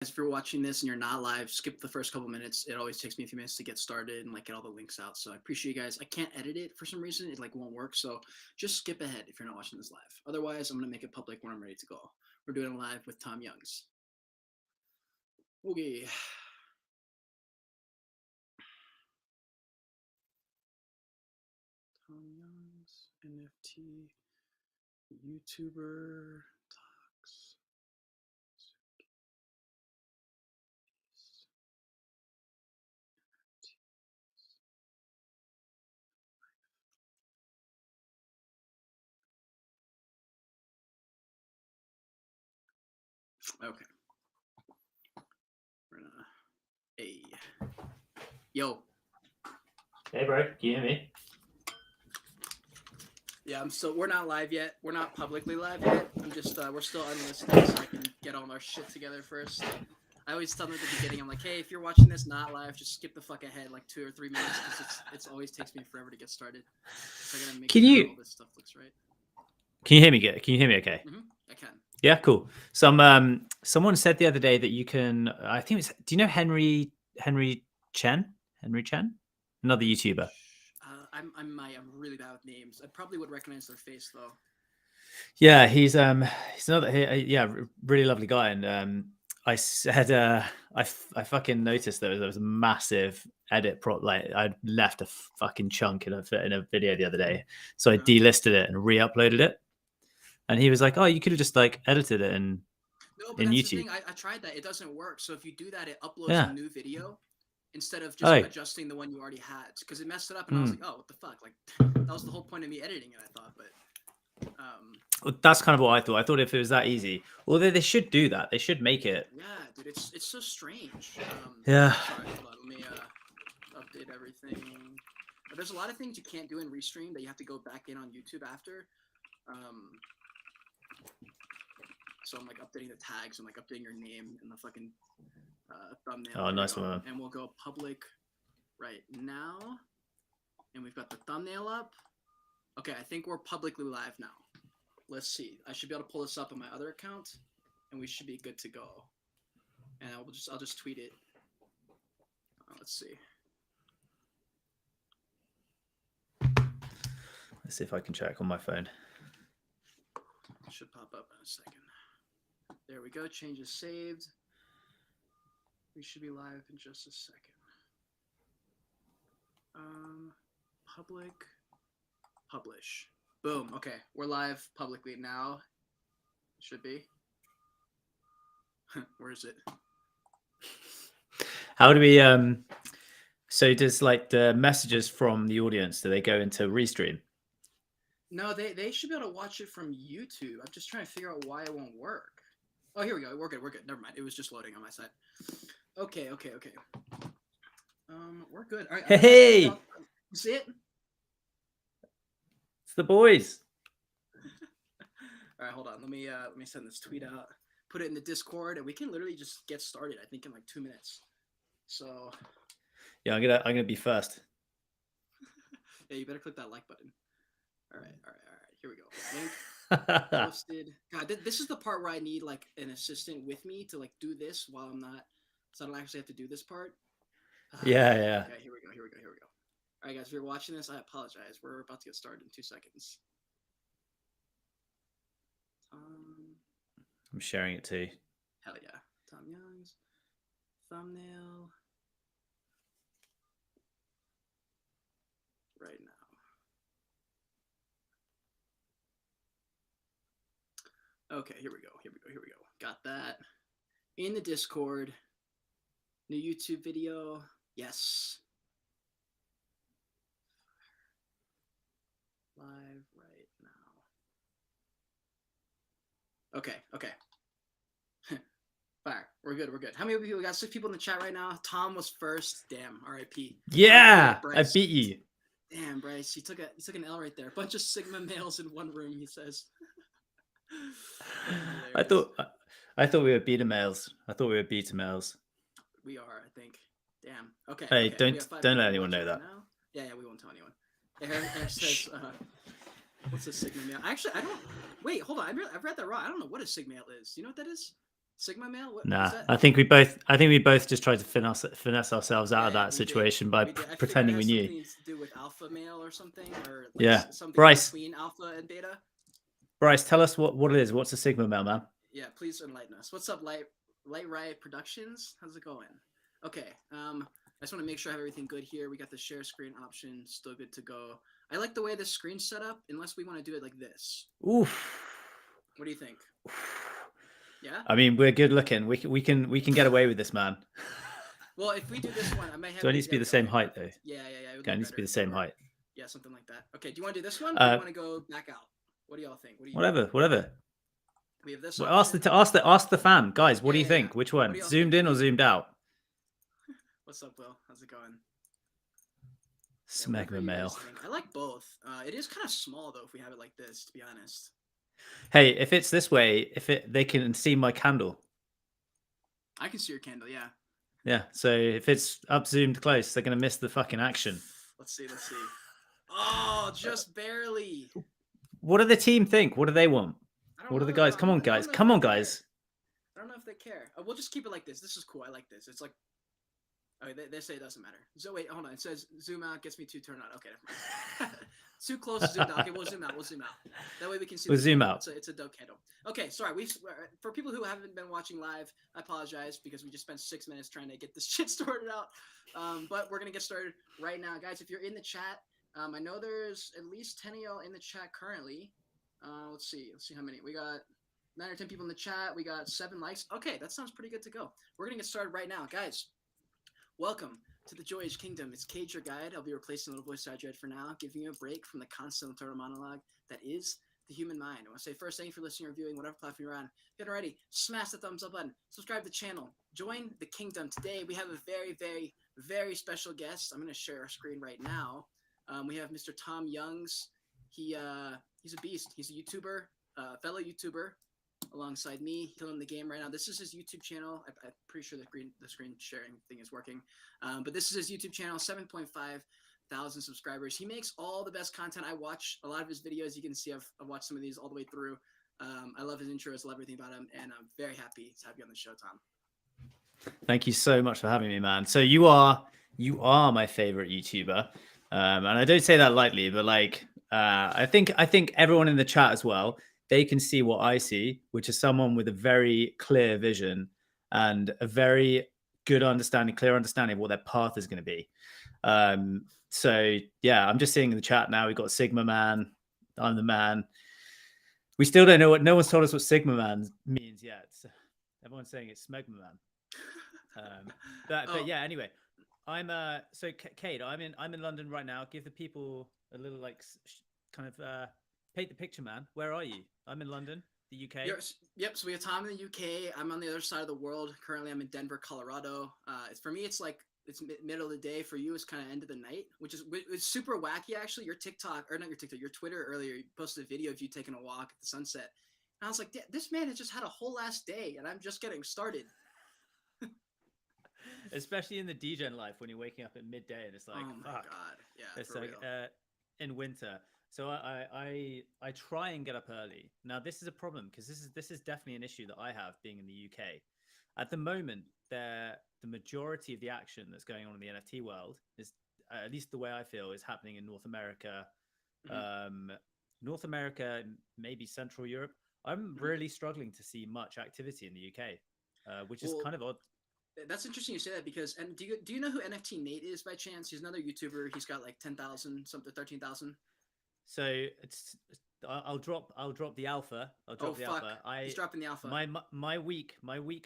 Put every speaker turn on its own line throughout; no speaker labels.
If you're watching this and you're not live, skip the first couple minutes. It always takes me a few minutes to get started and like get all the links out. So I appreciate you guys. I can't edit it for some reason. It like won't work. So just skip ahead if you're not watching this live. Otherwise, I'm gonna make it public when I'm ready to go. We're doing it live with Tom Youngs. Okay. Tom Youngs, NFT YouTuber talks. Okay. We're gonna. Hey. Yo.
Hey, bro. Can you hear me?
Yeah, we're not live yet. We're not publicly live yet. I'm just, we're still unlisted, so I can get all our shit together first. I always tell them at the beginning, I'm like, hey, if you're watching this not live, just skip the fuck ahead like 2 or 3 minutes because it's always takes me forever to get started. So I gotta make sure all this stuff looks right.
Can you hear me good? Can you hear me okay?
Mm-hmm. I can.
Yeah, cool. Someone said the other day that you can. I think it's. Do you know Henry Chen? Henry Chen, another YouTuber.
I'm really bad with names. I probably would recognize their face though.
Yeah, he's another. Really lovely guy. And I said I fucking noticed there was a massive edit prop. Like I left a fucking chunk in a video the other day, so I delisted it and re-uploaded it. And he was like, "Oh, you could have just like edited it in YouTube."
The thing. I tried that. It doesn't work. So if you do that, it uploads a new video instead of just adjusting the one you already had. Because it messed it up, and I was like, "Oh, what the fuck?" Like that was the whole point of me editing it. I thought, but
well, that's kind of what I thought. I thought if it was that easy, although they should do that, they should make it.
Yeah, dude, it's so strange.
Yeah.
Sorry, hold on. Let me update everything. But there's a lot of things you can't do in Restream that you have to go back in on YouTube after. So I'm like updating the tags and like updating your name and the fucking thumbnail.
Oh, nice one.
And we'll go public right now. And we've got the thumbnail up. Okay, I think we're publicly live now. Let's see. I should be able to pull this up on my other account, and we should be good to go. And I'll just tweet it. Let's see.
Let's see if I can check on my phone.
It should pop up in a second. There we go. Changes saved. We should be live in just a second. Public. Publish. Boom. Okay, we're live publicly now. Should be. Where is it?
How do we so does like the messages from the audience, do they go into Restream?
No, they should be able to watch it from YouTube. I'm just trying to figure out why it won't work. Oh, here we go. We're good. Never mind. It was just loading on my side. Okay. We're good. All right.
Hey!
You see it?
It's the boys.
All right, hold on. Let me send this tweet out. Put it in the Discord, and we can literally just get started. I think in like 2 minutes. So.
Yeah, I'm gonna be first.
Yeah, you better click that like button. All right. Here we go. Link posted. God, this is the part where I need like an assistant with me to like do this while I'm not, so I don't actually have to do this part.
Yeah.
Okay, here we go. All right, guys, if you're watching this, I apologize. We're about to get started in 2 seconds.
I'm sharing it too.
Hell yeah. Tom Youngs. Thumbnail. Right now. Okay, here we go. Got that. In the Discord. New YouTube video. Yes. Live right now. Okay. Fire. We're good. How many people? We got 6 people in the chat right now. Tom was first. Damn. R.I.P.
Yeah, I beat you.
Damn, Bryce. You took an L right there. A bunch of Sigma males in one room, he says.
I thought we were beta males.
We are, I think. Damn. Okay.
Hey,
okay.
don't let anyone know that.
Now. Yeah, we won't tell anyone. Air says, what's a Sigma male? Actually, I don't. Wait, hold on. I've read that wrong. I don't know what a Sigma male is. Do you know what that is? Sigma male? What
Nah,
is that?
I think we both just tried to finesse ourselves out of
Yeah,
that
we did.
situation by
We did. I figured
pretending
it
we
has
knew.
something to do with alpha male or something, or like
Yeah,
something
Bryce,
between alpha and beta.
tell us what it is. What's a Sigma male, man?
Yeah, please enlighten us. What's up, Light Riot Productions? How's it going? Okay. I just want to make sure I have everything good here. We got the share screen option still good to go. I like the way this screen's set up, unless we want to do it like this.
Oof.
What do you think? Yeah.
I mean, we're good looking. We can get away with this, man.
Well, if we do this one, I might have.
Do I need to be the same height though?
Yeah.
Okay, it needs to be the same height.
Yeah, something like that. Okay, do you want to do this one, or do you want to go back out? What do y'all think?
Whatever.
We have this.
Well, ask the fam, guys. What do you think? Which one?
What
Zoomed in or zoomed out?
What's up, Will? How's it going?
Smegma male.
I like both. It is kind of small though if we have it like this, to be honest.
Hey, if it's this way, they can see my candle.
I can see your candle, yeah.
Yeah, so if it's up zoomed close, they're gonna miss the fucking action.
Let's see. Oh, just barely.
What do the team think? What do they want? What do the guys? Come on, guys.
I don't know if they care. We'll just keep it like this. This is cool. I like this. It's like, okay, they say it doesn't matter. So wait, hold on. It says zoom out gets me to turn on. Okay, never mind. Too close to zoom out. Okay, we'll zoom out. That way we can see.
We'll zoom out.
It's a dope candle. Okay, sorry. For people who haven't been watching live, I apologize because we just spent 6 minutes trying to get this shit sorted out. But we're gonna get started right now, guys. If you're in the chat, I know there's at least 10 of y'all in the chat currently. Let's see how many. We got 9 or 10 people in the chat. We got 7 likes. Okay, that sounds pretty good to go. We're gonna get started right now, guys. Welcome to the Joyage Kingdom. It's Cade, your guide. I'll be replacing Little Voice Dread for now, giving you a break from the constant internal monologue that is the human mind. I want to say first, thank you for listening or viewing, whatever platform you're on. If you haven't already, smash the thumbs up button, subscribe to the channel, join the kingdom. Today, we have a very, very, very special guest. I'm going to share our screen right now. We have Mr. Tom Youngs. He's a beast. He's a YouTuber, fellow YouTuber, alongside me, killing the game right now. This is his YouTube channel. I'm pretty sure the screen sharing thing is working. But this is his YouTube channel, 7.5 thousand subscribers. He makes all the best content. I watch a lot of his videos. You can see I've watched some of these all the way through. I love his intros, love everything about him, and I'm very happy to have you on the show, Tom.
Thank you so much for having me, man. So you are my favorite YouTuber. And I don't say that lightly, but like I think everyone in the chat as well, they can see what I see, which is someone with a very clear vision and a very good understanding, clear understanding of what their path is going to be. So yeah, I'm just seeing in the chat now. We've got Sigma Man. I'm the man. We still don't know no one's told us what Sigma Man means yet. Everyone's saying it's Smegma Man. But yeah, anyway, I'm so Cade, I'm in London right now. Give the people a little like kind of paint the picture, man. Where are you? I'm in London, the UK.
Yep. So we have Tom in the UK. I'm on the other side of the world. Currently, I'm in Denver, Colorado. For me, it's like it's middle of the day. For you, it's kind of end of the night, which is it's super wacky. Actually, your Twitter earlier, you posted a video of you taking a walk at the sunset. And I was like, this man has just had a whole last day, and I'm just getting started.
Especially in the DGen life when you're waking up at midday and it's like,
oh my god, yeah,
it's like in winter. So I try and get up early. Now this is a problem because this is definitely an issue that I have being in the UK. At the moment, the majority of the action that's going on in the NFT world is, at least the way I feel, is happening in North America, North America, maybe Central Europe. I'm really struggling to see much activity in the UK, which is kind of odd.
That's interesting you say that because, and do you know who NFT Nate is by chance? He's another YouTuber. He's got like 10,000 something, 13,000.
So I'll drop the alpha. Alpha.
He's dropping the alpha.
My week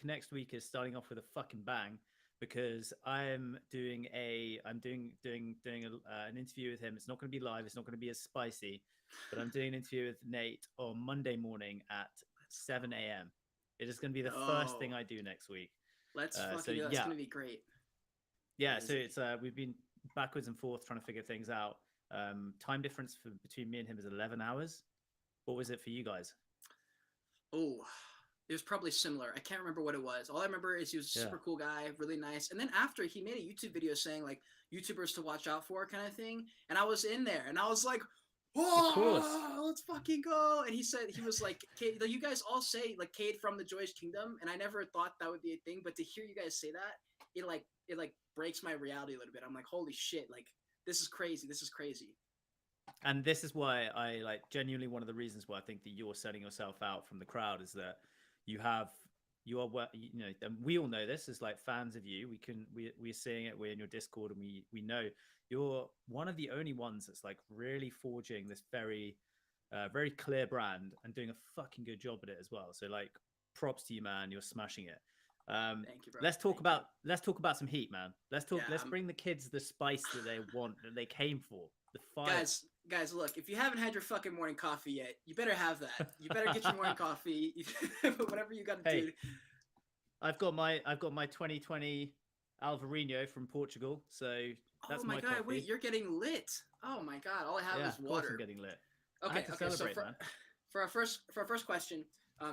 next week is starting off with a fucking bang because I'm doing an interview with him. It's not going to be live. It's not going to be as spicy, but I'm doing an interview with Nate on Monday morning at 7 a.m. It is going to be the first thing I do next week.
Let's fucking do that. It's going to be great.
Yeah. So it's we've been backwards and forth trying to figure things out. Time difference between me and him is 11 hours. What was it for you guys?
Oh, it was probably similar. I can't remember what it was. All I remember is he was a super cool guy, really nice. And then after, he made a YouTube video saying like YouTubers to watch out for kind of thing. And I was in there and I was like, oh, let's fucking go. And he was like, Cade, you guys all say like Cade from the Joyage Kingdom, and I never thought that would be a thing, but to hear you guys say that, it breaks my reality a little bit. I'm like, holy shit, like this is crazy.
And this is why I like genuinely one of the reasons why I think that you're setting yourself out from the crowd is that you are, and we all know this as like fans of you. We're seeing it. We're in your Discord, and we know you're one of the only ones that's like really forging this very, very clear brand and doing a fucking good job at it as well. So like, props to you, man. You're smashing it.
Thank you, bro.
Let's talk about some heat, man. Let's bring the kids the spice that they want, that they came for. The fire.
Guys, look, if you haven't had your fucking morning coffee yet, you better have that. You better get your morning coffee. Whatever you got to do.
I've got my 2020 Alvarinho from Portugal, so that's my God, coffee.
Wait, you're getting lit. Oh my God, all I have is water.
Of course I'm getting lit.
Okay. So for our first question,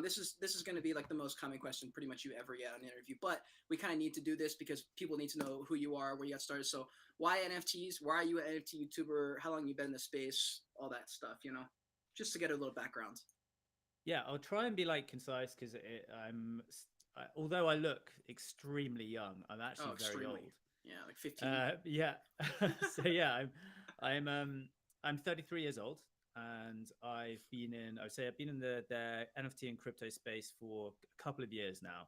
this is going to be like the most common question pretty much you ever get on an interview, but we kind of need to do this because people need to know who you are, where you got started. So why NFTs? Why are you an NFT YouTuber? How long you been in the space? All that stuff, just to get a little background.
Yeah, I'll try and be like concise because although I look extremely young, I'm actually very old.
Yeah, like 15.
Yeah. So yeah, I'm 33 years old. And I've been in the NFT and crypto space for a couple of years now.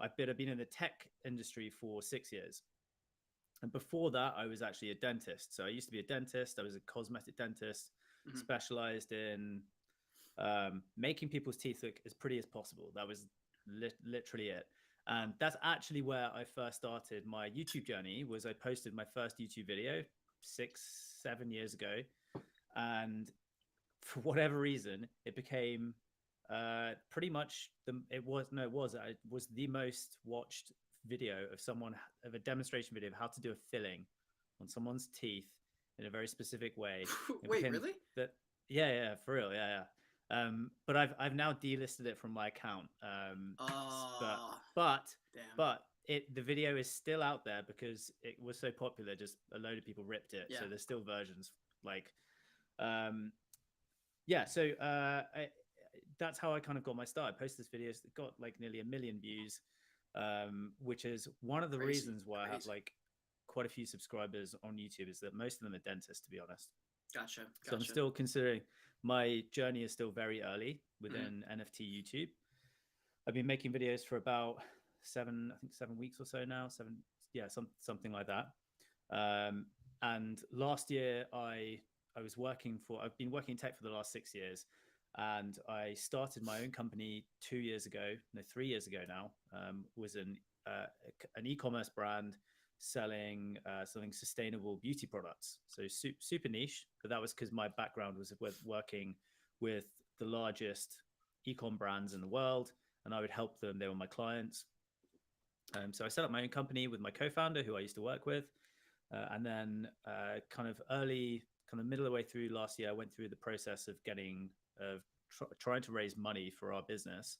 I've been in the tech industry for 6 years. And before that, I was actually a dentist. So I used to be a dentist. I was a cosmetic dentist, specialized in making people's teeth look as pretty as possible. That was literally it. And that's actually where I first started my YouTube journey. Was I posted my first YouTube video 6-7 years ago. And for whatever reason, it became pretty much it was the most watched video of a demonstration video of how to do a filling on someone's teeth in a very specific way.
Wait, really?
Yeah, for real, yeah. But I've now delisted it from my account. But the video is still out there because it was so popular. Just a load of people ripped it. Yeah. So there's still versions like. That's how I kind of got my start. I posted this video that got like nearly 1 million views, which is one of the reasons why I have like quite a few subscribers on YouTube, is that most of them are dentists, to be honest.
Gotcha.
So I'm still considering my journey is still very early within NFT YouTube. I've been making videos for about 7 weeks or so now. Something like that. And last year I've been working in tech for the last 6 years, and I started my own company 3 years ago now. Was an e-commerce brand selling sustainable beauty products. So super niche, but that was because my background was with working with the largest e-com brands in the world, and I would help them. They were my clients. So I set up my own company with my co-founder, who I used to work with, and then middle of the way through last year, I went through the process of trying to raise money for our business,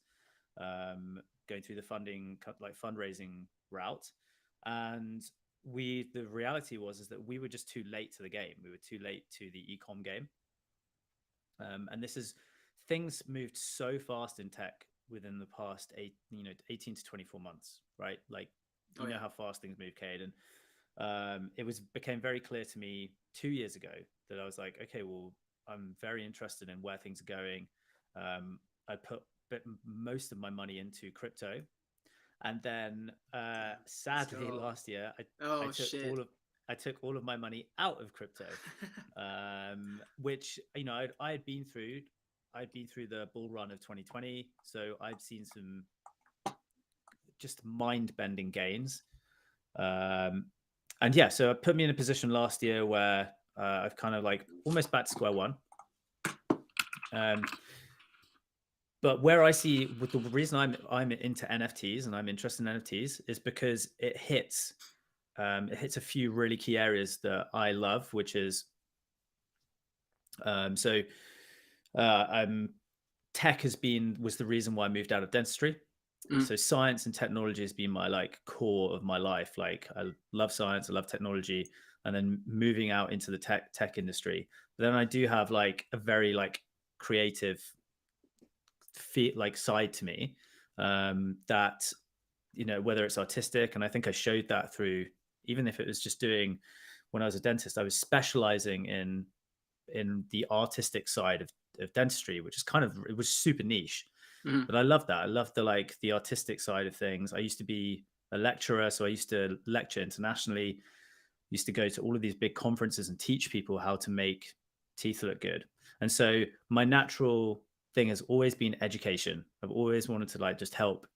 going through the fundraising route. And the reality was that we were just too late to the game. We were too late to the e-com game. And things moved so fast in tech within the past 18 to 24 months, right? Like, you know how fast things move, Cade. And it became very clear to me 2 years ago that I was like, okay, well, I'm very interested in where things are going. I put most of my money into crypto, and then sadly last year I took all of my money out of crypto, which I had been through. I'd been through the bull run of 2020, so I'd seen some just mind-bending gains. And yeah, so it put me in a position last year where I've kind of like almost back to square one. But where I see, with the reason I'm into NFTs and I'm interested in NFTs is because it hits a few really key areas that I love, which is tech was the reason why I moved out of dentistry. So science and technology has been my like core of my life. Like I love science, I love technology, and then moving out into the tech industry. But then I do have like a very like creative like side to me, that, you know, whether it's artistic, and I think I showed that through, even if it was just doing, when I was a dentist, I was specializing in the artistic side of dentistry, which is kind of, it was super niche. But I love that. I love the artistic side of things. I used to be a lecturer, so I used to lecture internationally, used to go to all of these big conferences and teach people how to make teeth look good. And so my natural thing has always been education. I've always wanted to like just help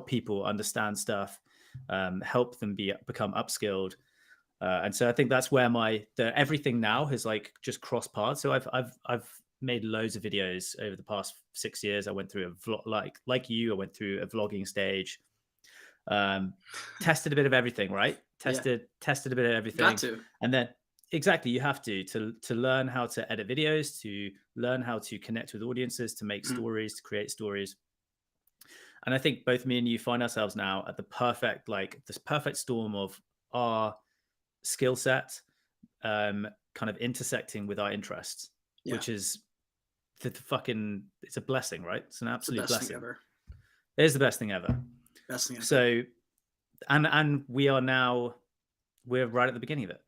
people understand stuff, help them become upskilled. And so I think that's where everything now has like just crossed paths. So I've made loads of videos over the past 6 years. I went through a vlog, like you. I went through a vlogging stage. Tested a bit of everything, right? Tested a bit of everything.
Got to.
And then exactly, you have to learn how to edit videos, to learn how to connect with audiences, to make stories, to create stories. And I think both me and you find ourselves now at this perfect storm of our skill set, kind of intersecting with our interests, which is it's a blessing, right? It's an absolute blessing. Ever. It is the best thing ever.
Best thing ever.
So, and we're right at the beginning of it.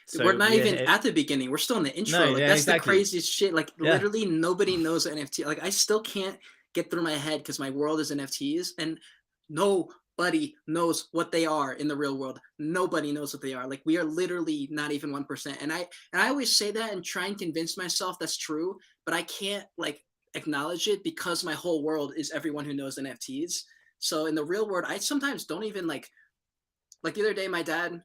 So
we're not even at the beginning. We're still in the intro. No, that's exactly. The craziest shit. Like literally nobody knows NFT. Like I still can't get through my head because my world is NFTs and nobody knows what they are in the real world. Nobody knows what they are. Like we are literally not even 1%. And I always say that and try and convince myself that's true, but I can't like acknowledge it because my whole world is everyone who knows NFTs. So in the real world, I sometimes don't even like the other day, my dad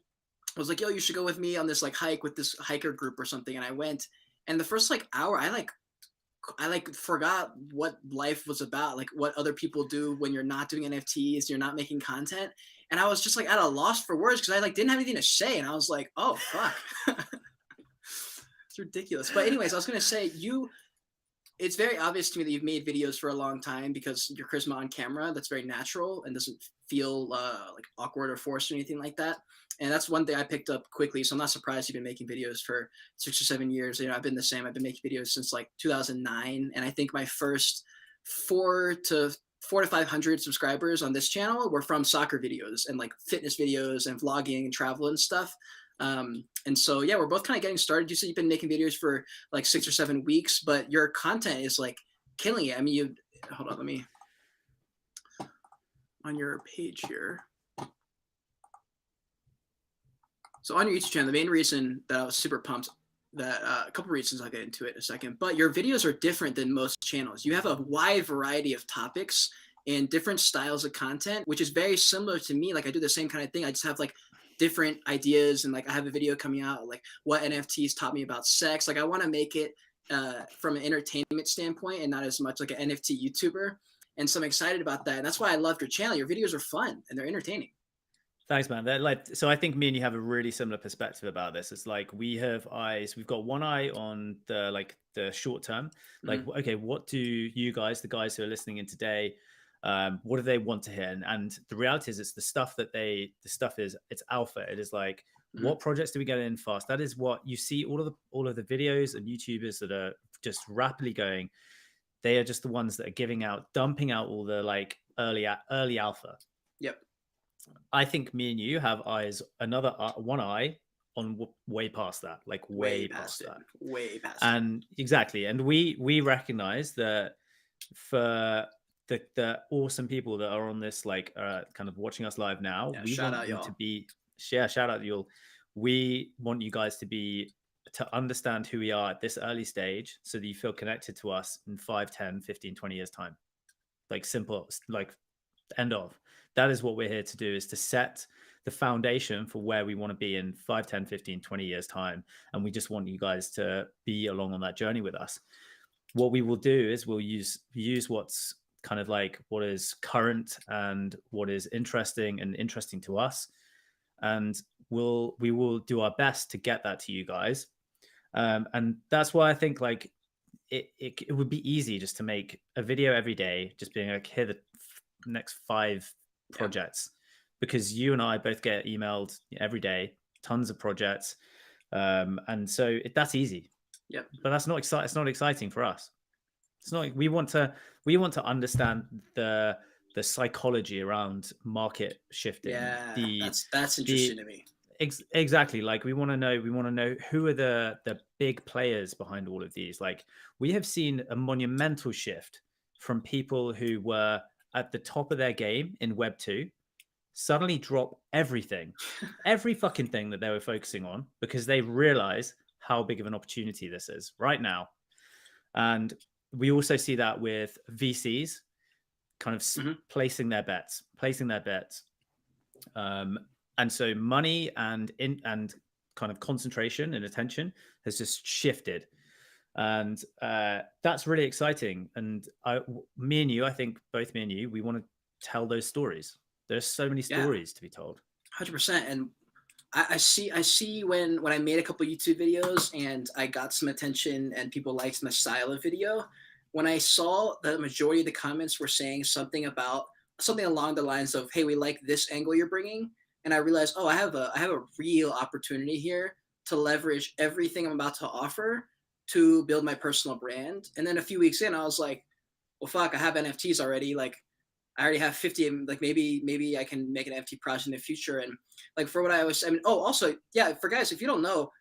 was like, yo, you should go with me on this like hike with this hiker group or something. And I went, and the first like hour, I forgot what life was about, like what other people do when you're not doing NFTs, you're not making content. And I was just like at a loss for words because I like didn't have anything to say. And I was like, oh, fuck. It's ridiculous. But anyways, I was going to say it's very obvious to me that you've made videos for a long time because your charisma on camera, that's very natural and doesn't feel like awkward or forced or anything like that. And that's one thing I picked up quickly. So I'm not surprised you've been making videos for 6 or 7 years. You know, I've been the same. I've been making videos since like 2009. And I think my first 400 to 500 subscribers on this channel were from soccer videos and like fitness videos and vlogging and travel and stuff. And so, yeah, we're both kind of getting started. You said you've been making videos for like 6 or 7 weeks, but your content is like killing it. I mean, hold on, let me, on your page here. So on your YouTube channel, the main reason that I was super pumped, that a couple reasons, I'll get into it in a second, but your videos are different than most channels. You have a wide variety of topics and different styles of content, which is very similar to me. Like I do the same kind of thing. I just have like different ideas, and like I have a video coming out like what NFTs taught me about sex. Like I want to make it from an entertainment standpoint and not as much like an NFT YouTuber. And so I'm excited about that. And that's why I loved your channel. Your videos are fun and they're entertaining.
Thanks, man. So I think me and you have a really similar perspective about this. It's like we have eyes. We've got one eye on the short term. Like, okay, what do you guys, the guys who are listening in today, what do they want to hear? And the reality is, it's the stuff is it's alpha. It is like, what projects do we get in fast? That is what you see. All of the videos and YouTubers that are just rapidly going, they are just the ones that are dumping out all the like early alpha.
Yep.
I think me and you have one eye on way past that, like way past that.
Way past
and it. Exactly. And we recognize that for the awesome people that are on this, like kind of watching us live now, we want you to be, shout out y'all. We want you guys to understand who we are at this early stage so that you feel connected to us in 5, 10, 15, 20 years time. Like simple, like end of. That is what we're here to do, is to set the foundation for where we want to be in 5, 10, 15, 20 years time. And we just want you guys to be along on that journey with us. What we will do is we'll use what's kind of like what is current and what is interesting to us. And we will do our best to get that to you guys. And that's why I think like it would be easy just to make a video every day, just being like, here next 5 projects, because you and I both get emailed every day, tons of projects. And so that's easy.
Yep.
But that's not exciting. It's not exciting for us. It's not. We want to understand the psychology around market shifting.
Yeah, that's interesting to me.
Exactly. Like we want to know who are the big players behind all of these. Like we have seen a monumental shift from people who were at the top of their game in Web 2 suddenly drop everything, every fucking thing that they were focusing on, because they realize how big of an opportunity this is right now. And we also see that with VCs kind of placing their bets. And so money and kind of concentration and attention has just shifted. And that's really exciting. And me and you, I think both me and you, we want to tell those stories. There's so many stories to be told.
100%. And I see when I made a couple YouTube videos and I got some attention and people liked my style of video, when I saw the majority of the comments were saying something along the lines of, hey, we like this angle you're bringing. And I realized, I have a real opportunity here to leverage everything I'm about to offer to build my personal brand. And then a few weeks in, I was like, well, fuck, I have NFTs already. Like, I already have 50, like maybe I can make an NFT project in the future. And like for what also, yeah, for guys, if you don't know,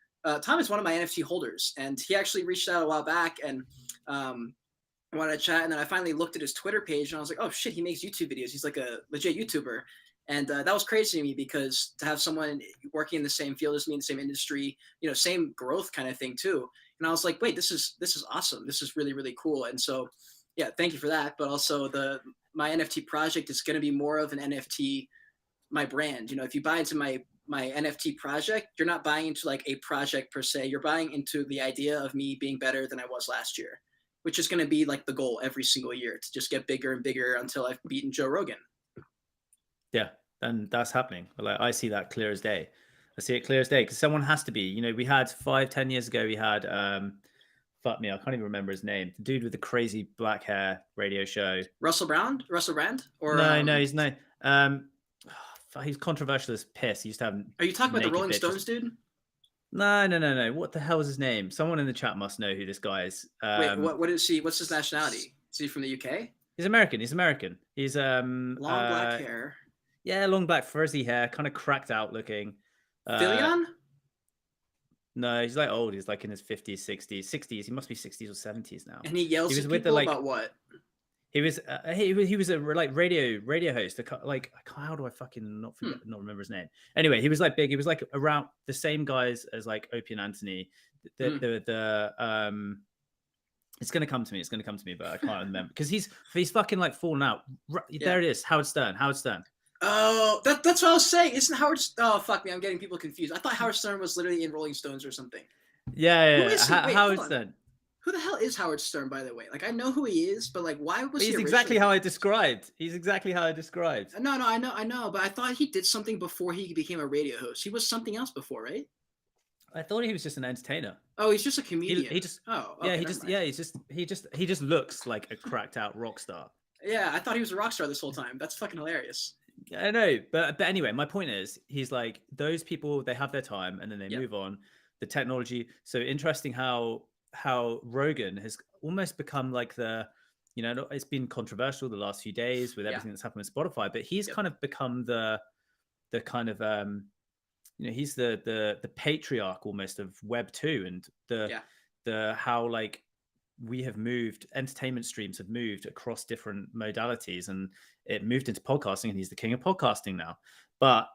Tom is one of my NFT holders, and he actually reached out a while back and wanted to chat. And then I finally looked at his Twitter page and I was like, oh shit, he makes YouTube videos. He's like a legit YouTuber. And that was crazy to me, because to have someone working in the same field as me, in the same industry, same growth kind of thing too. And I was like, wait, this is awesome. This is really, really cool. And so, yeah, thank you for that. But also my NFT project is going to be more of an NFT, my brand. If you buy into my NFT project, you're not buying into like a project per se. You're buying into the idea of me being better than I was last year, which is going to be like the goal every single year, to just get bigger and bigger until I've beaten Joe Rogan.
Yeah, and that's happening. Like I see that clear as day. I see it clear as day, because someone has to be. We had 5-10 years ago, we had fuck me, I can't even remember his name. The dude with the crazy black hair radio show.
Russell Brand? Or
no, he's no. He's controversial as piss. He used to have.
Are you talking about the Rolling Stones dude?
No. What the hell is his name? Someone in the chat must know who this guy is.
Wait, what is he? What's his nationality? Is he from the UK?
He's American. He's
long black hair.
Yeah, long black frizzy hair, kind of cracked out looking.
Filion?
No, he's like old. He's like in his 50s, 60s. He must be 60s or 70s now.
And he yells at people about what?
He was a like radio host. Like, how do I fucking not remember his name? Anyway, he was like big. He was like around the same guys as like Opie and Anthony. It's gonna come to me. But I can't remember, because he's fucking like fallen out. There it is. Howard Stern.
Oh, that's what I was saying. Isn't Howard? Oh, fuck me, I'm getting people confused. I thought Howard Stern was literally in Rolling Stones or something.
Yeah. Wait, Howard Stern.
Who the hell is Howard Stern, by the way? Like, I know who he is, but like, why was he?
He's exactly how I described.
No, I know, but I thought he did something before he became a radio host. He was something else before, right?
I thought he was just an entertainer.
Oh, he's just a comedian.
He just looks like a cracked out rock star.
Yeah, I thought he was a rock star this whole time. That's fucking hilarious.
I know, but anyway, my point is, he's like, those people, they have their time and then they move on. The technology, so interesting how Rogan has almost become like it's been controversial the last few days with everything that's happened with Spotify, but he's kind of become the kind of he's the patriarch almost of Web 2, and the how like we have moved, entertainment streams have moved across different modalities, and it moved into podcasting, and he's the king of podcasting now. But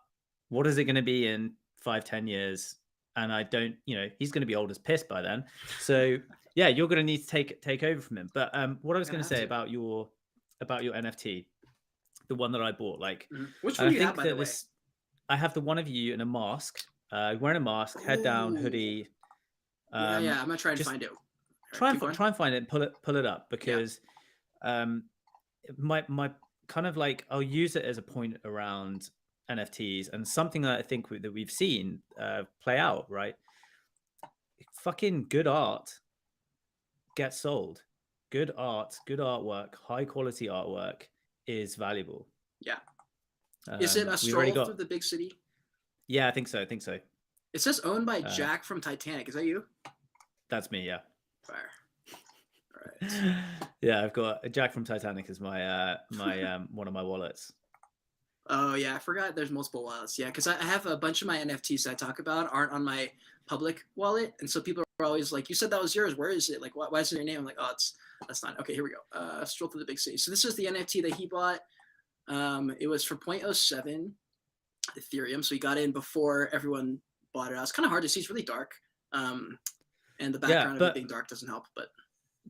what is it going to be in 5-10 years? And I don't, he's going to be old as piss by then. So yeah, you're going to need to take over from him. But what I was going to say about your NFT, the one that I bought, like,
which one do you have, by the way?
I have the one of you in a mask, wearing a mask, head down, hoodie.
I'm gonna try and find it.
Try and find it and pull it up, because my kind of like, I'll use it as a point around NFTs and something that I think that we've seen play out, right? Fucking good art gets sold. Good art, good artwork, high quality artwork is valuable.
Yeah. Is it a
We've already
stroll
got.
through the big city?
Yeah, I think so. I think so.
It says owned by Jack from Titanic. Is that you?
That's me. Yeah.
Fire. All right.
Yeah, I've got Jack from Titanic as my one of my wallets.
Oh yeah, I forgot there's multiple wallets. Yeah, because I have a bunch of my NFTs that I talk about aren't on my public wallet, and so people are always like, "You said that was yours. Where is it? Like, why is it your name?" I'm like, "Oh, that's not." Okay, here we go. Stroll through the big city. So this is the NFT that he bought. It was for 0.07 Ethereum, so he got in before everyone bought it out. It's kind of hard to see. It's really dark, and the background of it being dark doesn't help. But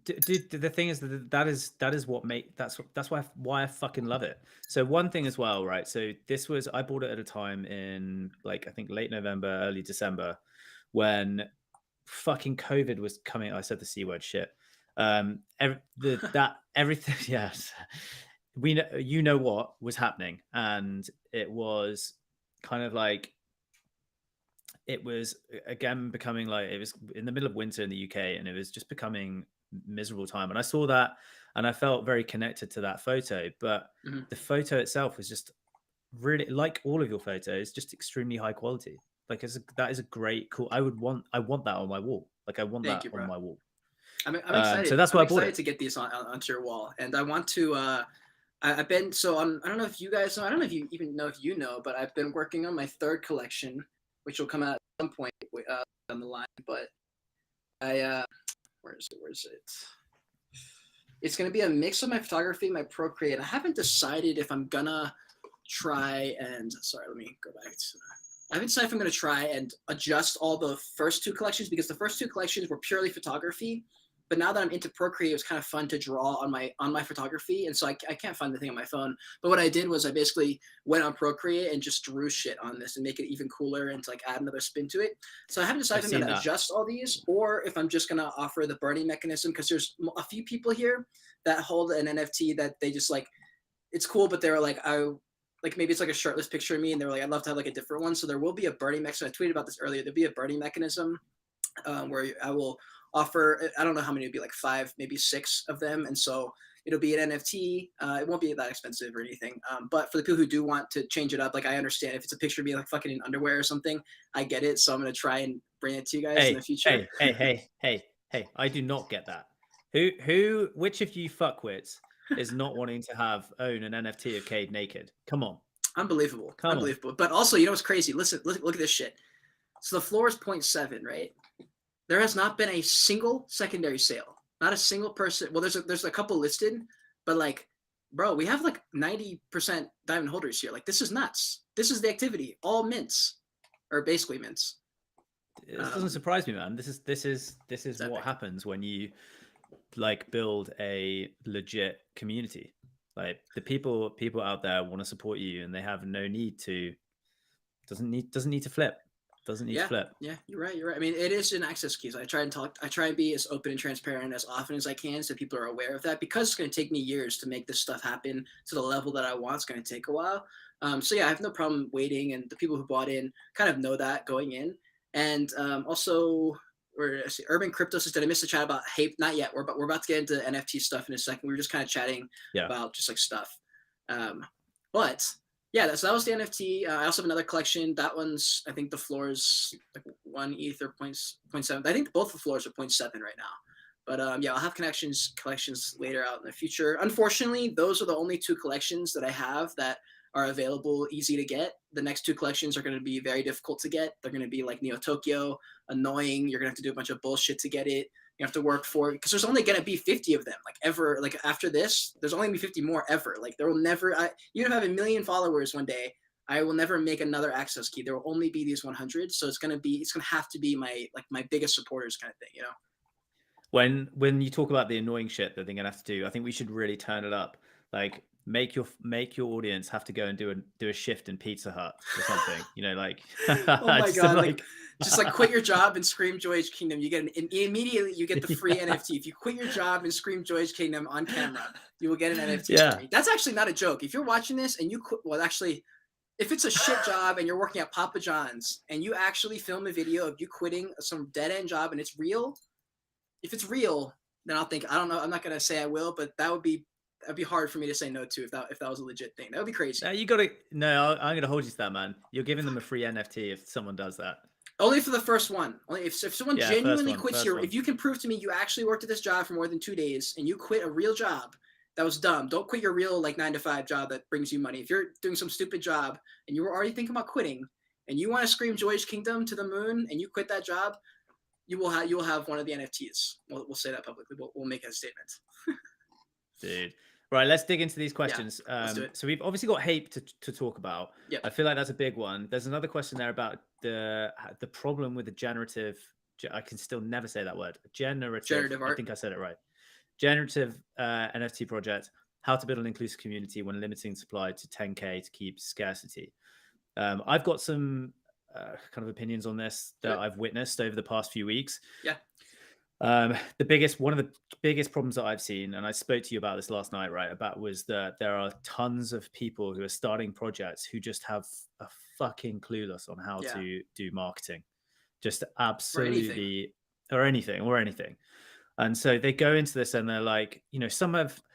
dude, the thing is that is what that's why I fucking love it. So one thing as well, right? So I bought it at a time in like I think late November, early December, when fucking COVID was coming. I said the C word, shit. Everything, yes. You know what was happening, and it was kind of like it was again becoming like it was in the middle of winter in the UK, and it was just becoming miserable time. And I saw that, and I felt very connected to that photo. But the photo itself was just really, like all of your photos, just extremely high quality. Like that is a great, cool. I want that on my wall. Like I want that on my wall.
I'm excited.
So that's why
I'm
I bought
excited to get these onto your wall, and I want to. I've been I don't know if you guys know. I don't know if you even know if you know, but I've been working on my third collection, which will come out at some point down the line. But where is it? It's gonna be a mix of my photography, my Procreate. I haven't decided if I'm gonna try and let me go back to. I haven't decided if I'm gonna try and adjust all the first two collections because the first two collections were purely photography. But now that I'm into Procreate, it was kind of fun to draw on my photography, and so I can't find the thing on my phone. But what I did was I basically went on Procreate and just drew shit on this and make it even cooler and to like add another spin to it. So I haven't decided if I'm going to adjust all these or if I'm just going to offer the burning mechanism because there's a few people here that hold an NFT that they just like, it's cool, but they were like, maybe it's like a shirtless picture of me, and they were like, I'd love to have like a different one. So there will be a burning mechanism. I tweeted about this earlier. There'll be a burning mechanism where I will offer, I don't know how many, it'd be like 5, maybe 6 of them. And so it'll be an NFT. It won't be that expensive or anything. But for the people who do want to change it up, like I understand if it's a picture of me like fucking in underwear or something, I get it. So I'm going to try and bring it to you guys in the future.
Hey, I do not get that. Which of you fuckwits is not wanting to own an NFT of Cade naked? Come on.
Unbelievable. Unbelievable. But also, you know what's crazy? Listen, look at this shit. So the floor is 0.7, right? There has not been a single secondary sale. Not a single person. Well, there's a couple listed, but like, bro, we have like 90% diamond holders here. Like, this is nuts. This is the activity. All mints, or basically mints.
This doesn't surprise me, man. This is what happens when you like build a legit community. Like the people out there want to support you, and they have no need to. Doesn't need to flip. Doesn't need to flip.
Yeah, you're right. I mean, it is an access keys. I try and be as open and transparent as often as I can so people are aware of that, because it's going to take me years to make this stuff happen to the level that I want. It's going to take a while. So yeah, I have no problem waiting, and the people who bought in kind of know that going in. And also, Urban Crypto says, did I miss the chat about Hape? Not yet. We're about to get into NFT stuff in a second. We were just kind of chatting about just like stuff. But yeah, that was the NFT. I also have another collection. That one's, I think the floor is like 1 ETH or 0.7. I think both the floors are 0.7 right now. But yeah, I'll have collections later out in the future. Unfortunately, those are the only 2 collections that I have that are available, easy to get. The next 2 collections are going to be very difficult to get. They're going to be like Neo Tokyo, annoying. You're going to have to do a bunch of bullshit to get it. You have to work for it because there's only going to be 50 of them, like ever. Like after this, there's only going to be 50 more ever. Like there will never, even if I have 1 million followers one day, I will never make another access key. There will only be these 100. So it's going to have to be my biggest supporters kind of thing, you know?
When you talk about the annoying shit that they're going to have to do, I think we should really turn it up. Like make your audience have to go and do a shift in Pizza Hut or something, you know, like
oh my god, like just like quit your job and scream Joyage Kingdom. You get immediately you get the free NFT. If you quit your job and scream Joyage Kingdom on camera, you will get an NFT.
Yeah,
that's actually not a joke. If you're watching this and you quit, well, actually, if it's a shit job and you're working at Papa John's and you actually film a video of you quitting some dead end job and it's real, if it's real, then I don't know. I'm not gonna say I will, but that would be that'd be hard for me to say no to if that was a legit thing. That would be crazy.
You got to. No, I'm gonna hold you to that, man. You're giving them a free NFT if someone does that.
Only for the first one. Only if someone genuinely quits if you can prove to me you actually worked at this job for more than 2 days and you quit a real job that was dumb. Don't quit your real like 9-to-5 job that brings you money. If you're doing some stupid job and you were already thinking about quitting and you want to scream Joyage Kingdom to the moon and you quit that job, you will have one of the NFTs. We'll say that publicly. We'll make a statement.
Dude. Right, let's dig into these questions.
let's do it.
So we've obviously got Hape to talk about.
Yep.
I feel like that's a big one. There's another question there about the problem with the generative. I can still never say that word. Generative art. I think I said it right. Generative NFT project. How to build an inclusive community when limiting supply to 10K to keep scarcity. I've got some kind of opinions on this that I've witnessed over the past few weeks.
Yeah.
One of the biggest problems that I've seen, and I spoke to you about this last night, right? Was that there are tons of people who are starting projects who just have a fucking clueless on how to do marketing, just absolutely or anything. And so they go into this and they're like, you know,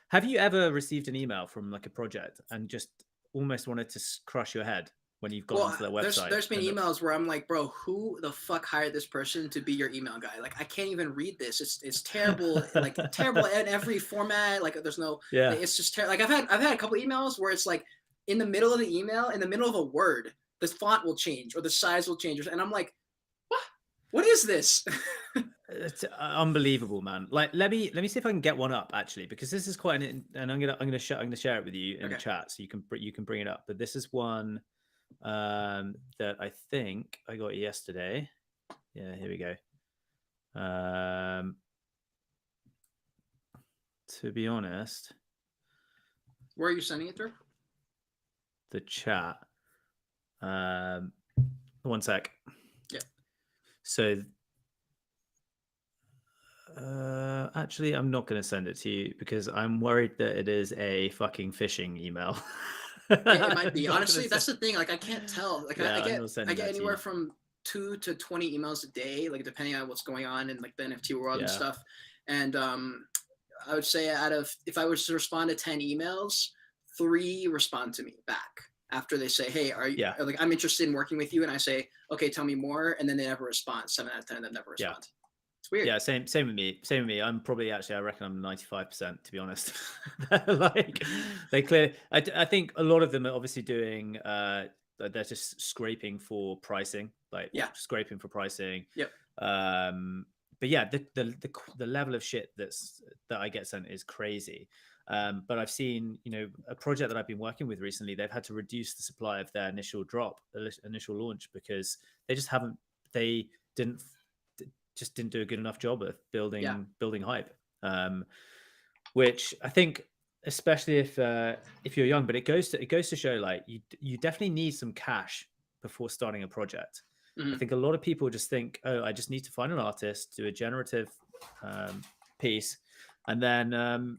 have you ever received an email from like a project and just almost wanted to crush your head when you've gone onto their website?
There's been emails where I'm like, bro, who the fuck hired this person to be your email guy? Like, I can't even read this. It's terrible, like terrible in every format. Like, there's no, it's just terrible. Like, I've had a couple emails where it's like in the middle of the email, in the middle of a word, the font will change or the size will change, and I'm like, what is this?
It's unbelievable, man. Like, let me see if I can get one up actually, because this is quite and I'm gonna share it with you in the chat so you can bring it up. But this is one that I think I got yesterday. Yeah, here we go. To be honest,
where are you sending it through?
The chat. One sec.
Yeah.
So actually I'm not going to send it to you because I'm worried that it is a fucking phishing email.
It might be. Honestly, that's the thing. Like, I can't tell. Like, I get anywhere from 2 to 20 emails a day, like depending on what's going on in like the NFT world and stuff. And I would say if I was to respond to 10 emails, 3 respond to me back after they say, hey, are you like, I'm interested in working with you, and I say, okay, tell me more, and then they never respond. 7 out of 10 of them never respond. It's weird.
Yeah, same with me. I'm probably I reckon I'm 95%, to be honest. Like, they clear. I think a lot of them are obviously doing they're just scraping for pricing, like scraping for pricing.
Yep.
But yeah, the level of shit that I get sent is crazy. But I've seen, you know, a project that I've been working with recently, they've had to reduce the supply of their initial launch because they just didn't do a good enough job of building hype. Which I think, especially if you're young, but it goes to show, like, you definitely need some cash before starting a project. I think a lot of people just think, oh, I just need to find an artist, do a generative piece, and then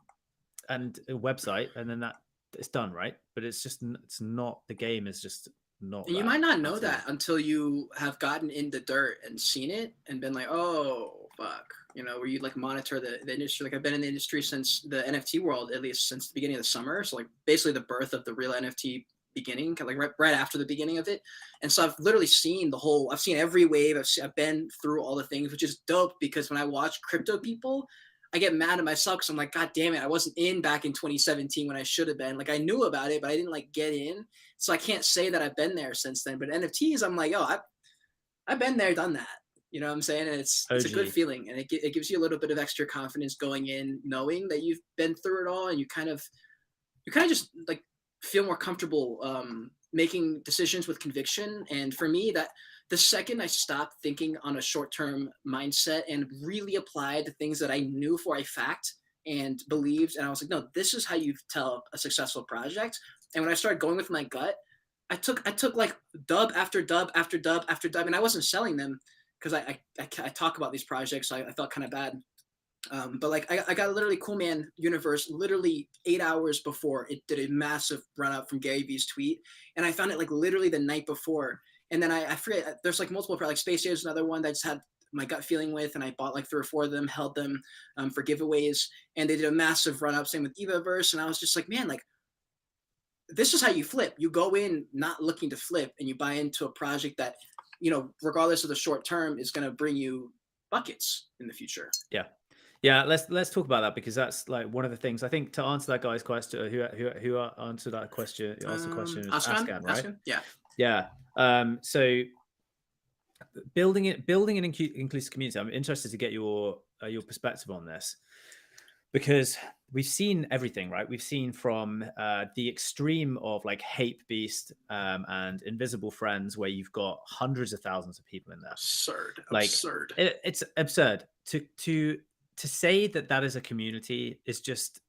and a website, and then it's done, right? But it's not, the game is just not.
And you might not know that until you have gotten in the dirt and seen it and been like, oh fuck, you know, where you like monitor the industry. Like, I've been in the industry since the NFT world, at least since the beginning of the summer. So like basically the birth of the real NFT beginning, like right after the beginning of it. And so I've literally seen I've seen every wave. I've been through all the things, which is dope, because when I watch crypto people, I get mad at myself because I'm like, God damn it, I wasn't in back in 2017 when I should have been. Like, I knew about it, but I didn't like get in. So I can't say that I've been there since then. But NFTs, I'm like, I've been there, done that. You know what I'm saying? And it's a good feeling, and it gives you a little bit of extra confidence going in, knowing that you've been through it all, and you kind of just like feel more comfortable making decisions with conviction. And for me, that the second I stopped thinking on a short-term mindset and really applied the things that I knew for a fact and believed, and I was like, no, this is how you tell a successful project. And when I started going with my gut, I took like dub after dub after dub after dub, and I wasn't selling them because I talk about these projects, so I felt kind of bad. But like I got literally Cool Man Universe literally 8 hours before it did a massive run up from Gary Vee's tweet, and I found it like literally the night before. And then I forget, there's like multiple, like Space Age is another one that just had my gut feeling with, and I bought like 3 or 4 of them, held them for giveaways, and they did a massive run up. Same with Evaverse, and I was just like, man, like this is how you flip. You go in not looking to flip, and you buy into a project that, you know, regardless of the short term, is going to bring you buckets in the future.
Yeah. Yeah, let's talk about that, because that's like one of the things I think, to answer that guy's question, who answered that question, who asked the question, was Ascan, right?
Yeah.
Yeah. So building an inclusive community. I'm interested to get your perspective on this, because we've seen everything, right? We've seen from the extreme of like HAPEBEAST and Invisible Friends, where you've got hundreds of thousands of people in there.
Absurd.
It's absurd to say that is a community. Is just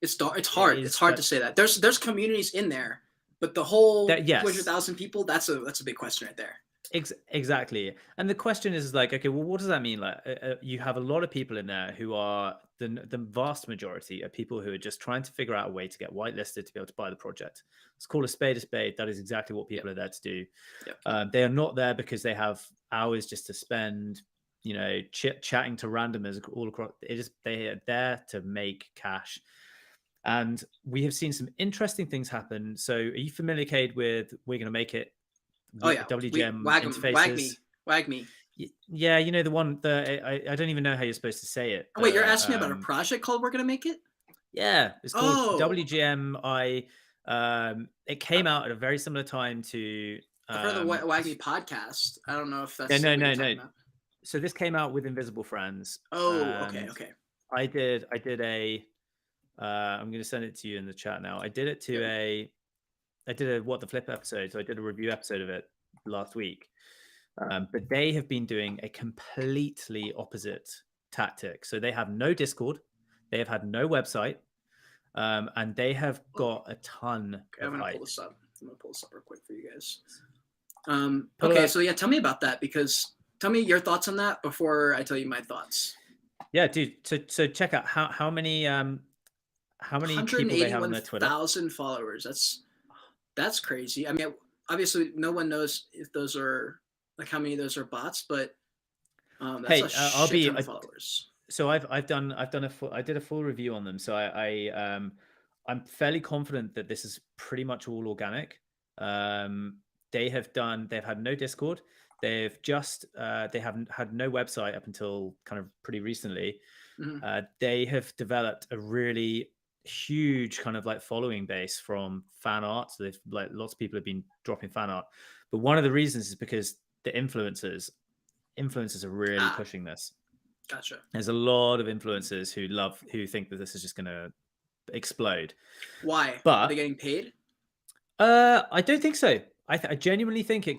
it's hard. It's hard to say that. There's communities in there, but the whole 200,000 people, that's a big question right there.
Exactly. And the question is like, okay, well, what does that mean? Like, you have a lot of people in there who are the vast majority of people who are just trying to figure out a way to get whitelisted to be able to buy the project. Let's call a spade a spade. That is exactly what people are there to do. They are not there because they have hours just to spend, you know, chatting to randomers all across. They are there to make cash. And we have seen some interesting things happen. So are you familiar, Cade, with We're Gonna Make It?
Oh yeah,
WGM
interfaces. Wag me.
Yeah, you know the one. I don't even know how you're supposed to say it.
But, wait, you're asking me about a project called We're Gonna Make It?
Yeah, it's called WGM. It came out at a very similar time to.
I've heard the Wag Me podcast. I don't know if that's
no. So this came out with Invisible Friends.
Okay.
I did a. I'm going to send it to you in the chat now. I did it to I did a What the Flip episode. So I did a review episode of it last week. But they have been doing a completely opposite tactic. So they have no Discord. They have had no website. And they have got a ton of
I'm going
hype.
to pull this up real quick for you guys. Okay, so yeah, tell me about that, because tell me your thoughts on that before I tell you my thoughts.
Yeah, dude. So check out how many people they have on their Twitter.
181,000 followers. That's crazy. I mean, obviously, no one knows if those are like how many of those are bots, but that's a shit ton of followers.
So I did a full review on them. So I'm fairly confident that this is pretty much all organic. They've had no Discord. They haven't had no website up until kind of pretty recently.
Mm-hmm.
They have developed a really huge kind of like following base from fan art. So they've like lots of people have been dropping fan art, but one of the reasons is because the influencers are really pushing this.
Gotcha.
There's a lot of influencers who think that this is just going to explode.
Why?
But
are they getting paid?
I don't think so. I genuinely think it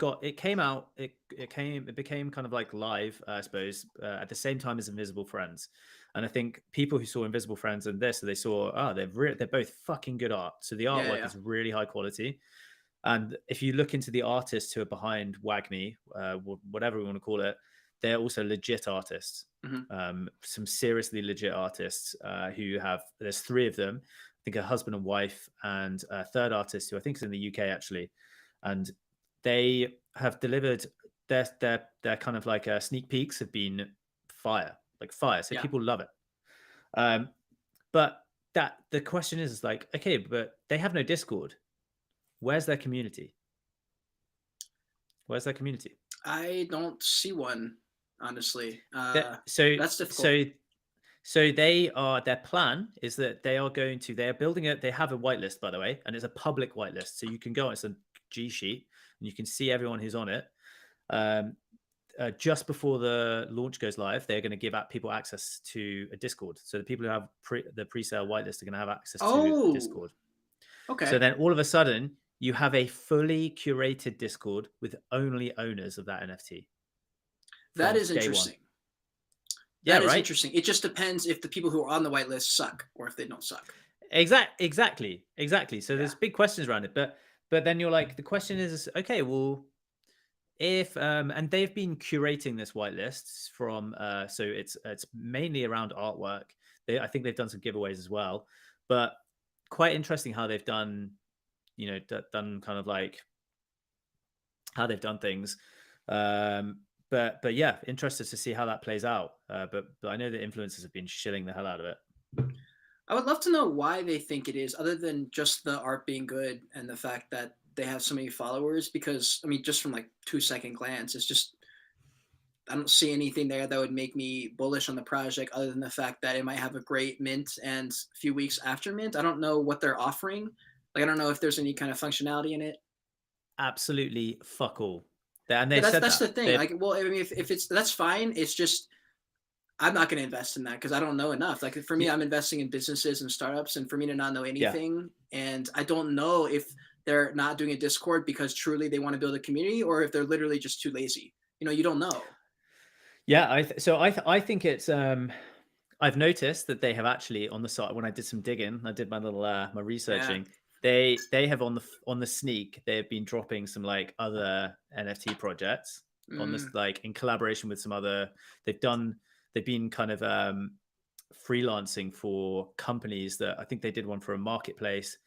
became kind of like live, I suppose, at the same time as Invisible Friends. And I think people who saw Invisible Friends and this, they saw, they're both fucking good art. So the artwork is really high quality. And if you look into the artists who are behind WAGME, whatever we want to call it, they're also legit artists.
Mm-hmm.
Some seriously legit artists there's 3 of them, I think a husband and wife, and a third artist who I think is in the UK actually. And they have delivered their kind of like sneak peeks have been fire. So people love it. But the question is like, okay, but they have no Discord. Where's their community? I
don't see one, honestly.
So
that's difficult.
So their plan is that they are building it. They have a whitelist, by the way, and it's a public whitelist. So you can go on, it's a G sheet, and you can see everyone who's on it. Just before the launch goes live, they're going to give people access to a Discord. So the people who have the pre-sale whitelist are going to have access to a Discord.
Okay.
So then all of a sudden, you have a fully curated Discord with only owners of that NFT.
That is interesting. That is interesting. It just depends if the people who are on the whitelist suck or if they don't suck.
Exactly. So there's big questions around it, but then you're like, the question is, okay, well, if and they've been curating this whitelist from so it's mainly around artwork. I think they've done some giveaways as well, but quite interesting how they've done, done kind of like how they've done things. But but yeah, interested to see how that plays out. But I know the influencers have been shilling the hell out of it.
I would love to know why they think it is, other than just the art being good and the fact that they have so many followers. Because I mean, just from like 2-second glance, it's just I don't see anything there that would make me bullish on the project, other than the fact that it might have a great mint and a few weeks after mint. I don't know what they're offering. Like I don't know if there's any kind of functionality in it.
Absolutely fuck all. And
Yeah,
they've said
that's
that.
the thing. Like, well, I mean, if it's that's fine. It's just I'm not going to invest in that because I don't know enough. Like for me, I'm investing in businesses and startups, and for me to not know
Yeah.
anything, and I don't know if they're not doing a Discord because truly they want to build a community, or if they're literally just too lazy. You don't know.
Yeah, I think it's I've noticed that they have actually on the site when I did some digging, I did my little my researching. They have on the sneak, they have been dropping some like other NFT projects on this, like in collaboration with some other. They've been kind of freelancing for companies that I think they did one for a marketplace.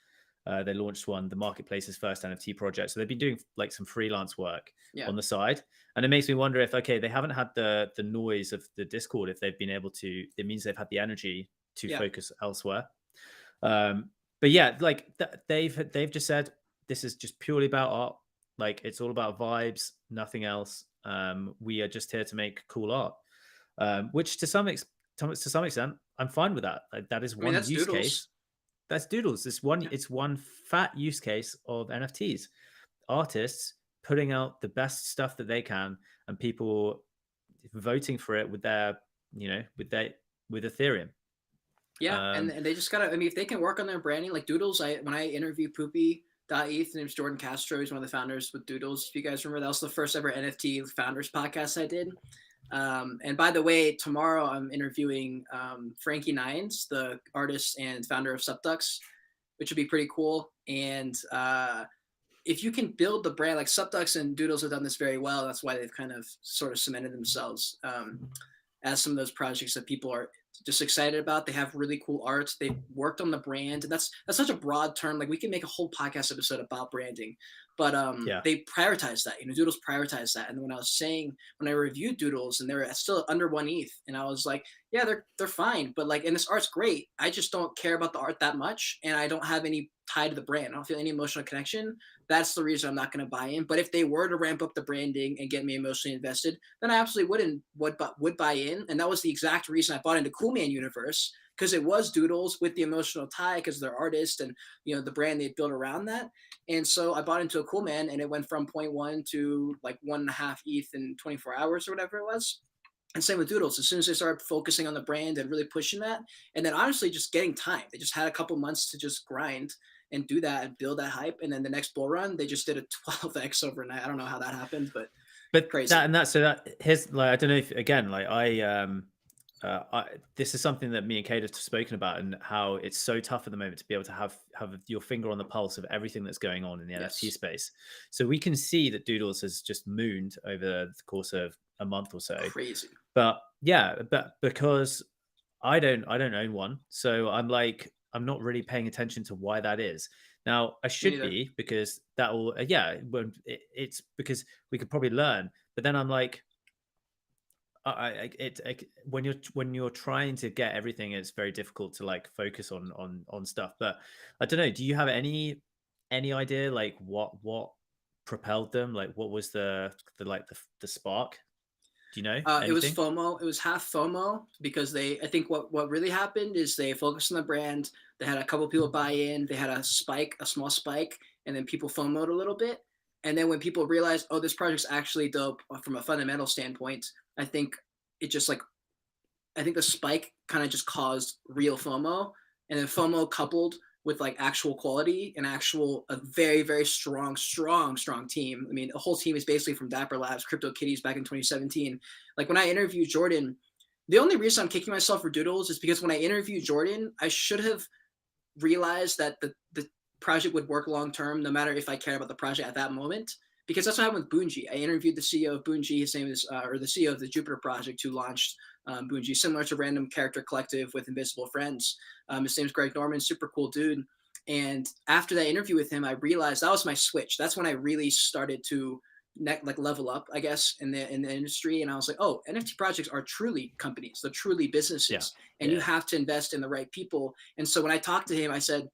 They launched one, the marketplace's first NFT project. So they've been doing like some freelance work on the side. And it makes me wonder if, okay, they haven't had the noise of the Discord. If they've been able to, it means they've had the energy to focus elsewhere. But yeah, like they've just said, this is just purely about art. Like it's all about vibes, nothing else. We are just here to make cool art, which to some extent, I'm fine with that. That is one use
Doodles.
case. That's Doodles. It's one fat use case of NFTs. Artists putting out the best stuff that they can, and people voting for it with their, with Ethereum.
Yeah, and they just gotta. I mean, if they can work on their branding, like Doodles. When I interviewed Poopy.eth, his name's Jordan Castro. He's one of the founders with Doodles. If you guys remember, that was the first ever NFT founders podcast I did. And by the way, tomorrow I'm interviewing Frankie Nines, the artist and founder of Subducks, which would be pretty cool. And if you can build the brand, like Subducks and Doodles have done this very well. That's why they've kind of sort of cemented themselves as some of those projects that people are just excited about. They have really cool art. They've worked on the brand. And that's such a broad term. Like we can make a whole podcast episode about branding, but they prioritize that. Doodles prioritize that. And when I reviewed Doodles and they were still under 1 ETH, and I was like, yeah, they're fine, but like, and this art's great. I just don't care about the art that much, and I don't have any tie to the brand. I don't feel any emotional connection. That's the reason I'm not going to buy in. But if they were to ramp up the branding and get me emotionally invested, then I absolutely would buy in. And that was the exact reason I bought into Coolman Universe, because it was Doodles with the emotional tie because they're artists and the brand they built around that. And so I bought into a Coolman, and it went from 0.1 to like 1.5 ETH in 24 hours or whatever it was. And same with Doodles. As soon as they started focusing on the brand and really pushing that, and then honestly just getting time, they just had a couple months to just grind and do that and build that hype. And then the next bull run, they just did a 12x overnight. I don't know how that happened, but crazy.
Here's like, I don't know if, again, like this is something that me and Cade have spoken about, and how it's so tough at the moment to be able to have your finger on the pulse of everything that's going on in the NFT space. So we can see that Doodles has just mooned over the course of a month or so.
Crazy.
But yeah, but because I don't own one, so I'm not really paying attention to why that is. Now I should be, because that will it's because we could probably learn. But then I'm like, when you're trying to get everything, it's very difficult to like focus on stuff. But I don't know. Do you have any idea like what propelled them? Like what was the spark? Do you know?
It was FOMO. It was half FOMO, because I think what really happened is they focused on the brand. They had a couple people buy in. They had a small spike, and then people FOMO'd a little bit. And then when people realized, oh, this project's actually dope from a fundamental standpoint, I think the spike kind of just caused real FOMO, and then FOMO coupled with like actual quality and a very, very strong team. I mean, the whole team is basically from Dapper Labs, Crypto Kitties back in 2017. Like when I interviewed Jordan, the only reason I'm kicking myself for Doodles is because when I interviewed Jordan, I should have realized that the project would work long term, no matter if I cared about the project at that moment. Because that's what happened with Boonji. I interviewed the CEO of Boonji. His name is, or the CEO of the Jupiter Project, who launched Boonji, similar to Random Character Collective with Invisible Friends. His name's Greg Norman, super cool dude. And after that interview with him, I realized that was my switch. That's when I really started to like level up, I guess, in the industry. And I was like, oh, NFT projects are truly companies. They're truly businesses, and you have to invest in the right people. And so when I talked to him, I said,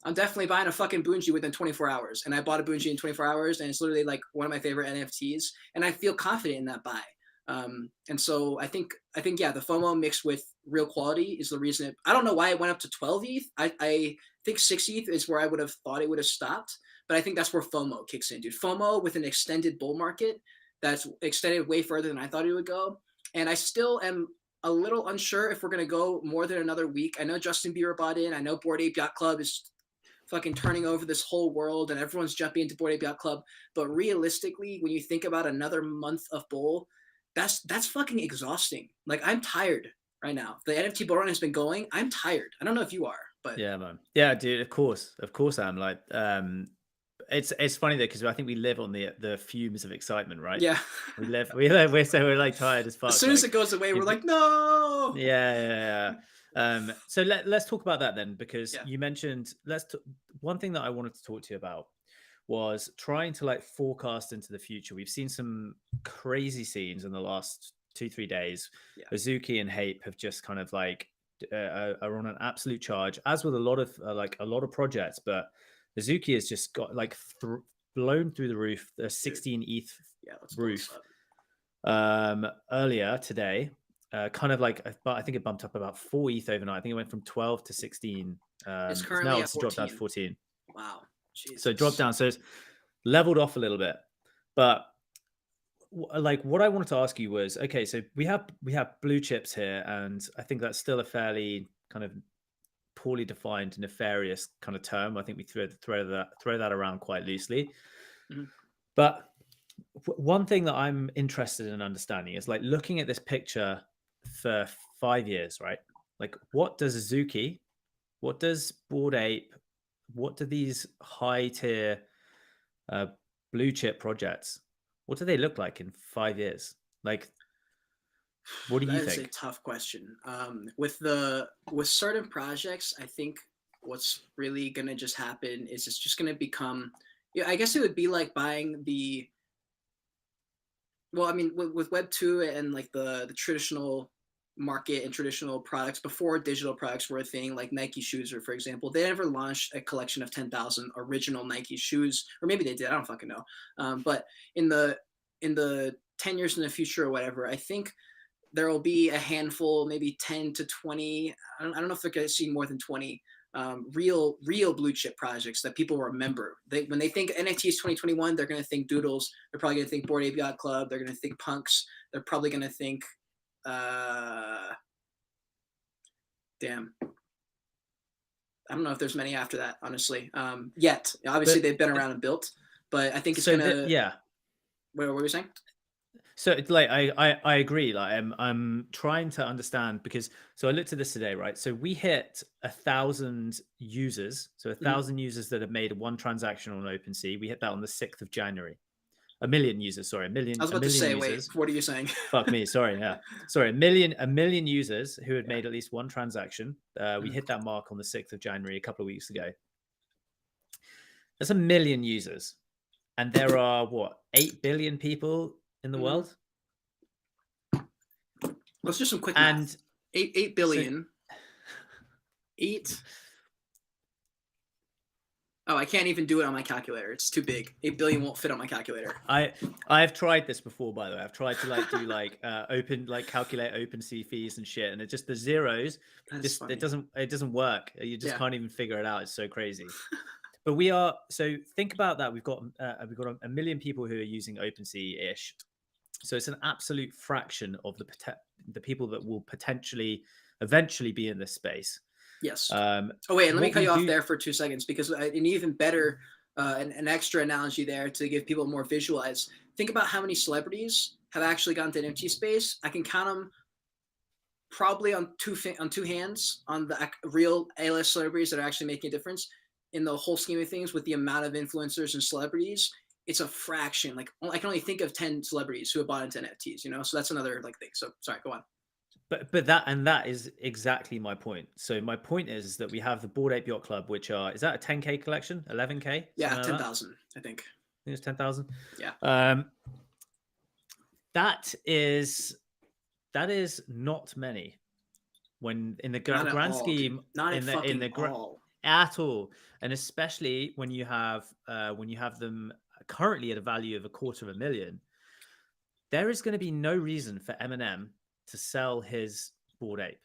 I'm definitely buying a fucking Bungie within 24 hours. And I bought a Bungie in 24 hours, and it's literally like one of my favorite NFTs. And I feel confident in that buy. And so I think, yeah, the FOMO mixed with real quality is the reason. I don't know why it went up to 12 ETH. I think 6 ETH is where I would have thought it would have stopped. But I think that's where FOMO kicks in, dude. FOMO with an extended bull market that's extended way further than I thought it would go. And I still am a little unsure if we're going to go more than another week. I know Justin Bieber bought in. I know Bored Ape Yacht Club is fucking turning over this whole world and everyone's jumping into Bored Ape Yacht Club. But realistically, when you think about another month of bull, that's fucking exhausting. Like, I'm tired right now. The NFT bull run has been going. I'm tired. I don't know if you are, but
yeah, man. Yeah, dude. Of course I'm like, it's funny though, because I think we live on the fumes of excitement, right?
yeah.
we're like tired as fuck.
As soon as it goes away, we're like, no.
Yeah. So let's talk about that then, because you mentioned one thing that I wanted to talk to you about was trying to like forecast into the future. We've seen some crazy scenes in the last 2-3 days. AZUKI and Hape have just kind of like are on an absolute charge, as with a lot of projects. But AZUKI has just got like blown through the roof, the 16 ETH roof earlier today. Kind of like, but I think it bumped up about 4 ETH overnight. I think it went from 12 to 16.
It's currently
now
at
it's
14.
dropped down to 14.
Wow. Jesus.
So it dropped down. So it's leveled off a little bit. But like, what I wanted to ask you was, okay, so we have blue chips here, and I think that's still a fairly kind of poorly defined, nefarious kind of term. I think we throw that around quite loosely. Mm-hmm. But one thing that I'm interested in understanding is like looking at this picture for 5 years, right? Like, what does AZUKI, what does Bored Ape, what do these high tier blue chip projects, what do they look like in 5 years? Like, what do you think?
That is a tough question. With certain projects, I think what's really gonna just happen is it's just gonna become, I guess it would be like buying the, well, I mean, with Web 2 and like the traditional market and traditional products before digital products were a thing, like Nike shoes, or for example, they never launched a collection of 10,000 original Nike shoes, or maybe they did, I don't fucking know. But in the 10 years in the future or whatever, I think there will be a handful, maybe 10 to 20. I don't know if they're going to see more than 20 real blue chip projects that people remember. When they think NFTs 2021, they're going to think Doodles. They're probably going to think Bored Ape Yacht Club. They're going to think Punks. They're probably going to think, damn. I don't know if there's many after that, honestly. Yet, obviously, they've been around and built, but I think it's gonna.
Yeah.
What were you saying?
So it's like I agree. Like I'm trying to understand, because so I looked at this today, right? So we hit 1,000 users, so 1,000 users that have made one transaction on OpenSea. We hit that on the 6th of January. 1 million users, sorry, 1 million.
I was about to say,
users.
wait, what are you saying?
Fuck me, sorry, yeah, sorry, 1 million users who had made at least one transaction. We hit that mark on the 6th of January a couple of weeks ago. That's 1 million users, and there are what, 8 billion people in the world.
Let's do some quick math. 8 billion. So, 8. Oh, I can't even do it on my calculator. It's too big. 8 billion won't fit on my calculator.
I've tried this before, by the way. I've tried to like do like calculate OpenSea fees and shit, and it just, the zeros, it doesn't work. You just can't even figure it out. It's so crazy. But so think about that. We've got 1 million people who are using OpenSea-ish. So it's an absolute fraction of the people that will eventually be in this space.
Yes. Oh wait, and let me cut you off there for 2 seconds, because an even better, an extra analogy there to give people more visualize. Think about how many celebrities have actually gone to NFT space. I can count them probably on two hands on the real A-list celebrities that are actually making a difference in the whole scheme of things. With the amount of influencers and celebrities, it's a fraction. Like, I can only think of 10 celebrities who have bought into NFTs, so that's another like thing. So sorry, go on.
But that is exactly my point. So my point is that we have the Bored Ape Yacht Club, which is that a 10K collection, 11K?
Yeah, 10,000, I think.
think it's 10,000.
Yeah.
That is not many when in the
Not at
grand
all, dude.
scheme
Not at
in
fucking
the
all.
at all, and especially when you have them currently at a value of $250,000. There is going to be no reason for Eminem to sell his Bored Ape.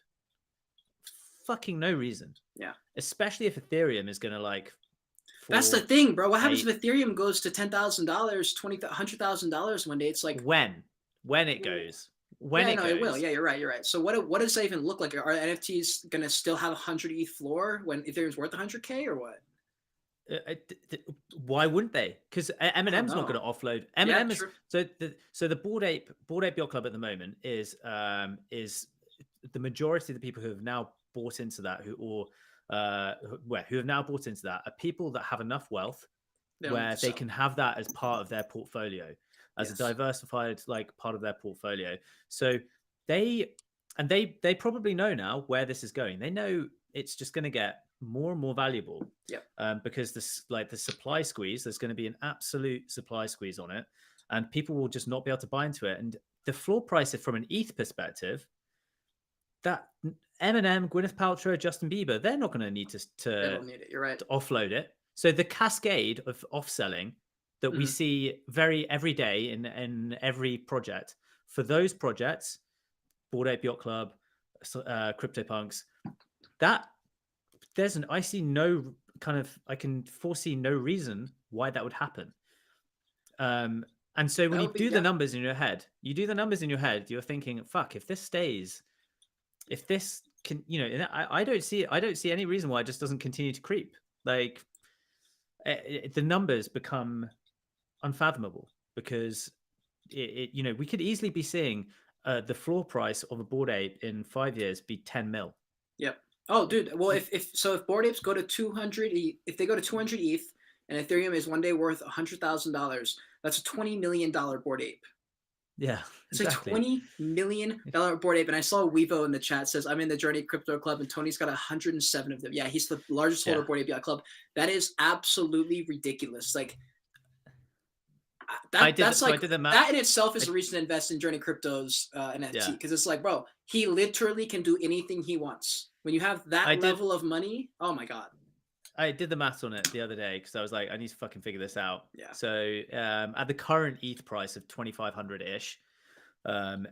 Fucking no reason.
Yeah.
Especially if Ethereum is going to like.
That's the thing, bro. What happens if Ethereum goes to $10,000, $100,000 one day? It's like
when it goes. When
yeah,
it
no,
goes.
it will. Yeah, you're right. You're right. So what does that even look like? Are NFTs gonna still have 100 ETH floor when Ethereum's worth 100K or what?
Why wouldn't they? Because Eminem's not going to offload. Eminem is so the Bored Ape Yacht Club at the moment is the majority of the people who have now bought into that who have now bought into that are people that have enough wealth where they can have that as part of their portfolio, as a diversified like part of their portfolio. So they probably know now where this is going. They know it's just going to get more and more valuable. Because the supply squeeze, there's going to be an absolute supply squeeze on it, and people will just not be able to buy into it. And the floor price, from an ETH perspective, that Eminem, Gwyneth Paltrow, Justin Bieber, they're not going to need to
need it. You're right.
to offload it. So the cascade of offselling that we see every day in every project, for those projects, Bored Ape Yacht Club, CryptoPunks, that I can foresee no reason why that would happen. And so when you do the numbers in your head, you're thinking, fuck, if this stays, if this can, I don't see any reason why it just doesn't continue to creep. Like the numbers become unfathomable because we could easily be seeing the floor price of a Bored Ape in 5 years be 10 mil.
Yep. Oh, dude. Well, if Bored Apes go to 200, if they go to 200 ETH, and Ethereum is one day worth $100,000, that's a $20 million Bored Ape.
Yeah,
exactly. It's a $20 million Bored Ape. And I saw Wevo in the chat says, I'm in the Journey Crypto Club, and Tony's got 107 of them. Yeah, he's the largest holder of Bored Ape Yacht Club. That is absolutely ridiculous. Like, that in itself is a reason to invest in Journey Crypto's NFT, because it's like, bro, he literally can do anything he wants. When you have that level of money, oh my god.
I did the maths on it the other day because I was like, I need to fucking figure this out.
Yeah.
So at the current ETH price of 2,500 ish, and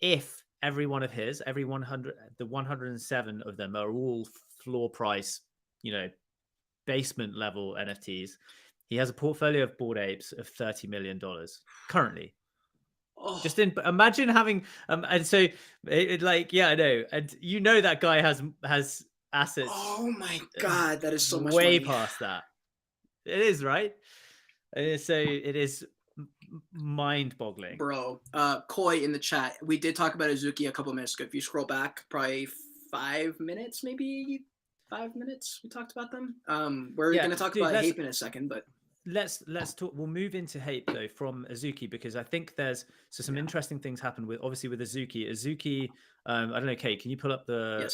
if every one of his, the 107 of them are all floor price, basement level NFTs, he has a portfolio of Bored Apes of $30 million currently. Oh. Just imagine having and so I know, and that guy has assets.
Oh my god, that is so much
way
money.
Past that. It is, right? So it is mind-boggling,
bro. Koi in the chat, we did talk about AZUKI a couple minutes ago. If you scroll back probably 5 minutes, maybe 5 minutes, we talked about them. We're gonna talk about Hape in a second, but
let's talk. We'll move into Hape though from AZUKI, because I think there's some interesting things happen with AZUKI. AZUKI, I don't know, Cade, can you pull up the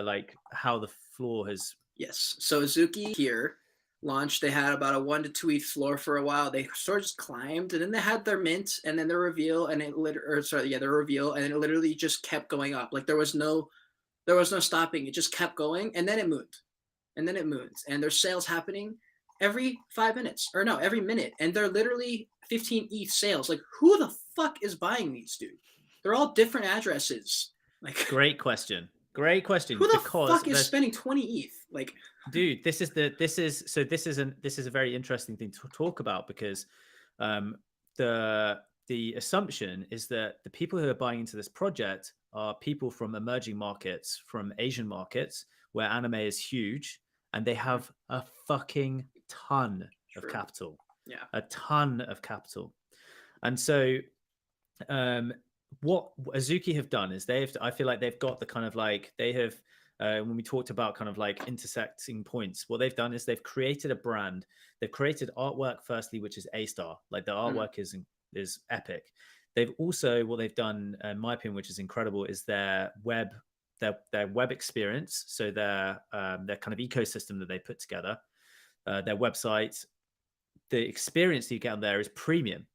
like how the floor has?
Yes. So AZUKI here launched. They had about a 1 to 2 ETH floor for a while. They sort of just climbed, and then they had their mint, and then their reveal, and their reveal, and it literally just kept going up. Like there was no stopping. It just kept going, and then it moved, and there's sales happening every 5 minutes, or no, every minute, and they're literally 15 ETH sales. Like, who the fuck is buying these, dude? They're all different addresses. Like,
great question. Who
the fuck is spending 20 ETH? Like,
dude, this is a very interesting thing to talk about, because the assumption is that the people who are buying into this project are people from emerging markets, from Asian markets, where anime is huge, and they have a fucking ton of capital.
Yeah,
a ton of capital. And so what AZUKI have done is I feel like they've got the kind of like, they have when we talked about kind of like intersecting points, what they've done is they've created a brand. They've created artwork firstly, which is A-star. Like the artwork is epic. They've also, what they've done, in my opinion, which is incredible, is their web experience. So their kind of ecosystem that they put together, their website, the experience that you get on there is premium.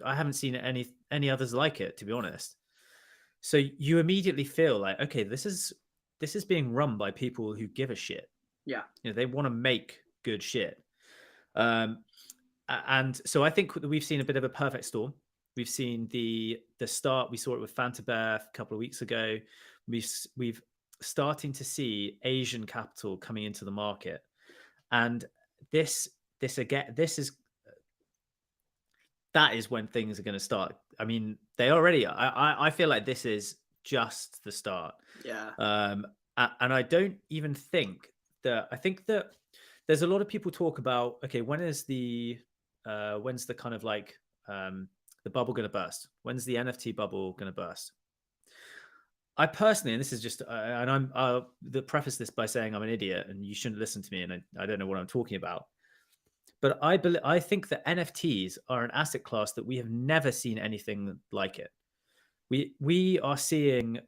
I haven't seen any others like it, to be honest. So you immediately feel like, okay, this is being run by people who give a shit.
Yeah.
They want to make good shit. And so I think we've seen a bit of a perfect storm. We've seen the start. We saw it with Fantabear a couple of weeks ago. We've starting to see Asian capital coming into the market, and that is when things are going to start. I mean, they already are. I feel like this is just the start.
Yeah.
And I don't even think that. I think that there's a lot of people talk about, okay, when's the kind of like the bubble going to burst? When's the NFT bubble going to burst? I personally, and this is just, and I'll preface this by saying I'm an idiot and you shouldn't listen to me, and I don't know what I'm talking about. But I think that NFTs are an asset class that we have never seen anything like it. We are seeing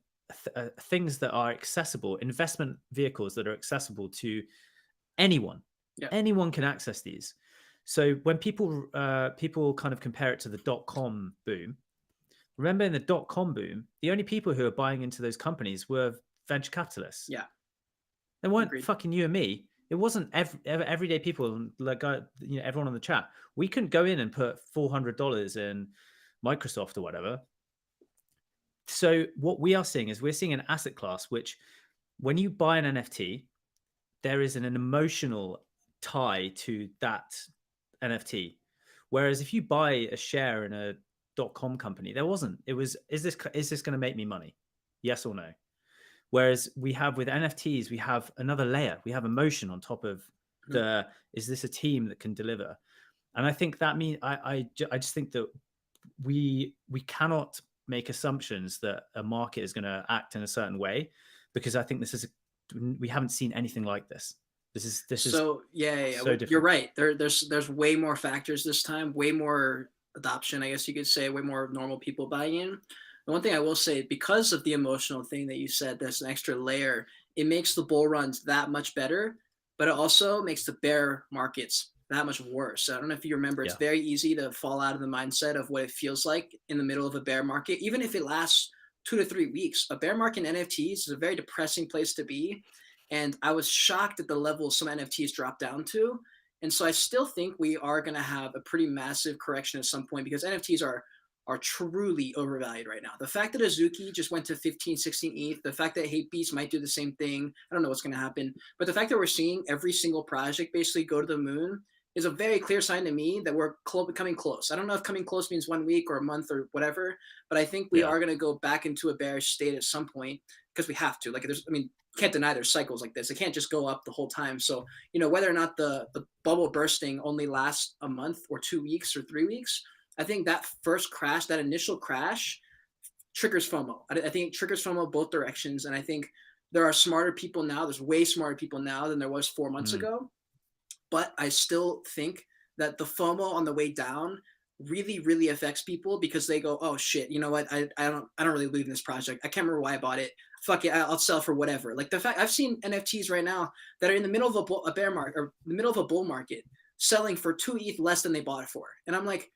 things that are accessible, investment vehicles that are accessible to anyone.
Yeah.
Anyone can access these. So when people kind of compare it to the .com boom, remember in the .com boom, the only people who are buying into those companies were venture capitalists.
Yeah.
They weren't fucking you and me. It wasn't everyday people, like everyone on the chat. We couldn't go in and put $400 in Microsoft or whatever. So what we are seeing is we're seeing an asset class which, when you buy an NFT, there is an emotional tie to that NFT. Whereas if you buy a share in a .com company, there wasn't. It was, is this going to make me money? Yes or no? Whereas we have with NFTs, we have another layer. We have emotion on top of is this a team that can deliver? And I think that I just think that we cannot make assumptions that a market is going to act in a certain way, because I think we haven't seen anything like this. This is
so different. You're right. There's way more factors this time, way more adoption, I guess you could say, way more normal people buying in. The one thing I will say, because of the emotional thing that you said, there's an extra layer. It makes the bull runs that much better, but it also makes the bear markets that much worse. So I don't know if you remember, it's very easy to fall out of the mindset of what it feels like in the middle of a bear market, even if it lasts 2 to 3 weeks. A bear market in NFTs is a very depressing place to be. And I was shocked at the level some NFTs dropped down to. And so I still think we are going to have a pretty massive correction at some point, because NFTs are truly overvalued right now. The fact that AZUKI just went to 15, 16 ETH, the fact that HAPEBEAST might do the same thing, I don't know what's going to happen. But the fact that we're seeing every single project basically go to the moon is a very clear sign to me that we're coming close. I don't know if coming close means 1 week or a month or whatever, but I think we are going to go back into a bearish state at some point, because we have to. Like, can't deny there's cycles like this. It can't just go up the whole time. So, whether or not the bubble bursting only lasts a month or 2 weeks or 3 weeks, I think that first crash, that initial crash, triggers FOMO. I think it triggers FOMO both directions. And I think there are smarter people now. There's way smarter people now than there was 4 months ago. But I still think that the FOMO on the way down really, really affects people, because they go, oh shit, you know what? I don't really believe in this project. I can't remember why I bought it. Fuck it, I'll sell for whatever. Like, the fact I've seen NFTs right now that are in the middle of a bear market, or the middle of a bull market, selling for 2 ETH less than they bought it for. And I'm like,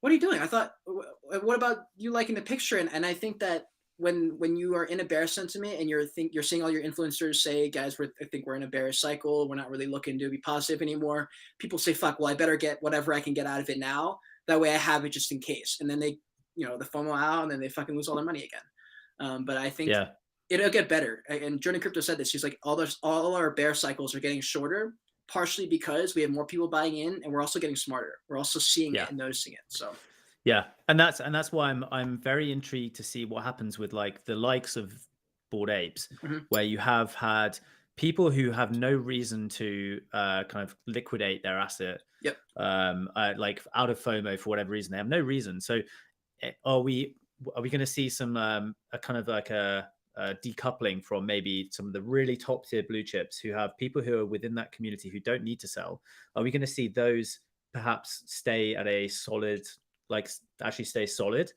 what are you doing? I thought, what about you liking the picture? And I think that when you are in a bear sentiment and you're seeing all your influencers say, guys, I think we're in a bearish cycle, we're not really looking to be positive anymore. People say, fuck, well, I better get whatever I can get out of it now. That way I have it just in case. And then they, the FOMO out, and then they fucking lose all their money again. But I think it'll get better. And Jordan Crypto said this. He's like, all our bear cycles are getting shorter, partially because we have more people buying in, and we're also getting smarter. We're also seeing it and noticing it. So
and that's why I'm very intrigued to see what happens with like the likes of Bored Apes, where you have had people who have no reason to kind of liquidate their asset, like out of FOMO for whatever reason. They have no reason. So are we going to see some a kind of like a decoupling from maybe some of the really top tier blue chips who have people who are within that community who don't need to sell? Are we going to see those perhaps stay at a solid, like actually stay solid,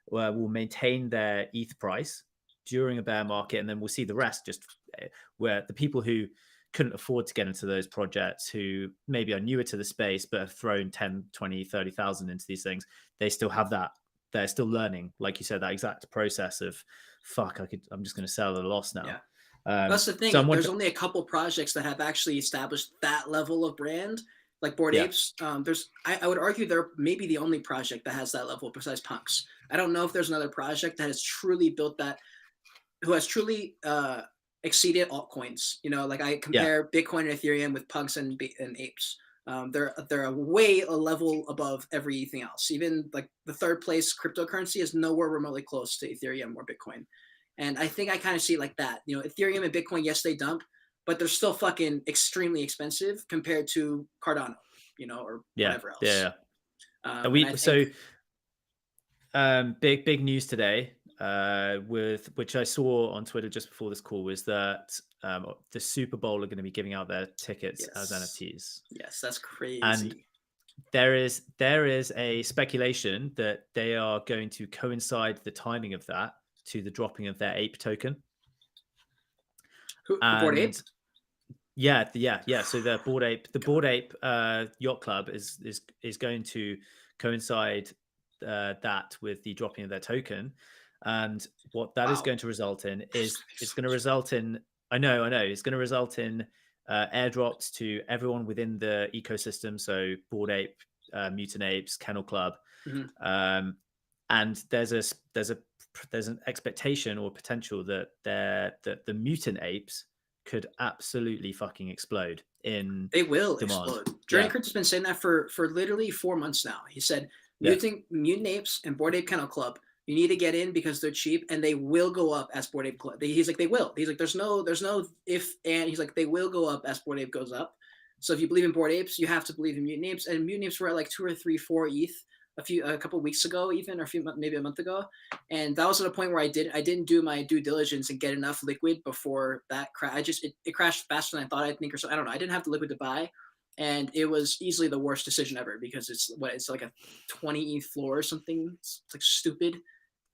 where will maintain their ETH price during a bear market, and then we'll see the rest just where the people who couldn't afford to get into those projects, who maybe are newer to the space but have thrown 10, 20, 30,000 into these things, they still have that. They're still learning, like you said, that exact process of, fuck, I'm just going to sell at a loss now.
Yeah. That's the thing.
So
there's only a couple projects that have actually established that level of brand, like Bored Apes. I would argue they're maybe the only project that has that level besides Punks. I don't know if there's another project that has truly built that, who has truly exceeded altcoins. You know, like I compare Bitcoin and Ethereum with Punks and Apes. They're a level above everything else. Even like the third place cryptocurrency is nowhere remotely close to Ethereum or Bitcoin. And I think I kind of see it like that. You know, Ethereum and Bitcoin, yes, they dump, but they're still fucking extremely expensive compared to Cardano, you know, or whatever else.
Yeah. Big news today, with which I saw on Twitter just before this call, was that the Super Bowl are going to be giving out their tickets as NFTs.
Yes, that's crazy.
And there is a speculation that they are going to coincide the timing of that to the dropping of their ape token.
Bored Ape?
Yeah. So the Bored Ape Yacht Club is going to coincide that with the dropping of their token, and what that is going to result in is it's going to result in it's going to result in airdrops to everyone within the ecosystem. So Bored Ape, Mutant Apes, Kennel Club, and there's an expectation or potential that the Mutant Apes could absolutely fucking explode in
They will
demand.
Explode. Jordan Crypto's been saying that for literally 4 months now. He said Mutant Apes and Bored Ape Kennel Club, you need to get in because they're cheap and they will go up as Bored Ape Club. He's like, they will. He's like, there's no if and. He's like, they will go up as Bored Ape goes up. So if you believe in Bored Apes, you have to believe in Mutant Apes. And Mutant Apes were at like 2 or 3, 4 ETH a couple of weeks ago, even, or maybe a month ago. And that was at a point where I didn't do my due diligence and get enough liquid before that crash. It crashed faster than I thought, I think, or so. I don't know. I didn't have the liquid to buy. And it was easily the worst decision ever because it's like a 20 ETH floor or something. It's like stupid.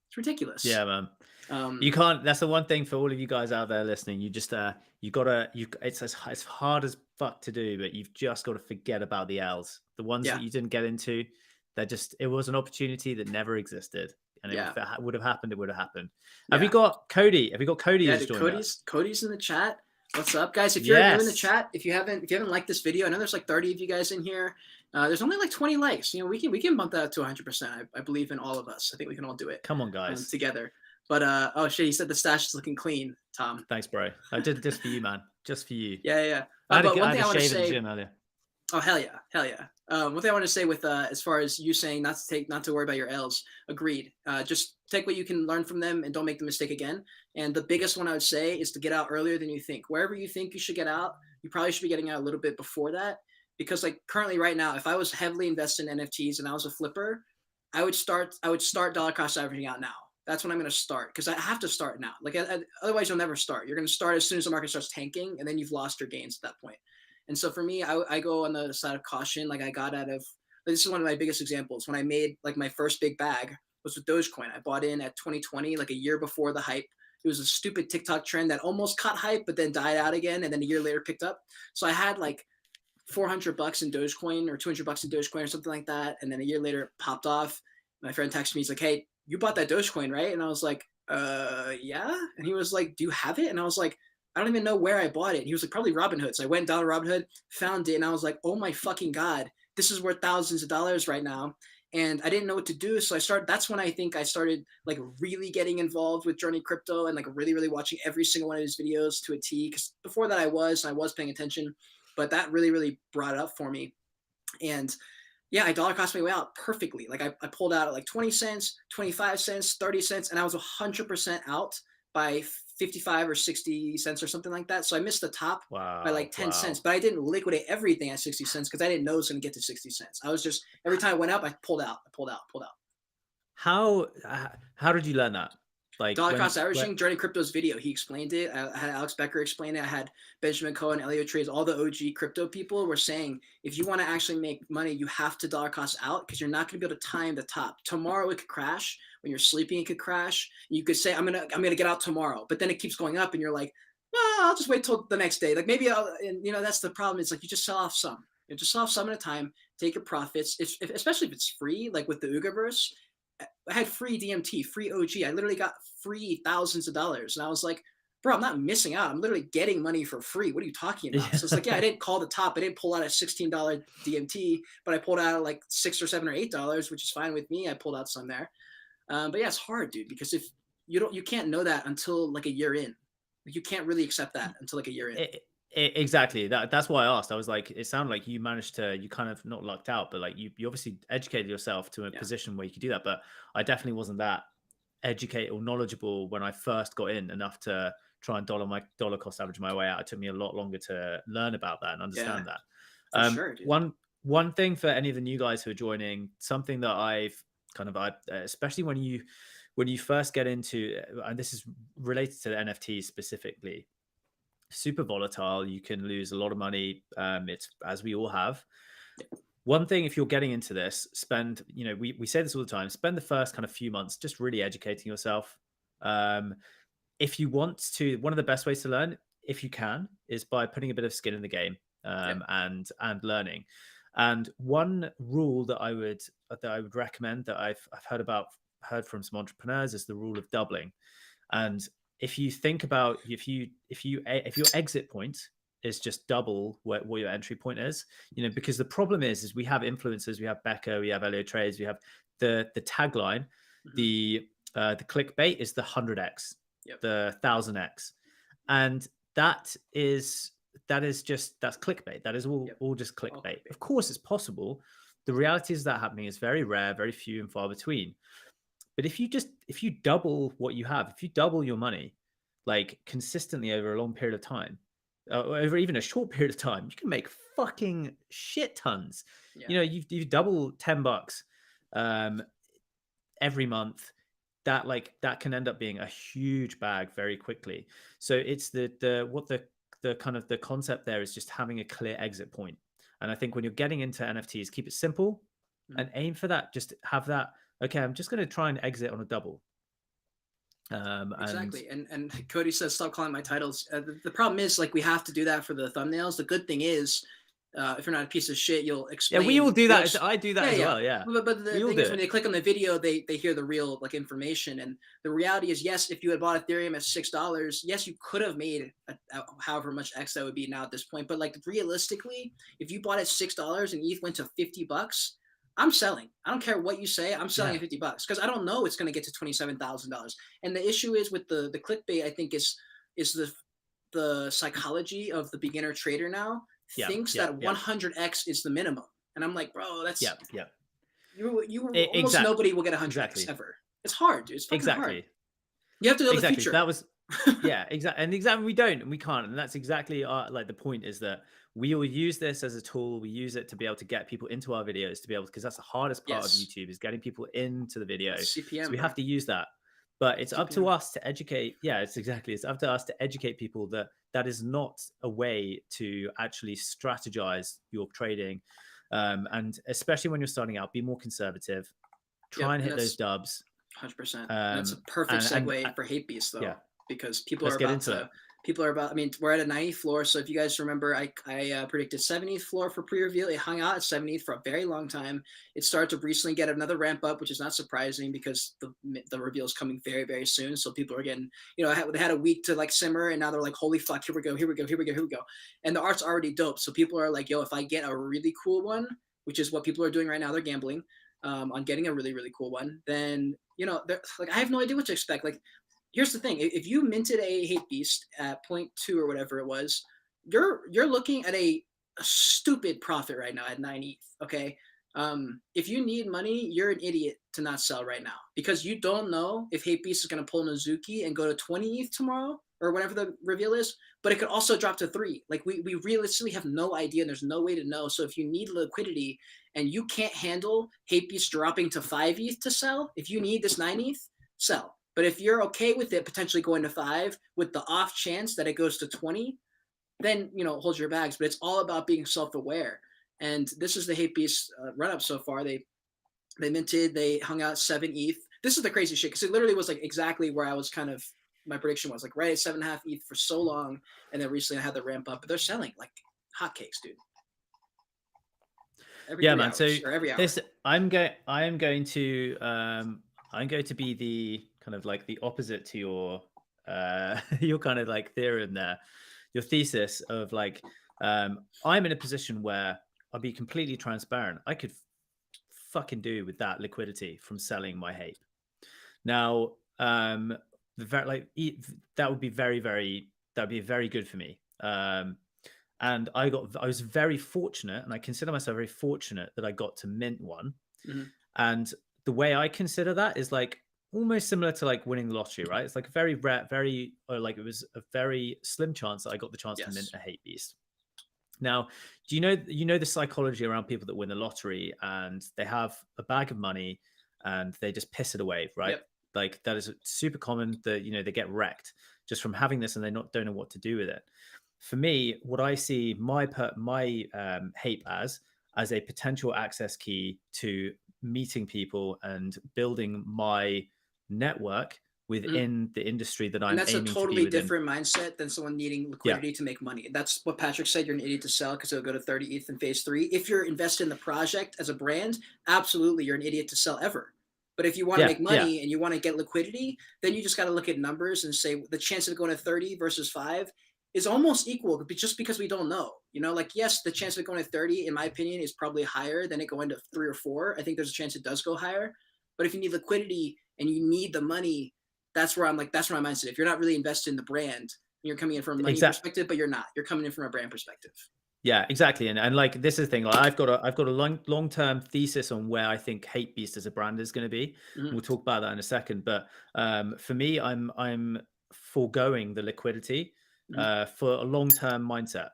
It's ridiculous.
Yeah, man. You can't. That's the one thing for all of you guys out there listening. You just it's as hard as fuck to do, but you've just got to forget about the L's. The ones that you didn't get into. It was an opportunity that never existed, and if it would have happened, it would have happened. Have you got Cody? Have you got Cody?
Yeah, Cody's in the chat. What's up, guys? If you're new in the chat, if you haven't liked this video, I know there's like 30 of you guys in here. There's only like 20 likes. You know, we can bump that up to 100%. I believe in all of us. I think we can all do it.
Come on, guys,
together. But oh shit, he said the stash is looking clean, Tom.
Thanks, bro. I did this for you, man. Just for you.
Yeah.
I had
one
a
thing I want to
shave
say.
in the gym earlier.
Oh hell yeah. One thing I want to say with as far as you saying not to worry about your L's, agreed. Just take what you can learn from them and don't make the mistake again. And the biggest one I would say is to get out earlier than you think. Wherever you think you should get out, you probably should be getting out a little bit before that. Because like currently right now, if I was heavily invested in NFTs and I was a flipper, I would start dollar cost averaging out now. That's when I'm going to start because I have to start now. Like otherwise you'll never start. You're going to start as soon as the market starts tanking, and then you've lost your gains at that point. And so for me, I go on the side of caution. Like I got out of, this is one of my biggest examples. When I made like my first big bag was with Dogecoin. I bought in at 2020, like a year before the hype. It was a stupid TikTok trend that almost caught hype, but then died out again. And then a year later picked up. So I had like $400 in Dogecoin or $200 in Dogecoin or something like that. And then a year later it popped off. My friend texted me, he's like, hey, you bought that Dogecoin, right? And I was like, yeah. And he was like, do you have it? And I was like, I don't even know where I bought it. And he was like, probably Robinhood. So I went down to Robinhood, found it, and I was like, oh my fucking God, this is worth thousands of dollars right now. And I didn't know what to do. So that's when I think I started like really getting involved with Journey Crypto and like really, really watching every single one of his videos to a T. Because before that I was paying attention, but that really, really brought it up for me. And yeah, I dollar cost my way out perfectly. Like I pulled out at like 20 cents, 25 cents, 30 cents, and I was 100% out by 55 or 60 cents or something like that. So I missed the top by like 10 cents, but I didn't liquidate everything at 60 cents because I didn't know it was going to get to 60 cents. I was just, every time I went up, I pulled out.
How did you learn that? Like
dollar cost averaging, Journey Crypto's video, he explained it. I had Alex Becker explain it. I had Benjamin Cohen, Elio Trades, all the OG crypto people were saying, if you want to actually make money, you have to dollar cost out because you're not going to be able to time the top. Tomorrow it could crash. When you're sleeping, it could crash. You could say, I'm gonna get out tomorrow, but then it keeps going up, and you're like, well, I'll just wait till the next day. Like maybe and that's the problem. It's like you just sell off some. You just sell off some at a time. Take your profits. Especially if it's free, like with the Ugaverse, I had free DMT, free OG. I literally got free thousands of dollars, and I was like, bro, I'm not missing out. I'm literally getting money for free. What are you talking about? So it's like, yeah, I didn't call the top. I didn't pull out a $16 DMT, but I pulled out like $6 or $7 or $8, which is fine with me. I pulled out some there. But yeah, it's hard, dude, because if you can't know that until like a year in. Like, you can't really accept that until like a year in.
Exactly. That's why I asked. I was like, it sounded like you managed to, you kind of not lucked out, but like you obviously educated yourself to a position where you could do that. But I definitely wasn't that educated or knowledgeable when I first got in enough to try and dollar cost average my way out. It took me a lot longer to learn about that and understand that.
For sure, dude.
One thing for any of the new guys who are joining, something that I've kind of, especially when you first get into, and this is related to the NFTs specifically, super volatile. You can lose a lot of money. It's, as we all have. One thing, if you're getting into this, spend, we say this all the time, spend the first kind of few months just really educating yourself. If you want to, one of the best ways to learn, if you can, is by putting a bit of skin in the game and learning. And one rule that I would recommend that I've heard from some entrepreneurs is the rule of doubling. And if you think about if your exit point is just double what your entry point is, because the problem is we have influencers, we have Becca, we have Elliot Trades, we have the tagline, the clickbait is the 100x, the 1000x, and that's clickbait. That is all just clickbait. Of course, it's possible. The reality is that happening is very rare, very few and far between. But if you double what you have, if you double your money, like consistently over a long period of time, over even a short period of time, you can make fucking shit tons. You double $10 every month. That can end up being a huge bag very quickly. So it's the kind of the concept there is just having a clear exit point. And I think when you're getting into NFTs, keep it simple and aim for that. Just have that. Okay, I'm just going to try and exit on a double.
Exactly. And Cody says, stop calling my titles. The problem is, like, we have to do that for the thumbnails. The good thing is, if you're not a piece of shit, you'll explain.
Yeah, we all do that. I do that as well. Yeah.
But the thing is, when they click on the video, they hear the real like information. And the reality is, yes, if you had bought Ethereum at $6, yes, you could have made however much X that would be now at this point. But like realistically, if you bought at $6 and ETH went to $50, I'm selling. I don't care what you say. I'm selling at $50 because I don't know it's going to get to $27,000. And the issue is with the clickbait, I think is the psychology of the beginner trader now thinks that 100x is the minimum. And I'm like, bro, that's almost nobody will get 100x ever. It's hard, dude. It's fucking hard. You have to know the future.
That was exactly. We don't and we can't. And that's exactly like the point is that we will use this as a tool. We use it to be able to get people into our videos, to be able, because that's the hardest part of YouTube is getting people into the videos.
CPM,
so we have to use that. But it's up to us to educate. Yeah, it's up to us to educate people that is not a way to actually strategize your trading. And especially when you're starting out, be more conservative. Try and hit those dubs.
100%. That's a perfect segue for HAPEBEAST though. Yeah. Because people are about, I mean, we're at a 90th floor. So if you guys remember, I predicted 70th floor for pre-reveal. It hung out at 70th for a very long time. It started to recently get another ramp up, which is not surprising because the reveal is coming very, very soon. So people are getting, they had a week to like simmer and now they're like, holy fuck, here we go. And the art's already dope. So people are like, yo, if I get a really cool one, which is what people are doing right now, they're gambling on getting a really, really cool one, then, like, I have no idea what to expect. Like, here's the thing: if you minted a HAPEBEAST at 0.2 or whatever it was, you're looking at a stupid profit right now at 90. Okay, if you need money, you're an idiot to not sell right now because you don't know if HAPEBEAST is going to pull an AZUKI and go to 20 ETH tomorrow or whatever the reveal is. But it could also drop to 3. Like we realistically have no idea, and there's no way to know. So if you need liquidity and you can't handle HAPEBEAST dropping to 5 ETH to sell, if you need this 9 ETH, sell. But if you're okay with it potentially going to 5 with the off chance that it goes to 20, then, hold your bags. But it's all about being self-aware. And this is the HAPEBEAST run-up so far. They minted, they hung out 7 ETH. This is the crazy shit because it literally was like exactly where I was kind of my prediction was, like right at 7.5 ETH for so long, and then recently I had the ramp up, but they're selling like hotcakes, dude. Every 3
man.
hours,
So
or every hour.
this, I'm going to be the kind of like the opposite to your your kind of like theorem there, your thesis of like, I'm in a position where I'll be completely transparent. I could fucking do with that liquidity from selling my HAPE. Now, that would be that'd be very good for me. And I was very fortunate, and I consider myself very fortunate that I got to mint one.
Mm-hmm.
And the way I consider that is like almost similar to like winning the lottery, right? It's like a very rare, like it was a very slim chance that I got the chance to mint a HAPEBEAST. Now, do you know the psychology around people that win the lottery and they have a bag of money and they just piss it away, right?
Yep.
Like that is super common that, they get wrecked just from having this and they don't know what to do with it. For me, what I see my HAPE as a potential access key to meeting people and building my network within the industry that I'm aiming to be within.
And that's a totally different mindset than someone needing liquidity to make money. That's what Patrick said. You're an idiot to sell because it'll go to 30 ETH in phase 3. If you're invested in the project as a brand, absolutely, you're an idiot to sell ever. But if you want to make money and you want to get liquidity, then you just got to look at numbers and say the chance of going to 30 versus 5 is almost equal, just because we don't know. Like, yes, the chance of it going to 30, in my opinion, is probably higher than it going to 3 or 4. I think there's a chance it does go higher. But if you need liquidity and you need the money, that's where I'm like, that's my mindset. If you're not really invested in the brand, you're coming in from a money perspective, but you're not. You're coming in from a brand perspective.
Yeah, exactly. And like, this is the thing. Like, I've got a long-term thesis on where I think HAPEBEAST as a brand is going to be. Mm-hmm. We'll talk about that in a second. But for me, I'm foregoing the liquidity for a long-term mindset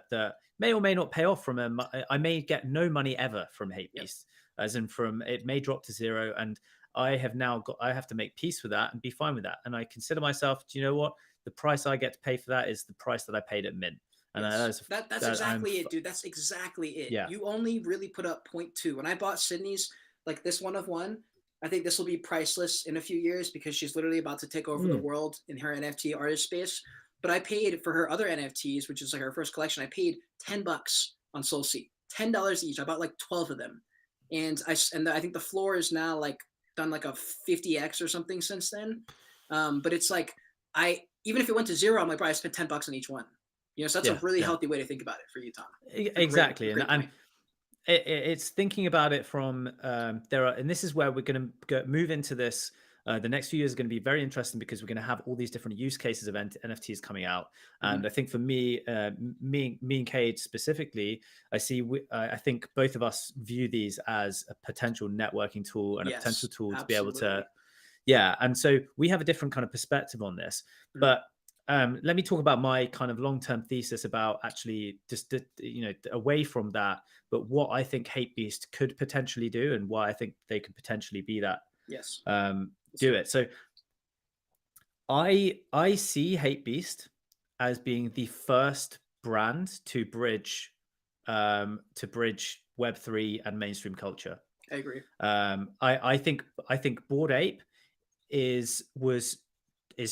that may or may not pay off from I may get no money ever from HAPEBEAST, as in from it may drop to 0, and I have to make peace with that and be fine with that. And I consider myself, do you know what? The price I get to pay for that is the price that I paid at mint. And
that's exactly it, dude. That's exactly it. Yeah. You only really put up 0.2. When I bought Sydney's, like this 1 of 1, I think this will be priceless in a few years because she's literally about to take over the world in her NFT artist space. But I paid for her other NFTs, which is like her first collection. I paid $10 on SoulSeek, $10 each. I bought like 12 of them, and I think the floor is now like done like a 50x or something since then. But it's like even if it went to 0, I'm like, bro, I spent $10 on each one. So that's a really healthy way to think about it for you, Tom.
Exactly. And it's thinking about it from and this is where we're going to move into this. The next few years are going to be very interesting because we're going to have all these different use cases of NFTs coming out. And I think for me and Cade specifically, I think both of us view these as a potential networking tool and a potential tool to be able to, and so we have a different kind of perspective on this. But let me talk about my kind of long-term thesis about actually just, away from that, but what I think HAPEBEAST could potentially do and why I think they could potentially be that. Do it. So I see HAPEBEAST as being the first brand to bridge Web3 and mainstream culture.
I agree.
I think Bored Ape is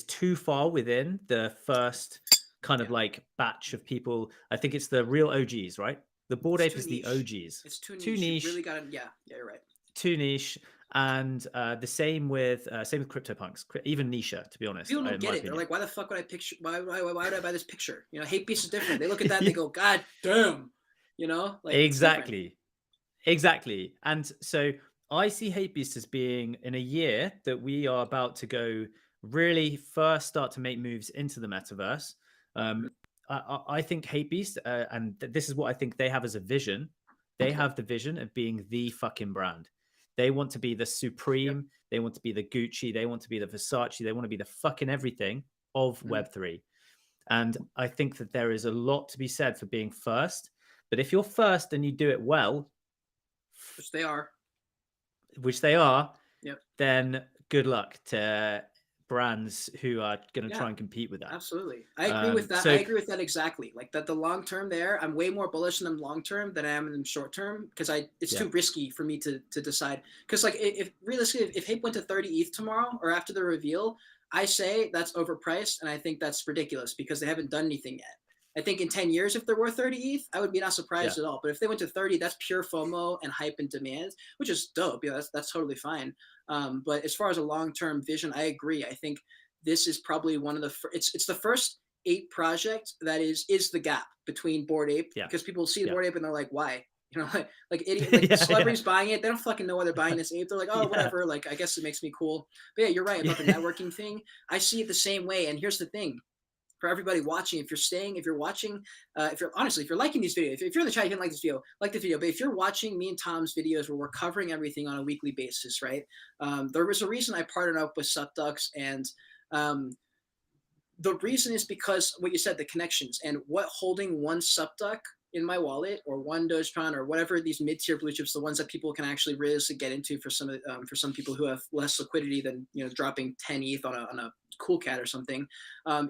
too far within the first kind of like batch of people. I think it's the real OGs, right? The Bored Ape is the OGs.
It's too niche. You really gotta, you're right.
Too niche. And the same with CryptoPunks, even Nisha, to be honest.
People don't get it. They're like, why the fuck would I picture? Why would I buy this picture? HAPEBEAST is different. They look at that and they go, God damn. Like
exactly. And so I see HAPEBEAST as being, in a year that we are about to go really first start to make moves into the metaverse. I think HAPEBEAST, and this is what I think they have as a vision. They have the vision of being the fucking brand. They want to be the supreme. They want to be the Gucci. They want to be the Versace. They want to be the fucking everything of Web3. And I think that there is a lot to be said for being first. But if you're first and you do it well,
which they are,
then good luck to brands who are going to try and compete with that.
Absolutely. I agree with that. I agree with that exactly. Like that the long term there, I'm way more bullish in them long term than I am in them short term because it's too risky for me to decide. Because like if realistically, if HAPE went to 30 ETH tomorrow or after the reveal, I say that's overpriced, and I think that's ridiculous because they haven't done anything yet. I think in 10 years, if there were 30 ETH, I would be not surprised at all. But if they went to 30, that's pure FOMO and hype and demand, which is dope. Yeah, that's totally fine. But as far as a long-term vision, I agree. I think this is probably one of the it's the first ape project that is the gap between Bored Ape, because people see the Bored Ape and they're like, why? You know, like idiot, like celebrities buying it, they don't fucking know why they're buying this ape. They're like, oh, whatever. Like, I guess it makes me cool. But yeah, you're right about the networking thing. I see it the same way. And here's the thing. For everybody watching, if you're watching, if you're liking these videos, if you're in the chat, you didn't like this video, like the video. But if you're watching me and Tom's videos where we're covering everything on a weekly basis, right? There was a reason I partnered up with SupDucks, and the reason is because what you said, the connections, and what holding one SupDuck in my wallet or one Dogecoin or whatever these mid-tier blue chips, the ones that people can actually really get into for some people who have less liquidity than dropping 10 ETH on a cool cat or something,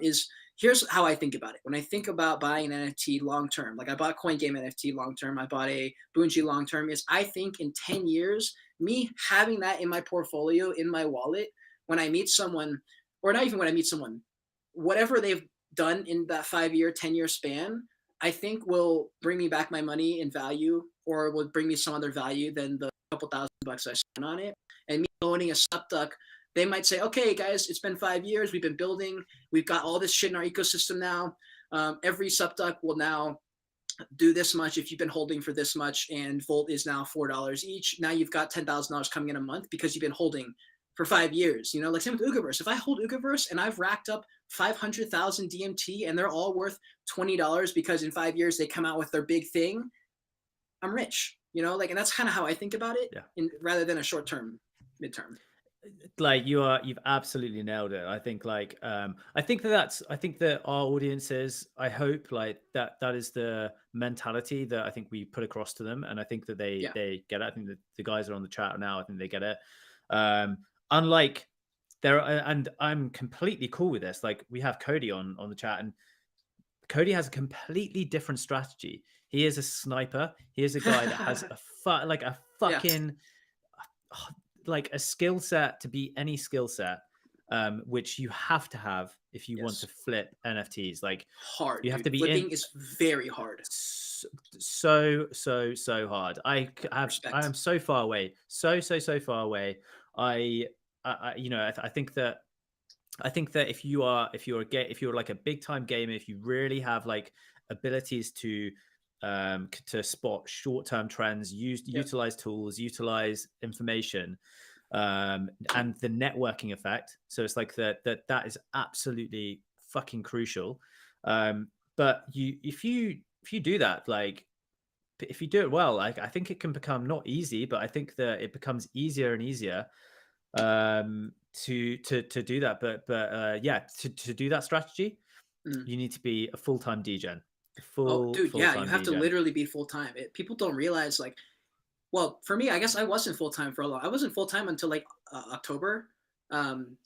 is. Here's how I think about it. When I think about buying an NFT long-term, like I bought CoinGame NFT long-term, I bought a Bungie long-term, is I think in 10 years, me having that in my portfolio, in my wallet, when I meet someone, or not even when I meet someone, whatever they've done in that 5-year, 10-year span, I think will bring me back my money in value, or will bring me some other value than the couple $1,000 I spent on it. And me owning a SupDuck, they might say, okay, guys, it's been 5 years. We've been building. We've got all this shit in our ecosystem now. Every SupDuck will now do this much if you've been holding for this much, and Volt is now $4 each. Now you've got $10,000 coming in a month because you've been holding for 5 years. Like same with Ugaverse. If I hold Ugaverse and I've racked up 500,000 DMT and they're all worth $20 because in 5 years they come out with their big thing, I'm rich. And that's kind of how I think about it, rather than a short-term, mid-term.
Like you've absolutely nailed it. I think I think that our audiences, I hope that is the mentality that I think we put across to them, and I think that they get it. I think that the guys are on the chat now, I think they get it. Unlike and I'm completely cool with this. Like, we have Cody on the chat, and Cody has a completely different strategy. He is a sniper. He is a guy that has a fucking like a skill set to beat any skill set, which you have to have if you want to flip NFTs. Like,
hard.
You have to be
flipping is very hard.
So hard. I am so far away. So far away. I think that if you're like a big time gamer, if you really have like abilities to spot short-term trends, utilize tools, utilize information, and the networking effect. So it's like that is absolutely fucking crucial. But if you do that, like, if you do it well, like, I think it can become not easy, but I think that it becomes easier and easier to do that. To do that strategy, you need to be a full-time DGen.
You have to literally be full-time. People don't realize, like, well, for me, I guess I wasn't full-time for a long. I wasn't full-time until like October, and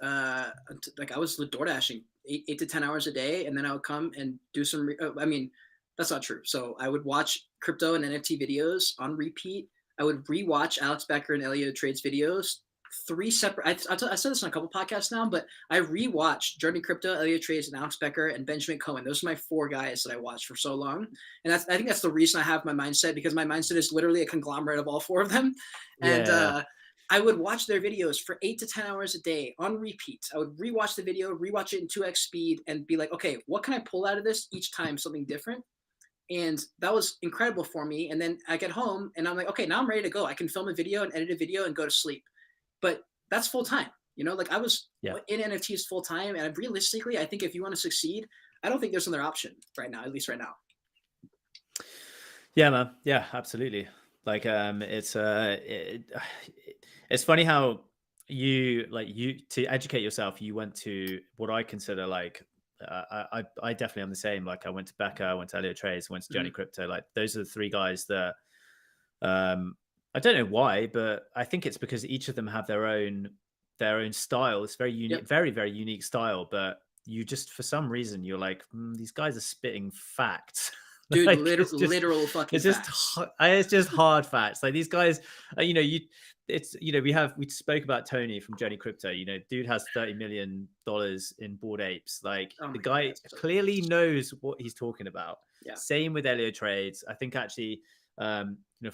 like I was door dashing 8 to 10 hours a day, and then I would come and do some. I mean, that's not true. So I would watch crypto and NFT videos on repeat. I would rewatch Alex Becker and Elliot Trades videos. 3 separate. I said this on a couple podcasts now, but I rewatched Journey Crypto, Elliot Trades, and Alex Becker and Benjamin Cohen. Those are my 4 guys that I watched for so long, and I think that's the reason I have my mindset, because my mindset is literally a conglomerate of all 4 of them. And I would watch their videos for 8 to 10 hours a day on repeat. I would rewatch the video, rewatch it in 2x speed, and be like, okay, what can I pull out of this each time? Something different. And that was incredible for me. And then I get home and I'm like, okay, now I'm ready to go. I can film a video and edit a video and go to sleep. But that's full time, like I was in NFTs full time. And realistically, I think if you want to succeed, I don't think there's another option right now, at least right now.
Yeah, man. Yeah, absolutely. Like, it's funny how you to educate yourself, you went to what I consider like, I definitely am the same. Like, I went to Becca, I went to Elliot Trades, I went to Journey Crypto. Like, those are the 3 guys that, I don't know why, but I think it's because each of them have their own style. It's very unique, very, very unique style. But you just, for some reason, you're like, these guys are spitting facts.
Dude,
Like,
literal fucking facts.
it's just hard facts. Like these guys, you know, we spoke about Tony from Journey Crypto. You know, dude has $30 million in Bored Apes. Like
Oh
the
my God,
guy
that's so
clearly knows what he's talking about.
Yeah.
Same with Elio Trades. I think actually, you know,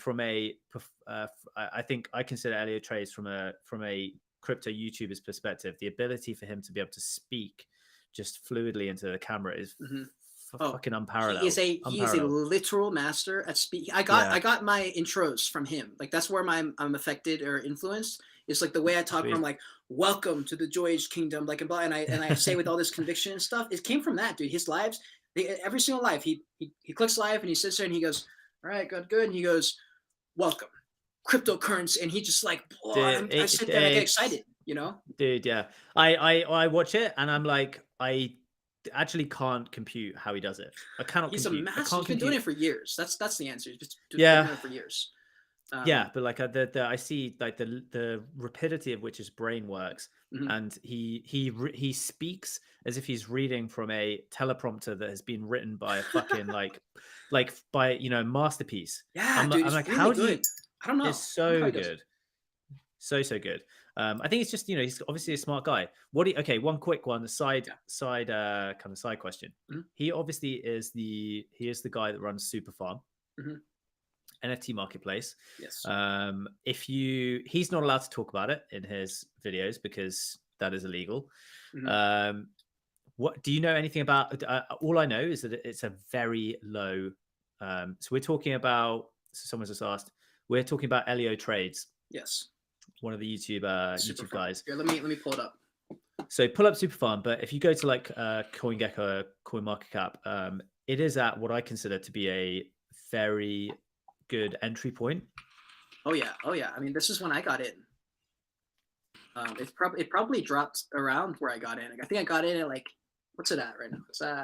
I think I consider Elio Trades from a crypto YouTuber's perspective, the ability for him to be able to speak just fluidly into the camera is fucking unparalleled.
He is a literal master at speaking. I got my intros from him. Like that's where I'm affected or influenced. It's like the way I talk. I'm like, welcome to the Joyage Kingdom, like and I say with all this conviction and stuff. It came from that, dude. His lives, every single live, he clicks live and he sits there and he goes, all right, good, and he goes, welcome, cryptocurrency, and he just like, I sit there and I get excited, you know,
dude. Yeah, I watch it and I'm like, I actually can't compute how he does it. I cannot.
He's
compute.
a master. He's been doing it for years. That's the answer. He's been doing it for years.
Yeah, but like I see like the rapidity of which his brain works, and he speaks as if he's reading from a teleprompter that has been written by a fucking like by masterpiece.
Yeah,
I'm
dude,
like,
really
how
good.
do you?
I don't know.
It's so good, so good. I think it's just he's obviously a smart guy. One quick one, side kind of side question. He obviously is the guy that runs Super Farm. NFT marketplace.
Yes.
He's not allowed to talk about it in his videos because that is illegal. What do you know anything about? All I know is that it's a very low. So we're talking about. So someone's just asked. We're talking about Elio Trades.
Yes.
One of the YouTube guys.
Here, let me pull it up.
So pull up Superfarm, but if you go to like CoinGecko, CoinMarketCap, it is at what I consider to be a very good entry point.
Oh yeah. I mean, this is when I got in. It probably dropped around where I got in. I think I got in at like, what's it at right now?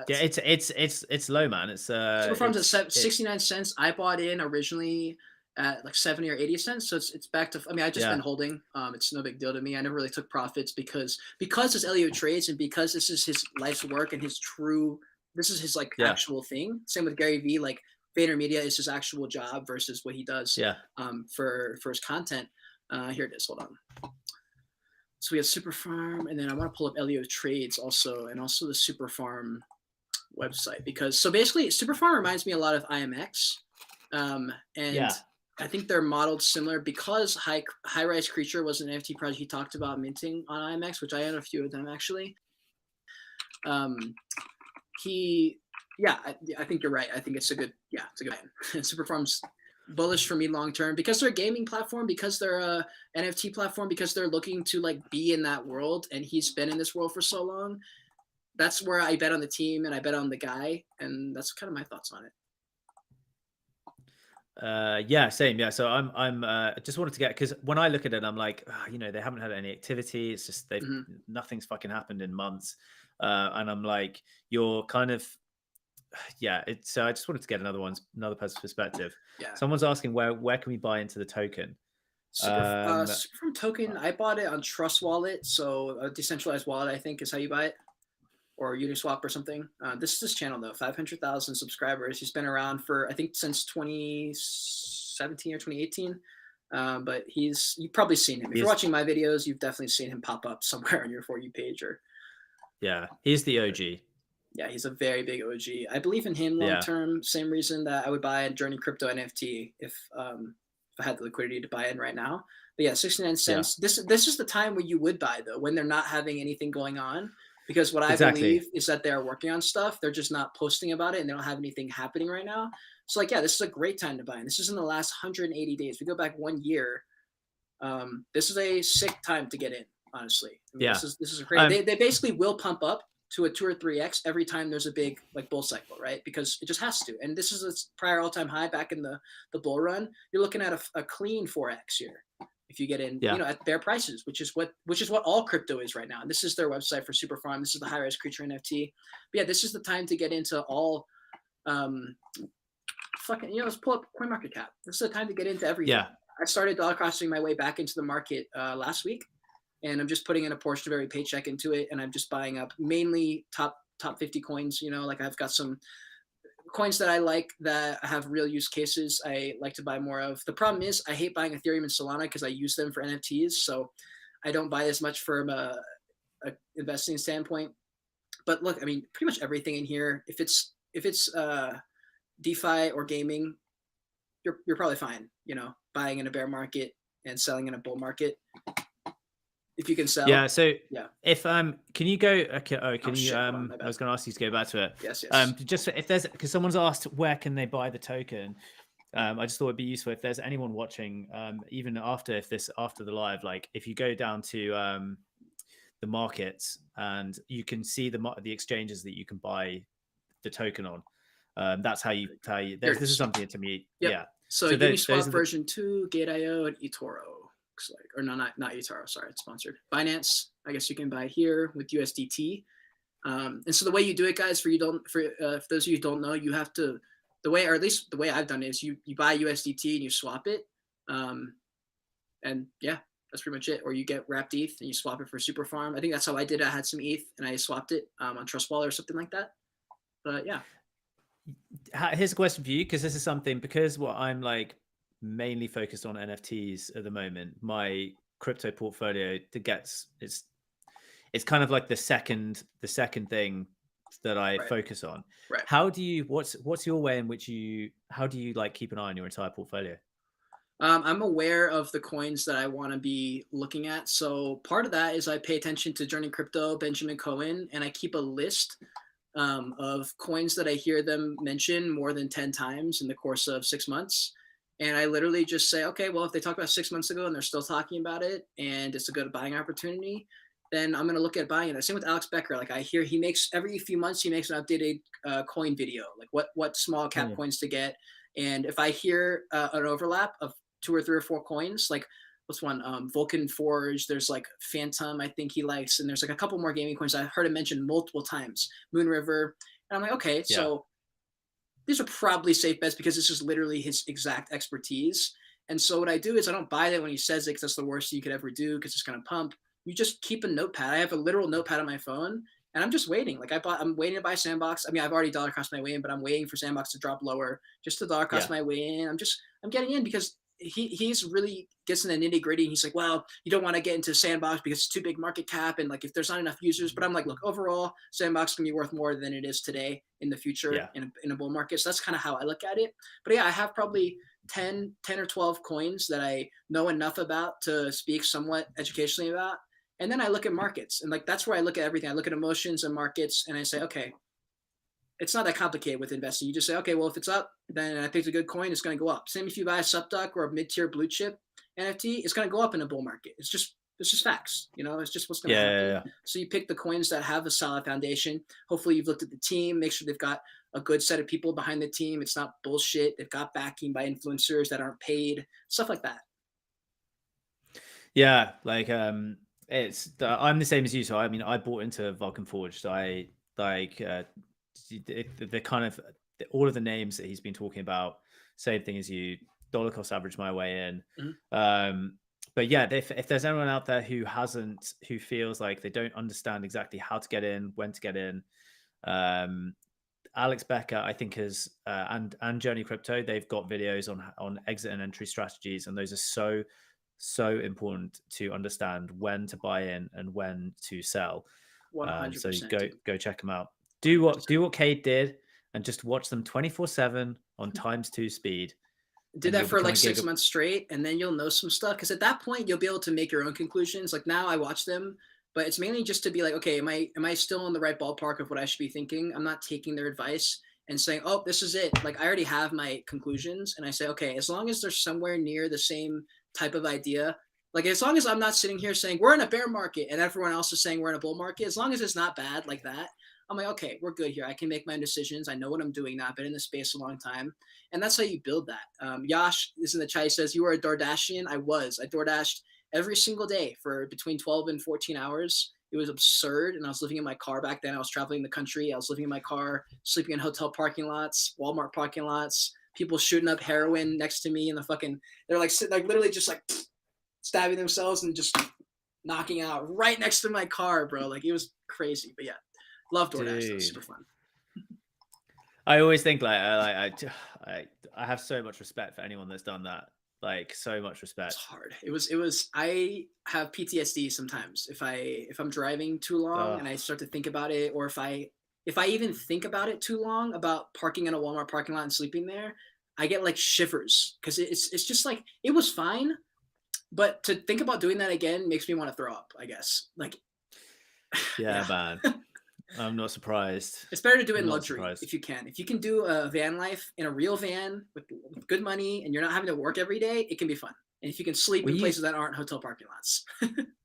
It's low, man. It's
Superfarm's at 69 cents. I bought in originally at like 70 or 80 cents. So it's back to, I mean, I just been holding. It's no big deal to me. I never really took profits because it's Elio Trades and because this is his life's work and this is his like actual thing. Same with Gary Vee, like VaynerMedia is his actual job versus what he does for his content. Here it is. Hold on. So we have Superfarm, and then I want to pull up Elio Trades also, and also the Superfarm website because basically Superfarm reminds me a lot of IMX, and I think they're modeled similar because High Rise Creature was an NFT project he talked about minting on IMX, which I own a few of them actually. I think you're right. I think it's a good man. Superfarm's bullish for me long term because they're a gaming platform, because they're a NFT platform, because they're looking to like be in that world, and he's been in this world for so long. That's where I bet on the team and I bet on the guy, and that's kind of my thoughts on it.
Same. Yeah. So I'm just wanted to get, because when I look at it, I'm like, they haven't had any activity. It's just nothing's fucking happened in months. And I'm like, you're kind of, so I just wanted to get another person's perspective. Yeah. Someone's asking where can we buy into the token?
Superfarm token, I bought it on Trust Wallet. So a decentralized wallet, I think, is how you buy it. Or Uniswap or something. This is his channel though, 500,000 subscribers. He's been around for I think since 2017 or 2018. But you've probably seen him. If you're watching my videos, you've definitely seen him pop up somewhere on your For You page or.
Yeah, he's the OG.
Yeah, he's a very big OG. I believe in him long term. Same reason that I would buy a Journey Crypto NFT if I had the liquidity to buy in right now. But yeah, 69 cents. Yeah. This is the time where you would buy though, when they're not having anything going on. Because what I believe is that they're working on stuff. They're just not posting about it and they don't have anything happening right now. So this is a great time to buy. And this is in the last 180 days. We go back 1 year. This is a sick time to get in, honestly. I mean, This is great. They basically will pump up to a 2 or 3x every time there's a big like bull cycle, right? Because it just has to. And this is its prior all-time high back in the bull run. You're looking at a clean 4x here. If you get in, at their prices, which is what all crypto is right now. And this is their website for Superfarm. This is the High Rise Creature NFT. But this is the time to get into all, let's pull up CoinMarketCap. This is the time to get into everything. Yeah. I started dollar costing my way back into the market last week, and I'm just putting in a portion of every paycheck into it, and I'm just buying up mainly top 50 coins. Like I've got some coins that I like that have real use cases, I like to buy more of. The problem is I hate buying Ethereum and Solana because I use them for NFTs, so I don't buy as much from a investing standpoint. But look, I mean, pretty much everything in here, if it's DeFi or gaming, you're probably fine. You know, buying in a bear market and selling in a bull market. If you can sell.
Yeah. So
yeah.
if can you go? Okay. Can you?
Shit, hold on,
I was going to ask you to go back to it.
Yes.
Just if there's, because someone's asked where can they buy the token. I just thought it'd be useful if there's anyone watching, even after the live, like if you go down to the markets and you can see the exchanges that you can buy the token on. That's how you this is something to me.
Yep.
Yeah.
So Uniswap version 2, Gate.io, and eToro. Looks like, or no, not eToro. Sorry, it's sponsored. Binance, I guess you can buy here with USDT. And so the way you do it, guys, for those of you who don't know, you have to, the way, or at least the way I've done it is you buy USDT and you swap it. And yeah, that's pretty much it. Or you get wrapped ETH and you swap it for Super Farm. I think that's how I did it. I had some ETH and I swapped it on Trust Wallet or something like that. But yeah.
Here's a question for you, because this is something, because what I'm like mainly focused on NFTs at the moment, my crypto portfolio it's kind of like the second thing that I focus on.
Right.
How do you, what's your way in which how do you like keep an eye on your entire portfolio?
I'm aware of the coins that I want to be looking at. So part of that is I pay attention to Journey Crypto, Benjamin Cohen, and I keep a list of coins that I hear them mention more than 10 times in the course of 6 months. And I literally just say, okay, well, if they talked about 6 months ago and they're still talking about it and it's a good buying opportunity, then I'm going to look at buying it. Same with Alex Becker. Like I hear he makes every few months, he makes an updated coin video, like what small cap coins to get. And if I hear an overlap of 2 or 3 or 4 coins, like what's one? Vulcan Forge. There's like Phantom, I think he likes. And there's like a couple more gaming coins I've heard him mention multiple times. Moon River. And I'm like, okay, so these are probably safe bets because this is literally his exact expertise. And so what I do is I don't buy that when he says it because that's the worst you could ever do because it's going to pump. You just keep a notepad. I have a literal notepad on my phone and I'm just waiting. Like I'm waiting to buy Sandbox. I mean, I've already dollar cost my way in, but I'm waiting for Sandbox to drop lower just to dollar cost my way in. I'm getting in because he's really gets in the nitty gritty. He's like, well, you don't want to get into Sandbox because it's too big market cap. And like, if there's not enough users, but I'm like, look, overall Sandbox can be worth more than it is today in the future in a bull market. So that's kind of how I look at it. But yeah, I have probably 10 or 12 coins that I know enough about to speak somewhat educationally about. And then I look at markets and like, that's where I look at everything. I look at emotions and markets and I say, okay, it's not that complicated with investing. You just say, okay, well, if it's up, then I picked a good coin, it's going to go up. Same if you buy a Subduck or a mid-tier blue chip NFT, it's going to go up in a bull market. It's just facts, you know, it's just what's going to happen. Yeah. So you pick the coins that have a solid foundation. Hopefully you've looked at the team, make sure they've got a good set of people behind the team. It's not bullshit. They've got backing by influencers that aren't paid, stuff like that.
Yeah. Like, I'm the same as you. So, I mean, I bought into Vulcan Forge. So I like, the kind of all of the names that he's been talking about, same thing as you, dollar cost average my way in. Mm-hmm. But yeah, if there's anyone out there who feels like they don't understand exactly how to get in, when to get in, Alex Becker, I think, has and Journey Crypto, they've got videos on exit and entry strategies, and those are so important to understand when to buy in and when to sell. 100%. So go check them out. Do what Cade did and just watch them 24/7 on ×2 speed.
Did that for like 6 months straight, and then you'll know some stuff. Because at that point, you'll be able to make your own conclusions. Like now, I watch them, but it's mainly just to be like, okay, am I still in the right ballpark of what I should be thinking? I'm not taking their advice and saying, oh, this is it. Like I already have my conclusions, and I say, okay, as long as they're somewhere near the same type of idea. Like as long as I'm not sitting here saying we're in a bear market and everyone else is saying we're in a bull market, as long as it's not bad like that, I'm like, okay, we're good here. I can make my own decisions. I know what I'm doing now. I've been in this space a long time. And that's how you build that. Yash is in the chat. He says, you were a DoorDashian? I was. I DoorDashed every single day for between 12 and 14 hours. It was absurd. And I was living in my car back then. I was traveling the country. I was living in my car, sleeping in hotel parking lots, Walmart parking lots, people shooting up heroin next to me in the fucking, they're like literally just like stabbing themselves and just knocking out right next to my car, bro. Like it was crazy. But yeah. Love DoorDash. That's super fun.
I always think I have so much respect for anyone that's done that. Like so much
It's
respect.
hard. It was I have PTSD sometimes if I'm driving too long
Ugh.
and I start to think about it, or if I even think about it too long about parking in a Walmart parking lot and sleeping there, I get like shivers because it's just like it was fine, but to think about doing that again makes me want to throw up, I guess. Like
Yeah,
yeah.
man. I'm not surprised.
It's better to do it
I'm
in
not
luxury
surprised.
if you can. If you can do a van life in a real van with good money and you're not having to work every day, it can be fun. And if you can sleep
Were
in
you,
places that aren't hotel parking lots.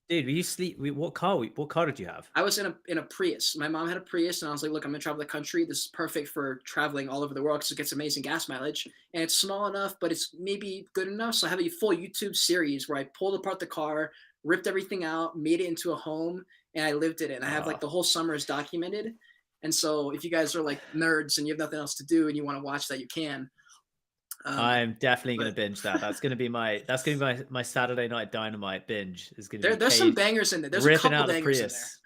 dude? Were you sleep? What car? What car did you have?
I was in a Prius. My mom had a Prius, and I was like, "Look, I'm gonna travel the country. This is perfect for traveling all over the world because it gets amazing gas mileage, and it's small enough, but it's maybe good enough." So I have a full YouTube series where I pulled apart the car, ripped everything out, made it into a home, and I lived in it. And I have like
Oh,
the whole summers documented. And so if you guys are like nerds and you have nothing else to do and you want to watch that, you can.
I'm definitely gonna
But
binge that. That's gonna be my Saturday night dynamite binge. Is gonna be
there's some
Cade
bangers in there. There's a
ripping
couple
out the
bangers in
Prius.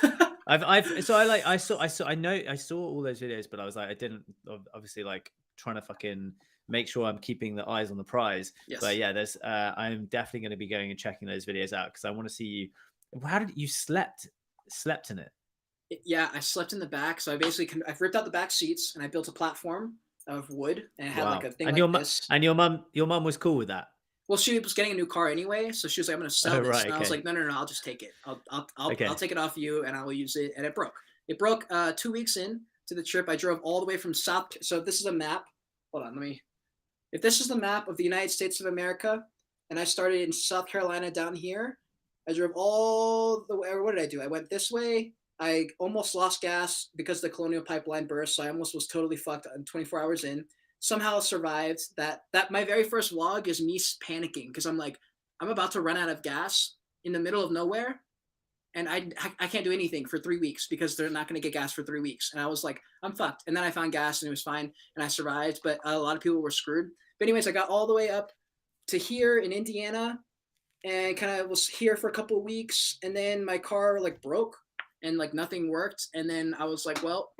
there.
I saw all those videos, but I was like, I didn't obviously like trying to fucking make sure I'm keeping the eyes on the prize. But
Yes.
yeah, I'm definitely going to be going and checking those videos out because I want to see you. How did you slept in it?
Yeah, I slept in the back. So I've ripped out the back seats and I built a platform of wood and it had like
Wow.
a thing
And
like this.
your mum was cool with that.
Well, she was getting a new car anyway, so she was like, "I'm going to
Oh
sell this,"
right,
and I was
okay,
like, "No, no, no, I'll just take it. I'll
okay.
take it off you, and I will use it." And it broke. It broke 2 weeks in to the trip. I drove all the way from South. So if this is a map. Hold on, let me. If this is the map of the United States of America, and I started in South Carolina down here, I drove all the way. What did I do? I went this way. I almost lost gas because the Colonial Pipeline burst, so I almost was totally fucked 24 hours in. Somehow survived. That my very first vlog is me panicking because I'm like, I'm about to run out of gas in the middle of nowhere, and I can't do anything for 3 weeks because they're not going to get gas for 3 weeks. And I was like, I'm fucked. And then I found gas and it was fine and I survived, but a lot of people were screwed. But anyways, I got all the way up to here in Indiana and kind of was here for a couple of weeks, and then my car like broke and like nothing worked, and then I was like, well,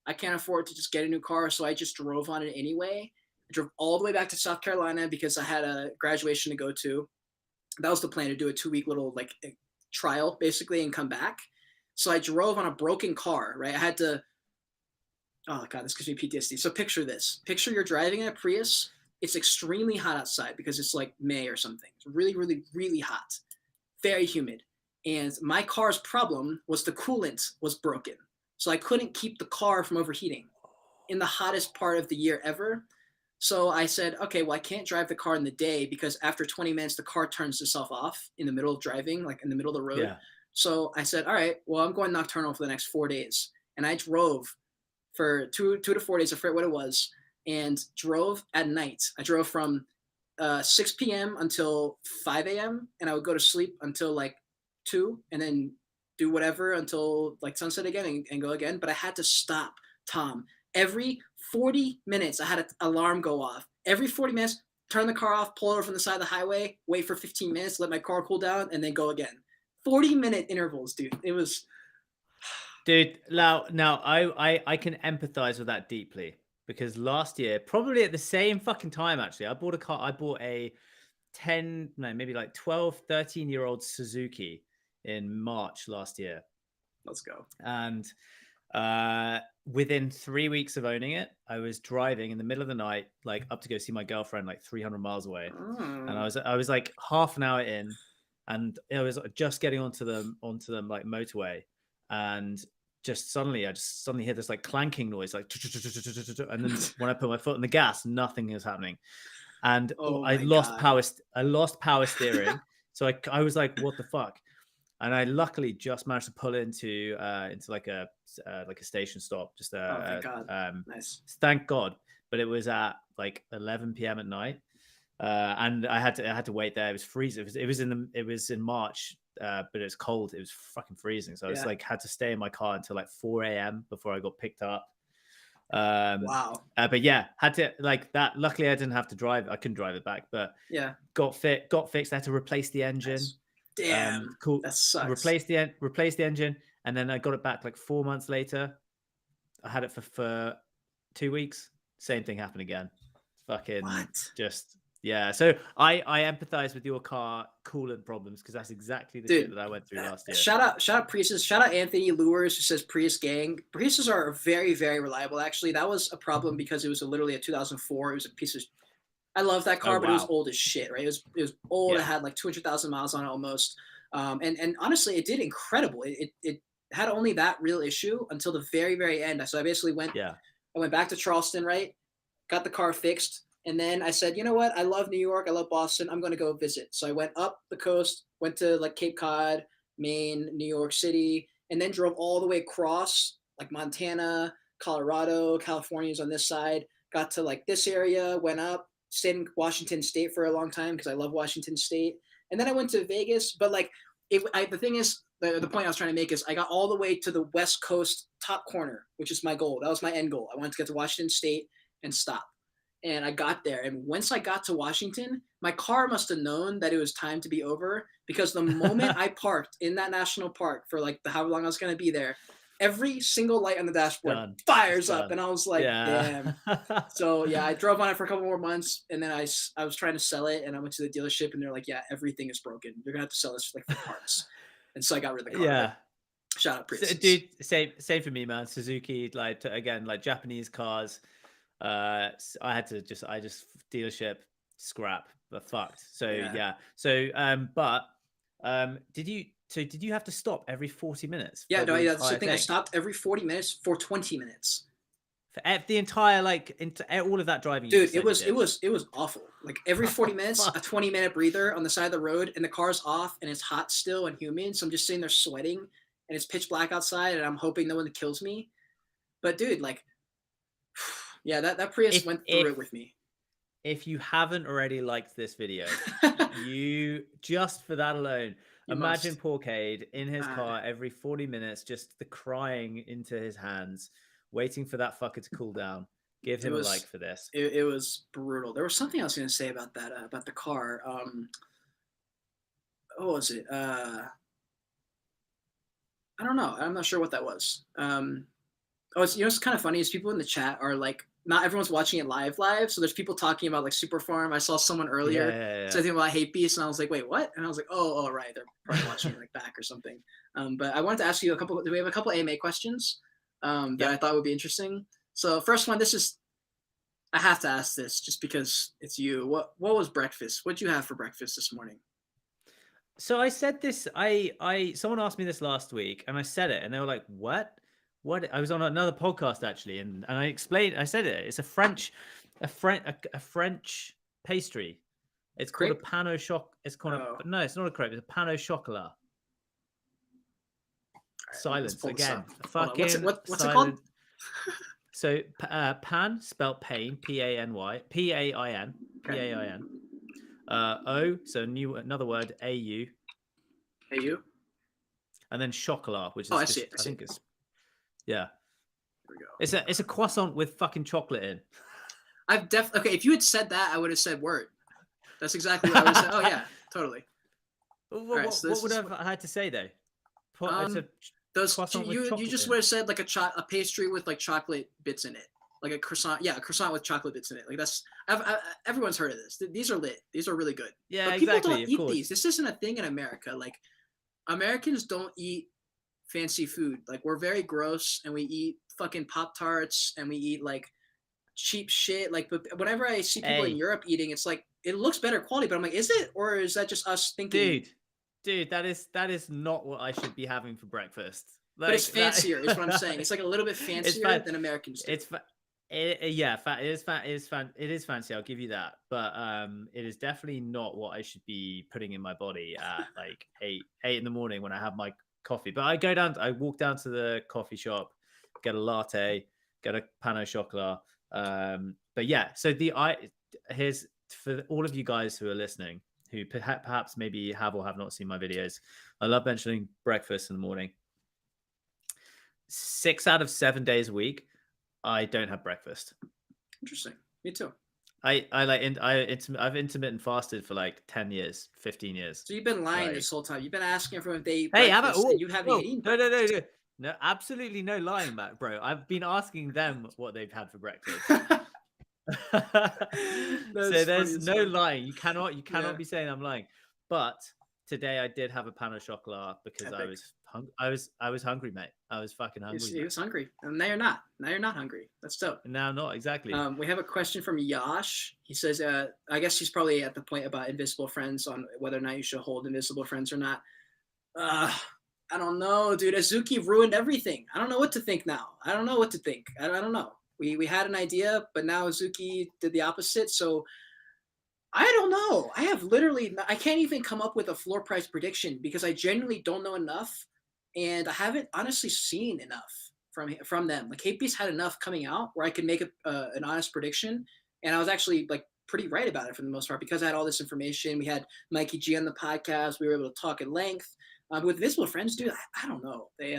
I can't afford to just get a new car, so I just drove on it anyway. I drove all the way back to South Carolina because I had a graduation to go to. That was the plan, to do a 2 week little like trial basically and come back. So I drove on a broken car, right? I had to. Oh god, this gives me PTSD. So picture this. Picture you're driving in a Prius. It's extremely hot outside because it's like May or something. It's really, really, really hot. Very humid. And my car's problem was the coolant was broken. So I couldn't keep the car from overheating in the hottest part of the year ever. So I said, okay, well, I can't drive the car in the day because after 20 minutes, the car turns itself off in the middle of driving, like in the middle of the road.
Yeah.
So I said, all right, well, I'm going nocturnal for the next 4 days. And I drove for two to 4 days, I forget what it was, and drove at night. I drove from 6 p.m. until 5 a.m. and I would go to sleep until like 2 and then do whatever until like sunset again and go again. But I had to stop, Tom. Every 40 minutes, I had an alarm go off. Every 40 minutes, turn the car off, pull over from the side of the highway, wait for 15 minutes, let my car cool down, and then go again. 40-minute intervals, dude. It was.
Dude, now I can empathize with that deeply because last year, probably at the same fucking time, actually, I bought a car. I bought a 10, no, maybe like 12, 13-year-old Suzuki in March last year.
Let's go.
And within 3 weeks of owning it, I was driving in the middle of the night, like up to go see my girlfriend, like 300 miles away. And I was like half an hour in, and I was just getting onto them like motorway, and I suddenly hear this like clanking noise, like, and then when I put my foot on the gas, nothing is happening, and I lost power steering. So I was like, what the fuck? And I luckily just managed to pull into like a station stop. Just
thank God. Nice.
Thank God. But it was at like 11 p.m. at night, and I had to wait there. It was freezing. It was in March, but it was cold. It was fucking freezing. So I was like had to stay in my car until like 4 a.m. before I got picked up.
Wow.
But yeah, had to like that. Luckily, I didn't have to drive. I couldn't drive it back, but
yeah,
got fixed. I had to replace the engine.
Nice. Damn,
cool.
That sucks.
Replace the engine, and then I got it back like 4 months later. I had it for 2 weeks, same thing happened again. Fucking
What?
just yeah. So I empathize with your car coolant problems because that's exactly the shit
Dude,
that I went through last year.
shout out Priuses. Shout out Anthony Lures who says Prius gang. Priuses are very, very reliable. Actually, that was a problem because it was literally a 2004. It was a piece of. I love that car,
Oh,
but it was
wow.
old as shit, right? It was old.
Yeah.
It had like 200,000 miles on it almost. And honestly, it did incredible. It had only that real issue until the very, very end. So I basically went.
Yeah.
I went back to Charleston, right? Got the car fixed. And then I said, you know what? I love New York. I love Boston. I'm going to go visit. So I went up the coast, went to like Cape Cod, Maine, New York City, and then drove all the way across like Montana, Colorado, California's on this side. Got to like this area, went up, stayed in Washington State for a long time because I love Washington State. And then I went to Vegas. But like, the thing is, the point I was trying to make is I got all the way to the West Coast top corner, which is my goal. That was my end goal. I wanted to get to Washington State and stop. And I got there. And once I got to Washington, my car must have known that it was time to be over because the moment I parked in that national park for like however long I was going to be there, every single light on the dashboard fires up. And I was like, damn. So yeah, I drove on it for a couple more months. And then I was trying to sell it. And I went to the dealership and they're like, yeah, everything is broken. You're going to have to sell this like for parts. And so I got rid of the car.
Yeah.
Shout out Prius.
Dude, same for me, man. Suzuki, like again, like Japanese cars. I just dealership scrap, but fucked. So yeah. So but did you have to stop every 40 minutes?
Yeah, no, yeah, that's the thing. I stopped every 40 minutes for 20 minutes.
For the entire all of that driving.
Dude, it was awful. Like every 40 minutes, a 20-minute breather on the side of the road, and the car's off, and it's hot still and humid. So I'm just sitting there sweating, and it's pitch black outside, and I'm hoping no one kills me. But dude, like. Yeah, that Prius went through it with me.
If you haven't already liked this video, you just for that alone, imagine poor Cade in his car every 40 minutes, just the crying into his hands, waiting for that fucker to cool down. Give him a like for this.
It was brutal. There was something I was going to say about that, about the car. What was it? I don't know. I'm not sure what that was. It's kind of funny is people in the chat are like, not everyone's watching it live. So there's people talking about like Super Farm. I saw someone earlier say something about HAPEBEAST, and I was like, wait, what? And I was like, oh, right, they're probably watching it like back or something. But I wanted to ask you do we have a couple AMA questions that I thought would be interesting? So first one, I have to ask this just because it's you. What was breakfast? What'd you have for breakfast this morning?
So I said this. Someone asked me this last week, and I said it, and they were like, what? What? I was on another podcast actually, and I explained. I said it. It's a French pastry. It's called a pain au chocolat. It's called no, it's not a crepe. It's a pain au chocolat. Silence again. Fucking
what's it called?
So pan spelled pain, P-A-N-Y, P-A-I-N, P-A-I-N. O, so another word, A-U.
A-U.
And then chocolat, which is
I see it.
I think it's. Yeah.
There we
go. It's a croissant with fucking chocolate in.
Okay, if you had said that, I would have said word. That's exactly what I would have said. Oh yeah, totally.
What would I had to say though?
You just would have said like a pastry with like chocolate bits in it, like a croissant. Yeah, a croissant with chocolate bits in it. Like that's everyone's heard of this. These are lit. These are really good.
Yeah,
but people don't eat these. This isn't a thing in America. Like Americans don't eat fancy food. Like we're very gross, and we eat fucking Pop-Tarts, and we eat like cheap shit. Like, but whenever I see people in Europe eating, it's like it looks better quality. But I'm like, is it, or is that just us thinking?
Dude, that is not what I should be having for breakfast. Like,
but it's fancier, is what I'm saying. It's like a little bit fancier than Americans do.
It is fancy. I'll give you that, but it is definitely not what I should be putting in my body at like 8 in the morning when I have my coffee. But I walk down to the coffee shop, get a latte, get a pain au chocolat. But yeah, so here's for all of you guys who are listening, who perhaps maybe have or have not seen my videos. I love mentioning breakfast in the morning. 6 out of 7 days a week, I don't have breakfast.
Interesting. Me too.
I've intermittent fasted for like 10 years, 15 years.
So you've been lying this whole time. You've been asking everyone if they eat breakfast, and you haven't eaten breakfast.
No. No, absolutely no lying, Matt, bro. I've been asking them what they've had for breakfast. So there's no lying. You cannot be saying I'm lying. But today I did have a pan au chocolat because
Epic.
I was hungry, mate. I was fucking hungry.
He was hungry, and now you're not. Now you're not hungry. That's dope.
Now not exactly.
We have a question from Yash. He says, I guess he's probably at the point about invisible friends on whether or not you should hold invisible friends or not. I don't know, dude. AZUKI ruined everything. I don't know what to think now. I don't know what to think. I don't know. We had an idea, but now AZUKI did the opposite. So I don't know. I can't even come up with a floor price prediction because I genuinely don't know enough, and I haven't honestly seen enough from them. Like HAPEBEAST had enough coming out where I could make an honest prediction, and I was actually like pretty right about it for the most part because I had all this information. We had Mikey G on the podcast. We were able to talk at length. With Visible Friends, dude, I don't know. They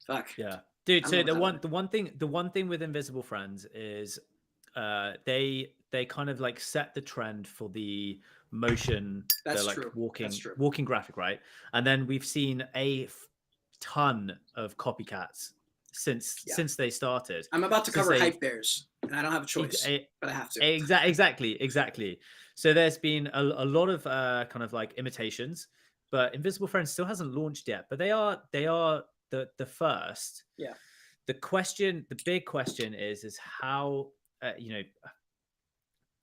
fuck.
Yeah, dude. So the one thing with Invisible Friends is they kind of like set the trend for the motion.
That's
like
true.
walking graphic, right? And then we've seen a ton of copycats since they started.
I'm about to cover HAPEBEAST, and I don't have a choice, but I have to.
Exactly. So there's been a lot of kind of like imitations, but Invisible Friends still hasn't launched yet. But they are the first.
Yeah.
The big question is how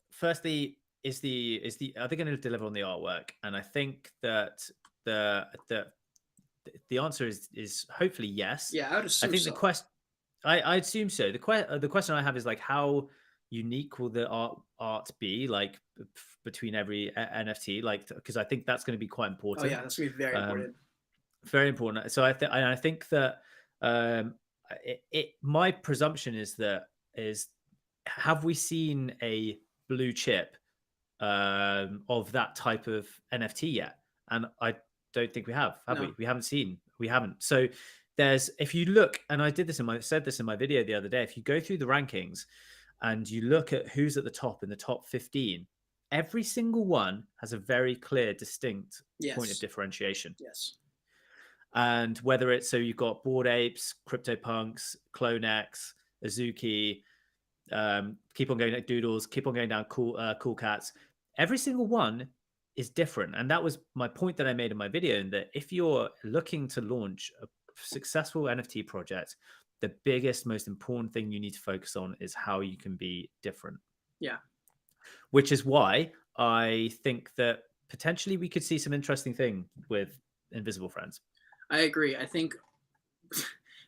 firstly are they going to deliver on the artwork? And I think that the answer is hopefully yes.
Yeah, I would assume.
I think so. I assume so. The question I have is like, how unique will the art be, like between every NFT? Like, because I think that's going to be quite important.
Oh yeah, that's going to be very important.
Very important. So I think that my presumption is have we seen a blue chip of that type of NFT yet? And I don't think we have
no.
we? We haven't. So if you look, and I said this in my video the other day, if you go through the rankings and you look at who's at the top in the top 15, every single one has a very clear, distinct point of differentiation.
Yes.
And whether it's, so you've got Bored Apes, CryptoPunks, CloneX, AZUKI, keep on going Doodles, keep on going down Cool Cats. Every single one is different. And that was my point that I made in my video, in that if you're looking to launch a successful NFT project, the biggest, most important thing you need to focus on is how you can be different.
Yeah.
Which is why I think that potentially we could see some interesting thing with Invisible Friends.
I agree. I think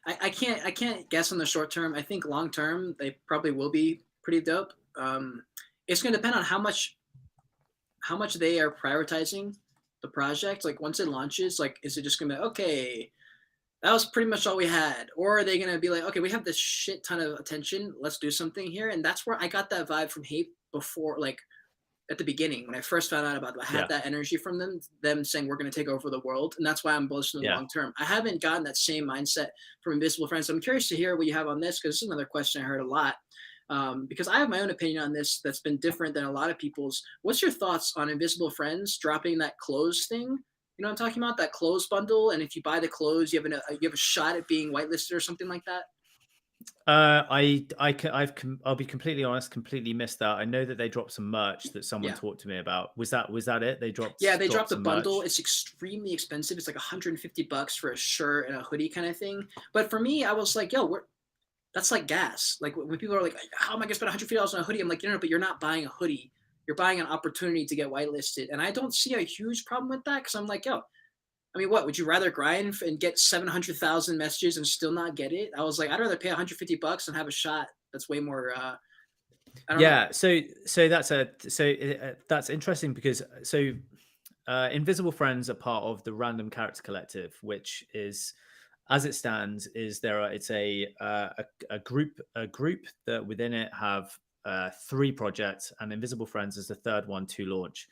I can't guess on the short term. I think long term they probably will be pretty dope. It's going to depend on how much they are prioritizing the project. Like once it launches, like is it just going to be okay, that was pretty much all we had, or are they going to be like, okay, we have this shit ton of attention, let's do something here? And that's where I got that vibe from Hape before, like at the beginning when I first found out about it. I had that energy from them saying we're going to take over the world, and that's why I'm bullish in the long term. I haven't gotten that same mindset from Invisible Friends. So I'm curious to hear what you have on this, because this is another question I heard a lot. Because I have my own opinion on this that's been different than a lot of people's. What's your thoughts on Invisible Friends dropping that clothes thing? You know what I'm talking about? That clothes bundle, and if you buy the clothes, you have a shot at being whitelisted or something like that.
I'll be completely honest, completely missed that. I know that they dropped some merch that someone talked to me about. Was that it? They dropped.
Yeah, they dropped a bundle. It's extremely expensive. It's like $150 for a shirt and a hoodie kind of thing. But for me, I was like, yo, that's like gas. Like when people are like, how am I gonna spend $150 on a hoodie? I'm like, no, but you're not buying a hoodie. You're buying an opportunity to get whitelisted. And I don't see a huge problem with that, because I'm like, yo, I mean, what would you rather grind and get 700,000 messages and still not get it? I was like, I'd rather pay $150 and have a shot that's way more. I don't know.
So that's interesting, because Invisible Friends are part of the Random Character Collective, which is, as it stands, it's a group that within it have 3 projects, and Invisible Friends is the third one to launch.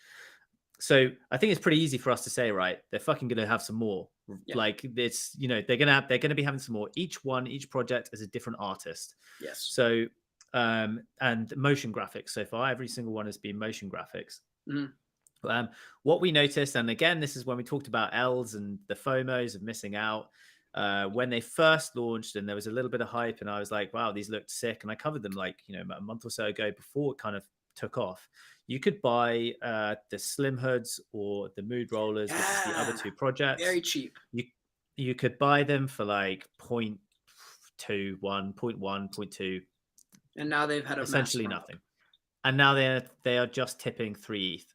So I think it's pretty easy for us to say, right? They're fucking gonna have some more. Yeah. Like it's, they're gonna be having some more. Each project is a different artist.
Yes.
So and motion graphics so far. Every single one has been motion graphics.
Mm-hmm.
What we noticed, and again, this is when we talked about L's and the FOMOs of missing out. when they first launched, and there was a little bit of hype, and I was like, wow, these looked sick, and I covered them like, you know, a month or so ago before it kind of took off. You could buy the Slim Hoods or the Mood Rollers, which is the other two projects.
Very cheap.
You could buy them for like 0.21, 0.1, 0.2.
And now they've had
essentially nothing. And now they are just tipping 3 ETH.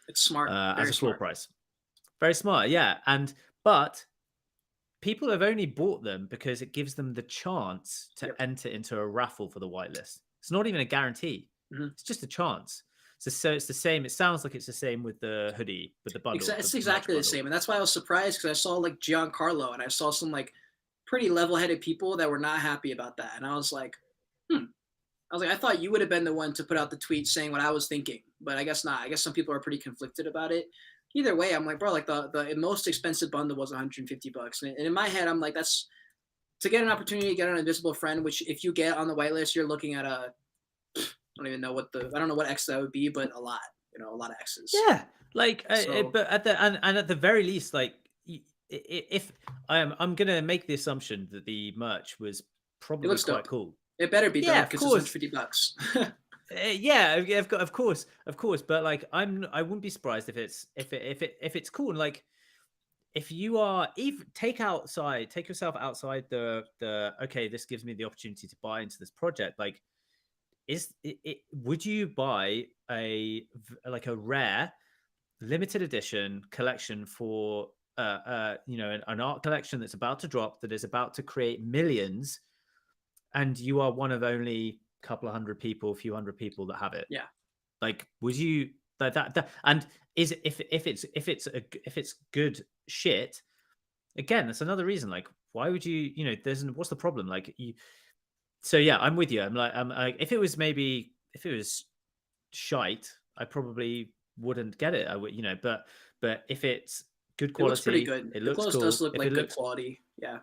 It's smart.
As a floor price. Very smart, yeah. But people have only bought them because it gives them the chance to enter into a raffle for the whitelist. It's not even a guarantee. It's just a chance. So it's the same. It sounds like it's the same with the hoodie, with the bundle.
It's exactly the same. And that's why I was surprised, because I saw like Giancarlo and I saw some like pretty level-headed people that were not happy about that. And I was like, I thought you would have been the one to put out the tweet saying what I was thinking, but I guess not. I guess some people are pretty conflicted about it. Either way, I'm like, bro, like the most expensive bundle was $150. And in my head, I'm like, that's to get an opportunity to get an invisible friend, which if you get on the whitelist, you're looking at I don't even know I don't know what X that would be, but a lot of X's.
Yeah. Like, but at the very least, like, if I'm going to make the assumption that the merch was probably quite cool.
It better be,
yeah,
because it's $150.
Yeah, of course. But like, I wouldn't be surprised if it's cool. And like, if you are take yourself outside the okay, this gives me the opportunity to buy into this project. Like, would you buy a rare limited edition collection for an art collection that's about to drop, that is about to create millions, and you are one of only a couple of hundred people, a few hundred people that have it?
Yeah. Like,
would you that and is if it's good shit, again, that's another reason. Like, why would you, what's the problem? Like, so yeah, I'm with you. I'm like, if it was shite, I probably wouldn't get it. I would, but if it's good quality,
it looks pretty good.
It looks
cool. Does look like good quality. Yeah.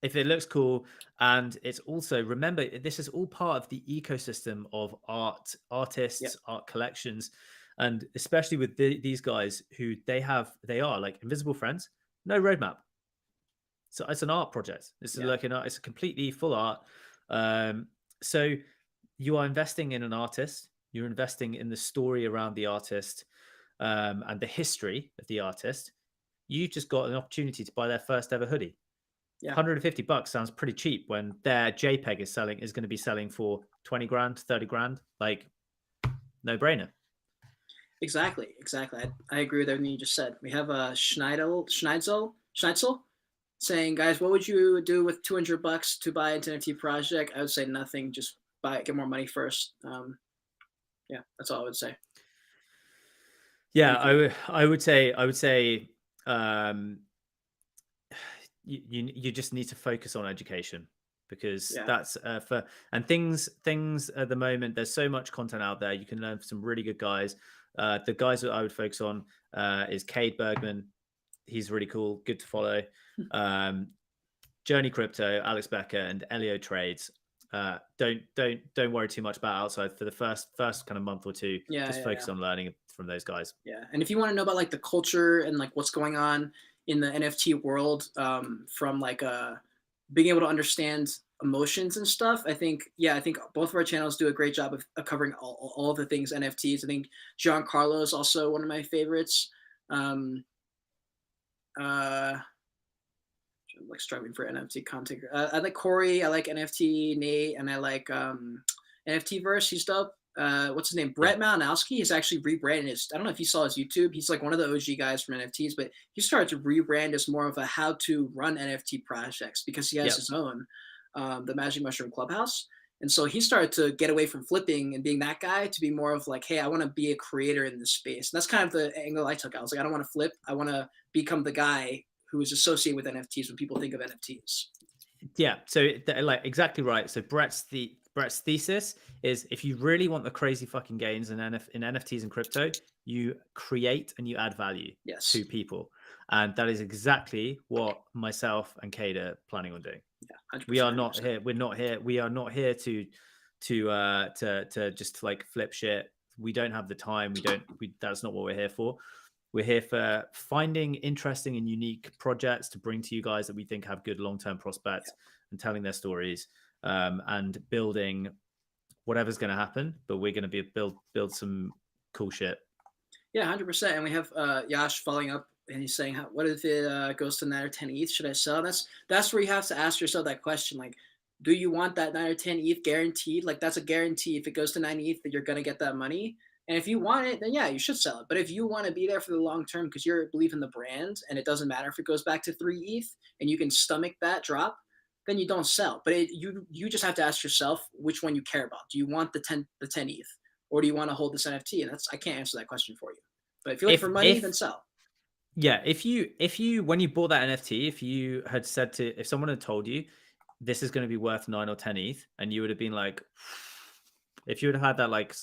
If it looks cool, and it's also, remember, this is all part of the ecosystem of artists, art collections, and especially with these guys who they are like invisible friends, no roadmap. So it's an art project. It's it's a completely full art. So you are investing in an artist. You're investing in the story around the artist, and the history of the artist. You've just got an opportunity to buy their first ever hoodie. Yeah. $150 sounds pretty cheap when their JPEG is going to be selling for 20 grand, 30 grand. Like, no brainer.
Exactly. I agree with everything you just said. We have a Schneitzel saying, guys, what would you do with $200 to buy into an NFT project? I would say nothing. Just buy it, get more money first. Yeah, that's all I would say.
Yeah, I would say you just need to focus on education, because that's things at the moment. There's so much content out there. You can learn from some really good guys. The guys that I would focus on is Cade, Bergman. He's really cool, good to follow. Journey Crypto, Alex Becker, and Elio Trades. Don't worry too much about outside for the first kind of month or two. Just focus on learning from those guys.
Yeah, and if you want to know about like the culture and like what's going on in the NFT world, from like being able to understand emotions and stuff, I think both of our channels do a great job of covering all of the things NFTs. I think Giancarlo is also one of my favorites. I'm like struggling for NFT content. I like Corey, I like NFT Nate, and I like NFT Verse. He's dope. What's his name? Brett Malinowski. He's actually rebranded I don't know if you saw his YouTube. He's like one of the OG guys from NFTs, but he started to rebrand as more of a how to run NFT projects, because he has his own, the Magic Mushroom Clubhouse. And so he started to get away from flipping and being that guy to be more of like, hey, I want to be a creator in this space. And that's kind of the angle I took. I was like, I don't want to flip. I want to become the guy who is associated with NFTs when people think of NFTs. Yeah.
So like, exactly right. So Brett's thesis is, if you really want the crazy fucking gains in NFTs and crypto, you create and you add value to people. And that is exactly what myself and Cade are planning on doing. Yeah, we are not here. We're not here. We are not here to just like flip shit. We don't have the time. That's not what we're here for. We're here for finding interesting and unique projects to bring to you guys that we think have good long-term prospects and telling their stories, and building whatever's going to happen. But we're going to build some cool shit.
Yeah, 100%. And we have Yash following up, and he's saying, what if it goes to 9 or 10 ETH? Should I sell? That's where you have to ask yourself that question. Like, do you want that 9 or 10 ETH guaranteed? Like, that's a guarantee. If it goes to 9 ETH, that you're going to get that money. And if you want it, then yeah, you should sell it. But if you want to be there for the long term because you believe in the brand and it doesn't matter if it goes back to 3 ETH and you can stomach that drop, then you don't sell. But you just have to ask yourself which one you care about. Do you want the 10 ETH? Or do you want to hold this NFT? And I can't answer that question for you. But if you're looking for money, then sell.
Yeah, if you when you bought that NFT, if someone had told you this is going to be worth 9 or 10 ETH, and you would have been like, if you would have had that like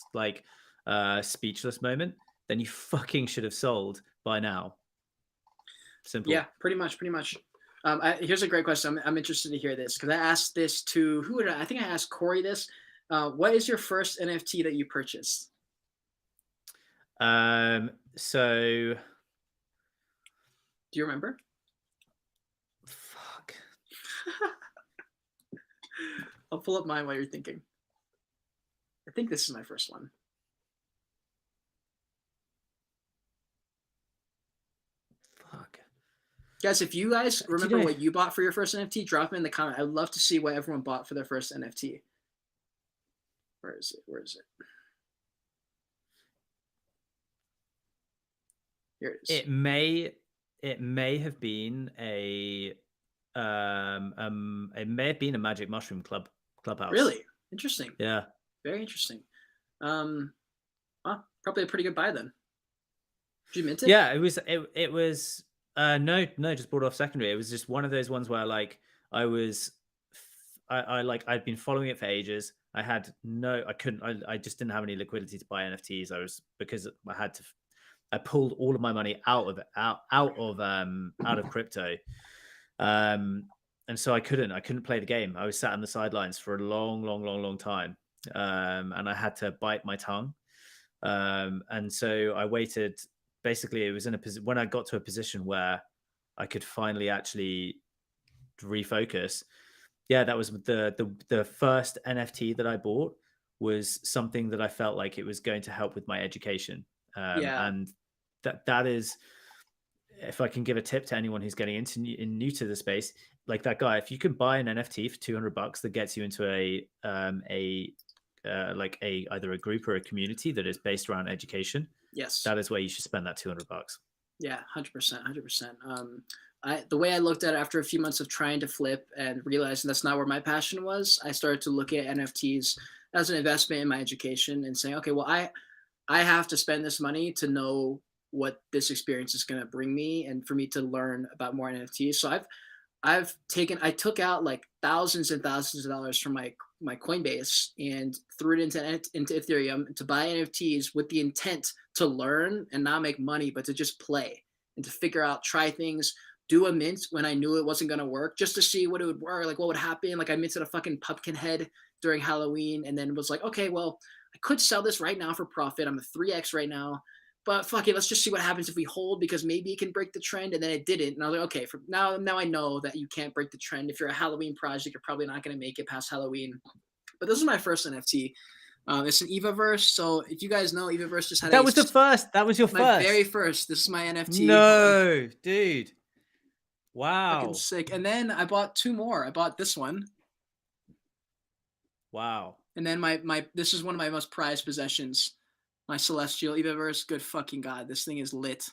speechless moment, then you fucking should have sold by now. Simple.
Yeah, pretty much. Here's a great question. I'm interested to hear this because I asked this to I think I asked Corey this. What is your first NFT that you purchased?
So
do you remember?
Fuck.
I'll pull up mine while you're thinking. I think this is my first one.
Fuck.
Guys, if you guys remember what you bought for your first NFT, drop them in the comment. I'd love to see what everyone bought for their first NFT. Where is it? Here it is.
It may have been a Magic Mushroom Clubhouse.
Really interesting.
Yeah,
very interesting. Well, probably a pretty good buy then. Did you mint it?
Yeah, it was no, just bought off secondary. It was just one of those ones where like I'd been following it for ages. I just didn't have any liquidity to buy NFTs. I pulled all of my money out of crypto. And so I couldn't play the game. I was sat on the sidelines for a long time. And I had to bite my tongue. And so I waited. Basically, it was when I got to a position where I could finally actually refocus. Yeah, that was the first NFT that I bought was something that I felt like it was going to help with my education. And that is, if I can give a tip to anyone who's getting new to the space, like that guy, if you can buy an NFT for $200 that gets you into either a group or a community that is based around education,
yes,
that is where you should spend that $200.
Yeah, 100%. The way I looked at it after a few months of trying to flip and realizing that's not where my passion was, I started to look at NFTs as an investment in my education and saying, okay, well, I have to spend this money to know what this experience is going to bring me and for me to learn about more NFTs. So I took out like thousands and thousands of dollars from my Coinbase and threw it into Ethereum to buy NFTs with the intent to learn and not make money, but to just play and to figure out, try things, do a mint when I knew it wasn't going to work, just to see what it would work, like what would happen. Like I minted a fucking pumpkin head during Halloween and then was like, okay, well, I could sell this right now for profit. I'm a 3x right now. But fuck it, let's just see what happens if we hold, because maybe it can break the trend. And then it didn't. And I was like, okay, now I know that you can't break the trend. If you're a Halloween project, you're probably not going to make it past Halloween. But this is my first NFT. It's an Evaverse. So if you guys know, Evaverse just had
That was your first.
My very first. This is my NFT.
No, dude. Wow.
Fucking sick. And then I bought two more. I bought this one.
Wow.
And then this is one of my most prized possessions. My Celestial Evaverse, good fucking God. This thing is lit.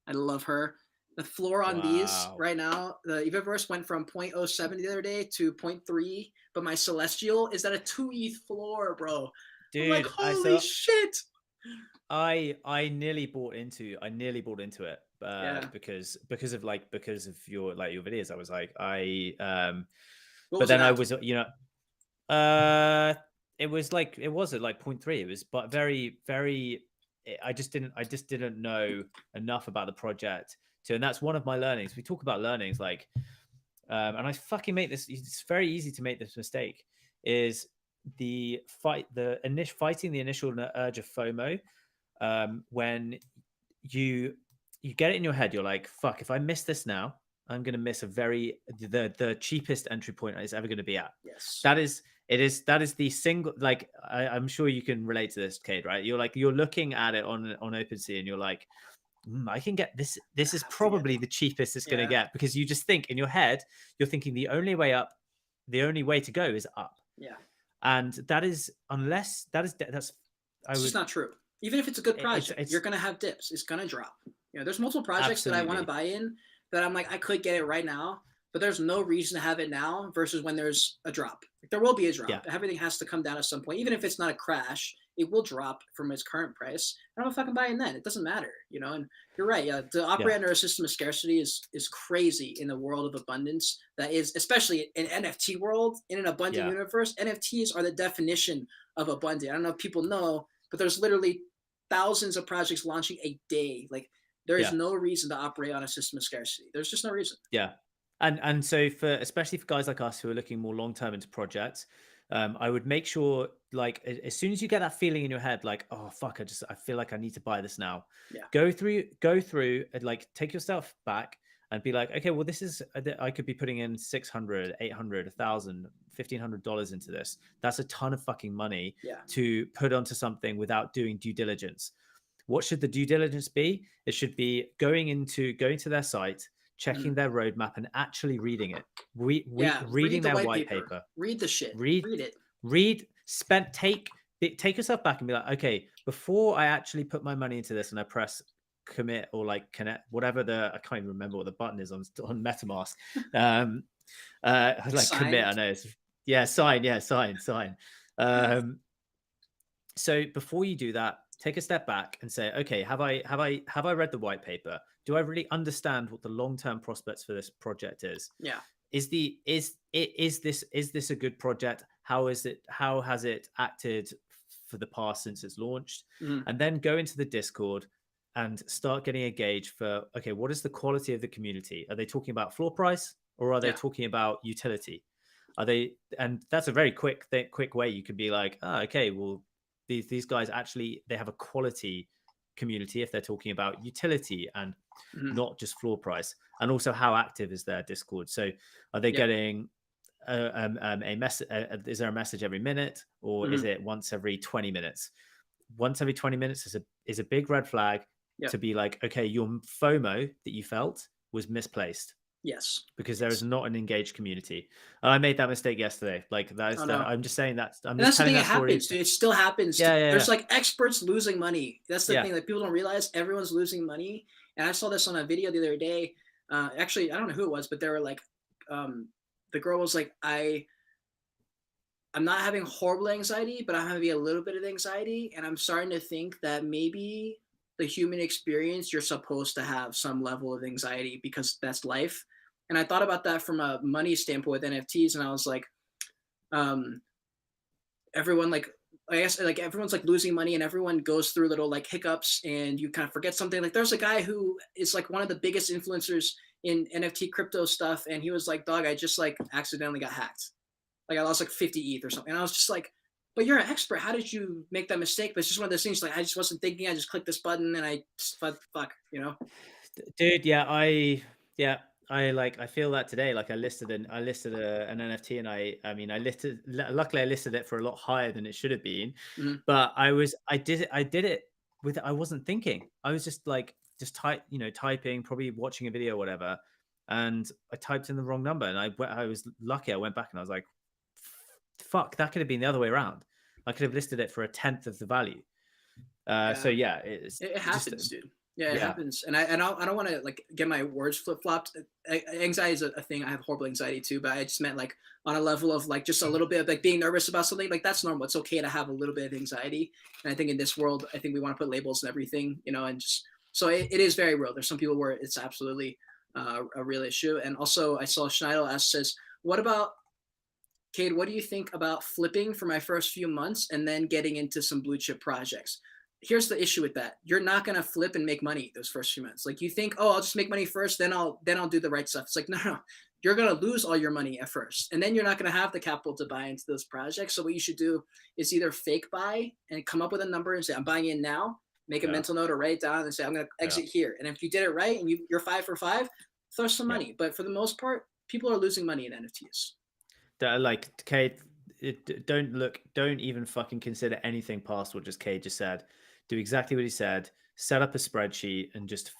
I love her. The floor on these right now, the Evaverse went from 0.07 the other day to 0.3, but my Celestial is at a 2 ETH floor, bro.
Dude,
I'm like, holy shit.
I nearly bought into it because of your videos. I was like, but then I was, it was at like 0.3. It was, but very, very, I just didn't know enough about the project and that's one of my learnings. We talk about learnings and I fucking make this, it's very easy to make this mistake, is fighting the initial urge of FOMO, when you you get it in your head. You're like, fuck, if I miss this now, I'm going to miss the cheapest entry point it's ever going to be at.
Yes.
That is the single, like, I'm sure you can relate to this, Cade, right? You're looking at it on OpenSea and you're like, I can get this. This is probably the cheapest it's going to get, because you just think in your head, you're thinking the only way to go is up.
Yeah.
And that's
It's not true. Even if it's a good project, you're going to have dips. It's going to drop. There's multiple projects that I want to buy in that I'm like, I could get it right now, but there's no reason to have it now versus when there's a drop. Like, there will be a drop. Yeah. Everything has to come down at some point. Even if it's not a crash, it will drop from its current price. I don't know if I can buy in then. It doesn't matter, And you're right. Yeah, to operate under a system of scarcity is crazy in the world of abundance. That is, especially in NFT world, in an abundant universe. NFTs are the definition of abundant. I don't know if people know, but there's literally thousands of projects launching a day. Like, there is no reason to operate on a system of scarcity. There's just no reason.
Yeah. And so especially for guys like us who are looking more long-term into projects, I would make sure, like, as soon as you get that feeling in your head, like, oh fuck, I feel like I need to buy this now.
Yeah.
Go through and, like, take yourself back and be like, okay, well, this is, I could be putting in $600, $800, $1,000, $1,500 into this. That's a ton of fucking money to put onto something without doing due diligence. What should the due diligence be? It should be going to their site, checking their roadmap, and actually reading it. Reading their white paper.
Read the shit.
Read it. Take yourself back and be like, okay, before I actually put my money into this and I press commit or like connect, whatever I can't even remember what the button is on MetaMask. Like sign. Commit, I know. Sign. So before you do that, take a step back and say, okay, have I read the white paper? Do I really understand what the long-term prospects for this project is?
Yeah.
Is this a good project? How has it acted for the past since it's launched? And then go into the Discord and start getting a gauge for, okay, what is the quality of the community? Are they talking about floor price, or are they talking about utility? And that's a very quick way you could be like, okay, well, these guys actually, they have a quality community if they're talking about utility and not just floor price. And also, how active is their Discord? So are they getting a message? Is there a message every minute, or is it once every 20 minutes? Once every 20 minutes is a big red flag to be like, okay, your FOMO that you felt was misplaced.
Yes,
because there is not an engaged community. I made that mistake yesterday. Like, that is I'm just saying that.
That's the thing. It happens, dude. It still happens. There's like experts losing money. That's the thing that people don't realize. Everyone's losing money. And I saw this on a video the other day. Actually, I don't know who it was, but they were like, the girl was like, I'm not having horrible anxiety, but I'm having a little bit of anxiety, and I'm starting to think that maybe the human experience, you're supposed to have some level of anxiety because that's life. And I thought about that from a money standpoint with NFTs, and I was like, everyone, like, I guess, like, everyone's like losing money, and everyone goes through little like hiccups, and you kind of forget something. Like, there's a guy who is like one of the biggest influencers in NFT crypto stuff, and he was like, dog, I just like accidentally got hacked. Like, I lost like 50 ETH or something. And I was just like, but you're an expert. How did you make that mistake? But it's just one of those things, like, I just wasn't thinking. I just clicked this button and fuck,
Dude, I feel that today. Like, I listed an NFT, and luckily I listed it for a lot higher than it should have been. But I did it with, I wasn't thinking. I was just typing, probably watching a video or whatever. And I typed in the wrong number, and I was lucky. I went back and I was like, fuck, that could have been the other way around. I could have listed it for 1/10 of the value. So yeah,
it happens, dude. Yeah, it happens. And I don't want to like get my words flip-flopped. Anxiety is a thing. I have horrible anxiety too, but I just meant like on a level of like just a little bit of like being nervous about something. Like, that's normal. It's okay to have a little bit of anxiety. And I think in this world, I think we want to put labels and everything, and just, so it is very real. There's some people where it's absolutely a real issue. And also, I saw Schneidel says, what about, Cade, what do you think about flipping for my first few months and then getting into some blue chip projects? Here's the issue with that. You're not going to flip and make money those first few months. Like, you think, oh, I'll just make money first, then I'll do the right stuff. It's like, no. You're going to lose all your money at first, and then you're not going to have the capital to buy into those projects. So what you should do is either fake buy and come up with a number and say, I'm buying in now, make a mental note or write it down and say, I'm going to exit here. And if you did it right and you're 5 for 5, throw some money. But for the most part, people are losing money in NFTs.
Like Cade, don't even fucking consider anything past what Cade just said. Do exactly what he said. Set up a spreadsheet and just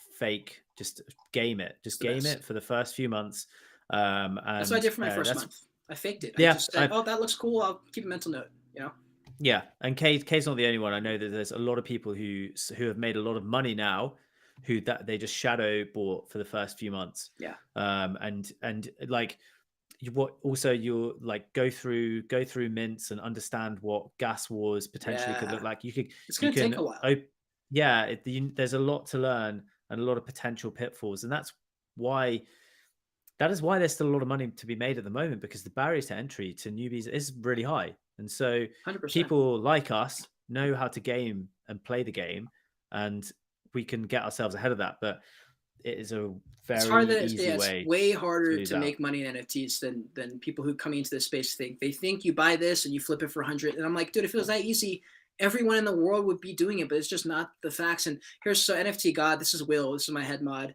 game it. Just game it for the first few months. And
that's what I did for my first month. I faked it. I just said, oh, that looks cool. I'll keep a mental note, you know?
Yeah. And Cade's not the only one. I know that there's a lot of people who have made a lot of money now who they just shadow bought for the first few months.
Yeah.
And like, you're like go through mints and understand what gas wars potentially could look like.
It's gonna take a while.
There's a lot to learn and a lot of potential pitfalls, and that is why there's still a lot of money to be made at the moment, because the barriers to entry to newbies is really high, and so
100%.
people like us know how to game and play the game, and we can get ourselves ahead of that. But it is a very easy way.
It's way harder to make money in NFTs than people who come into this space think. They think you buy this and you flip it for 100. And I'm like, dude, if it was that easy, everyone in the world would be doing it, but it's just not the facts. And here's NFT God. This is Will. This is my head mod.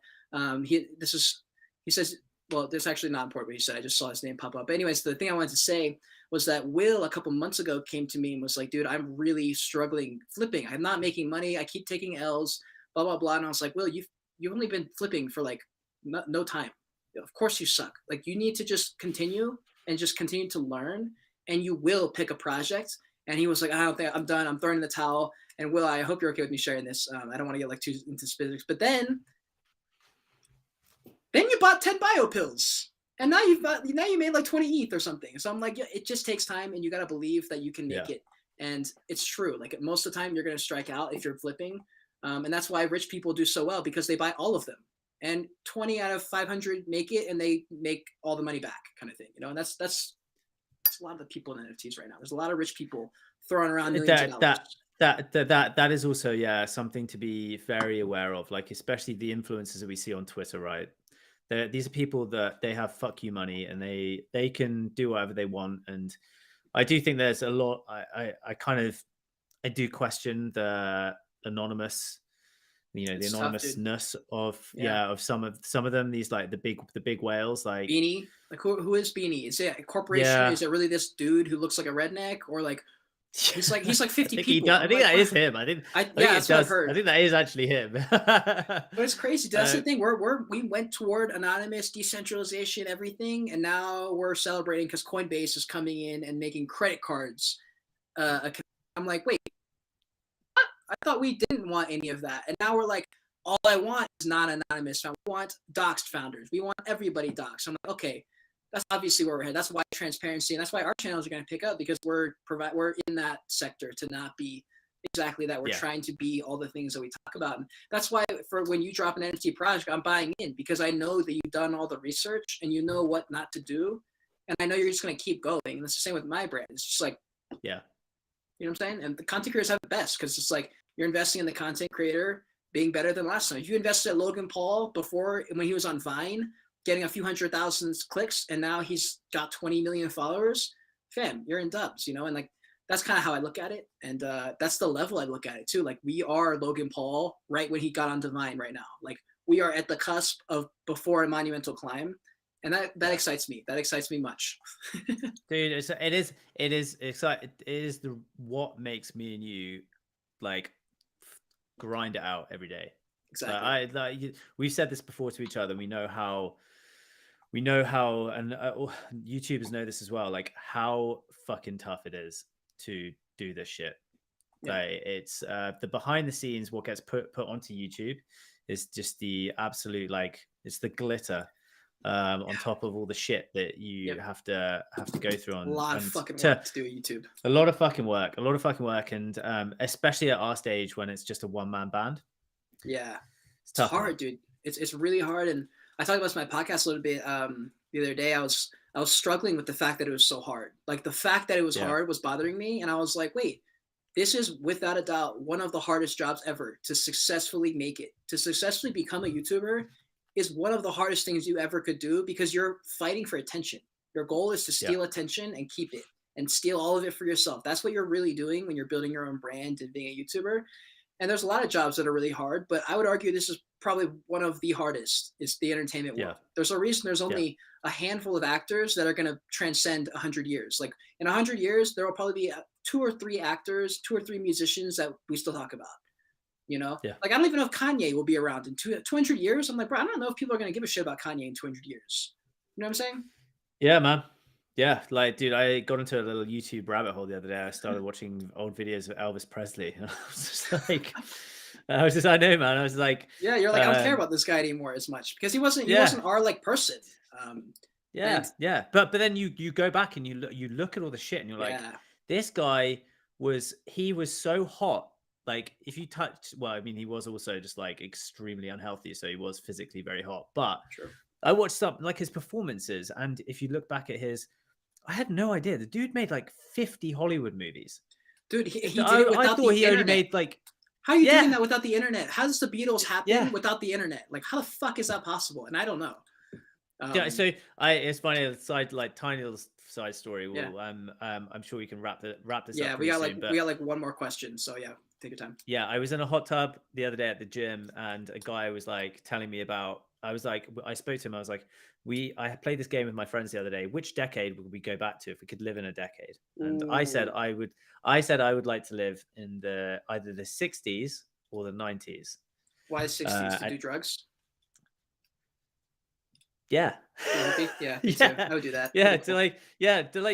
He says, well, it's actually not important what he said. I just saw his name pop up. But anyways, the thing I wanted to say was that Will a couple months ago came to me and was like, dude, I'm really struggling flipping. I'm not making money. I keep taking L's, blah, blah, blah. And I was like, Will, you've only been flipping for like no time. Of course you suck. Like, you need to just continue to learn, and you will pick a project. And he was like, I don't think I'm done. I'm throwing in the towel. And Will, I hope you're okay with me sharing this. I don't want to get like too into specifics, but then you bought 10 bio pills, and now you made like 20 ETH or something. So I'm like, yeah, it just takes time, and you got to believe that you can make it. And it's true. Like, most of the time you're going to strike out if you're flipping. And that's why rich people do so well, because they buy all of them, and 20 out of 500 make it, and they make all the money back, kind of thing, you know. And that's a lot of the people in NFTs right now. There's a lot of rich people throwing around millions of dollars.
That is also something to be very aware of, like especially the influencers that we see on Twitter, right? These are people that they have fuck you money, and they can do whatever they want. And I do think there's a lot. I do question the anonymous, the anonymousness of some of them. These like the big whales, like
Beanie. Like who is Beanie? Is it a corporation? Yeah. Is it really this dude who looks like a redneck, or like he's like 50 people?
I think that is him. That's what I've heard. I think that is actually him.
But it's crazy. That's the thing. We went toward anonymous decentralization, everything, and now we're celebrating because Coinbase is coming in and making credit cards. I'm like, wait. I thought we didn't want any of that. And now we're like, all I want is not anonymous. I want doxed founders. We want everybody doxed. I'm like, okay, that's obviously where we're headed. That's why transparency, and that's why our channels are going to pick up, because we're in that sector to not be exactly that. We're trying to be all the things that we talk about. And that's why for when you drop an NFT project, I'm buying in, because I know that you've done all the research and you know what not to do. And I know you're just going to keep going. And it's the same with my brand. It's just like, you know what I'm saying? And the content creators have the best, because it's like you're investing in the content creator being better than last time. If you invested at Logan Paul before, when he was on Vine, getting a few 100,000 clicks, and now he's got 20 million followers, fam, you're in dubs, you know? And like, that's kind of how I look at it. And that's the level I look at it too. Like, we are Logan Paul right when he got onto Vine right now. Like, we are at the cusp of before a monumental climb. And that excites me. That excites me much.
Dude, it is exciting. It is what makes me and you like grind it out every day.
Exactly.
We've said this before to each other. We know how, and YouTubers know this as well. Like, how fucking tough it is to do this shit. Yeah. Like, it's the behind the scenes. What gets put onto YouTube is just the absolute, like, it's the glitter on top of all the shit that you have to go through on.
A lot of fucking work to do at YouTube.
A lot of fucking work, and especially at our stage when it's just a one-man band.
Yeah, it's tough, hard, dude. It's really hard. And I talked about this in my podcast a little bit the other day. I was struggling with the fact that it was so hard. Like, the fact that it was hard was bothering me, and I was like, wait, this is without a doubt one of the hardest jobs ever to successfully make it. To successfully become a YouTuber is one of the hardest things you ever could do, because you're fighting for attention. Your goal is to steal attention and keep it, and steal all of it for yourself. That's what you're really doing when you're building your own brand and being a YouTuber. And there's a lot of jobs that are really hard, but I would argue this is probably one of the hardest. Is the entertainment world. There's a reason there's only a handful of actors that are going to transcend 100 years. Like in 100 years, there will probably be 2 or 3 actors, 2 or 3 musicians that we still talk about. You know, like I don't even know if Kanye will be around in 200 years. I'm like, bro, I don't know if people are going to give a shit about Kanye in 200 years. You know what I'm saying?
Yeah, man. Yeah, like, dude, I got into a little YouTube rabbit hole the other day. I started watching old videos of Elvis Presley, and I was just like, I know, man. I was like,
yeah, you're like, I don't care about this guy anymore as much because he wasn't our like person.
But then you go back and you look at all the shit, and you're like, this guy was so hot. Like, if you touch, well, I mean, he was also just like extremely unhealthy, so he was physically very hot. But I watched something like his performances, and if you look back at his, I had no idea. The dude made like 50 Hollywood movies.
Dude, he did it without
I thought he only made like.
How are you doing that without the internet? How does the Beatles happen without the internet? Like, how the fuck is that possible? And I don't know.
So it's funny. A tiny little side story. Well, I'm sure we can wrap this up.
Yeah, we got like one more question. So yeah, take your time.
Yeah, I was in a hot tub the other day at the gym, and a guy was like telling me about. I spoke to him. I was like, I played this game with my friends the other day. Which decade would we go back to if we could live in a decade? And I said I would like to live in either the 60s or the 90s.
Why the 60s? To do drugs?
Yeah.
Yeah. I would do that.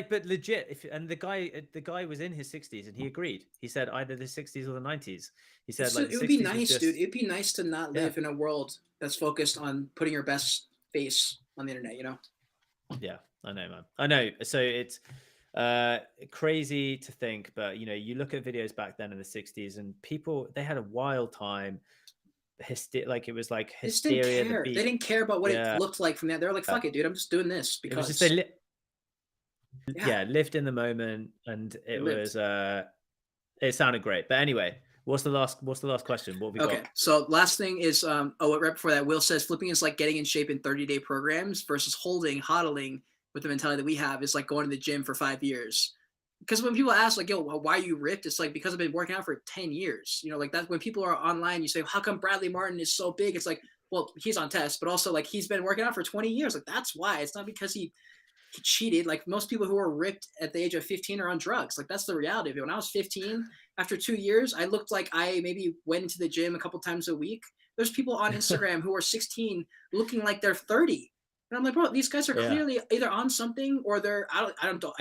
But legit. The guy was in his 60s and he agreed. He said either the 60s or the 90s. He said
it would be nice, dude. It'd be nice to not live in a world that's focused on putting your best face on the internet. You know?
Yeah, I know, man. I know. So it's crazy to think, but you look at videos back then in the 60s, and people, they had a wild time. Like, it was like hysteria.
They didn't care about what it looked like from that. They're like, fuck it, dude, I'm just doing this because
it was just lived in the moment, and it sounded great. But anyway, what's the last question? What have we got?
Okay, so last thing is right before that, Will says flipping is like getting in shape in 30-day programs versus hodling with the mentality that we have is like going to the gym for 5 years. Because when people ask, like, yo, why are you ripped? It's like, because I've been working out for 10 years. You know, like that when people are online, you say, how come Bradley Martin is so big? It's like, well, he's on test, but also like he's been working out for 20 years. Like, that's why. It's not because he cheated. Like, most people who are ripped at the age of 15 are on drugs. Like, that's the reality of it. When I was 15, after 2 years, I looked like I maybe went into the gym a couple times a week. There's people on Instagram who are 16 looking like they're 30. And I'm like, bro, these guys are clearly either on something or they're, I don't know.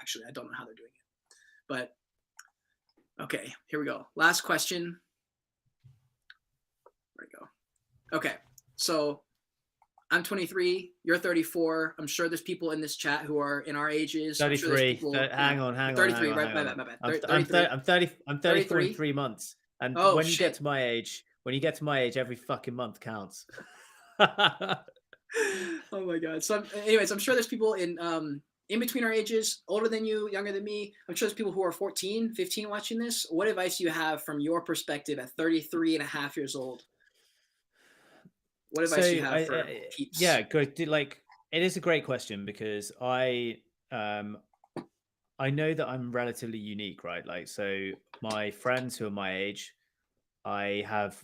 Actually, I don't know how they're doing it. But okay, here we go. Last question. There we go. Okay, so I'm 23. You're 34. I'm sure there's people in this chat who are in our ages.
33. Hang on.
33. Right, my bad.
I'm 34 in 3 months. And when you get to my age, every fucking month counts.
Oh my god. So anyways, I'm sure there's people in between our ages, older than you, younger than me. I'm sure there's people who are 14, 15 watching this. What advice do you have from your perspective at 33 and a half years old? What advice do you have for peeps?
Yeah, good. Like, it is a great question because I know that I'm relatively unique, right? Like, so my friends who are my age, I have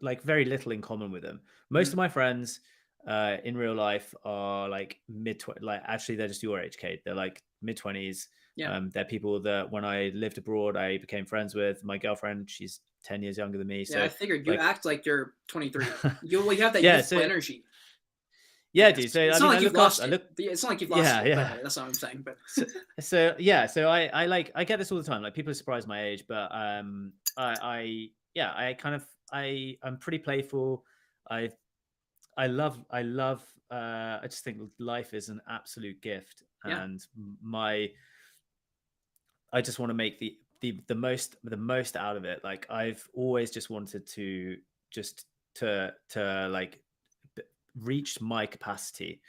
like very little in common with them. Most of my friends in real life are like actually they're just your age, Cade. They're like mid-20s. They're people that when I lived abroad I became friends with. My girlfriend, she's 10 years younger than me. So
I figured you act like you're 23. You have that youthful energy.
Yeah, dude. So
it's not like you've lost it. It's not like you've lost it.
Yeah.
That's what I'm saying. But
so I get this all the time. Like, people are surprised my age, but I'm pretty playful. I just think life is an absolute gift, and I just want to make the most out of it. Like, I've always just wanted to like reach my capacity.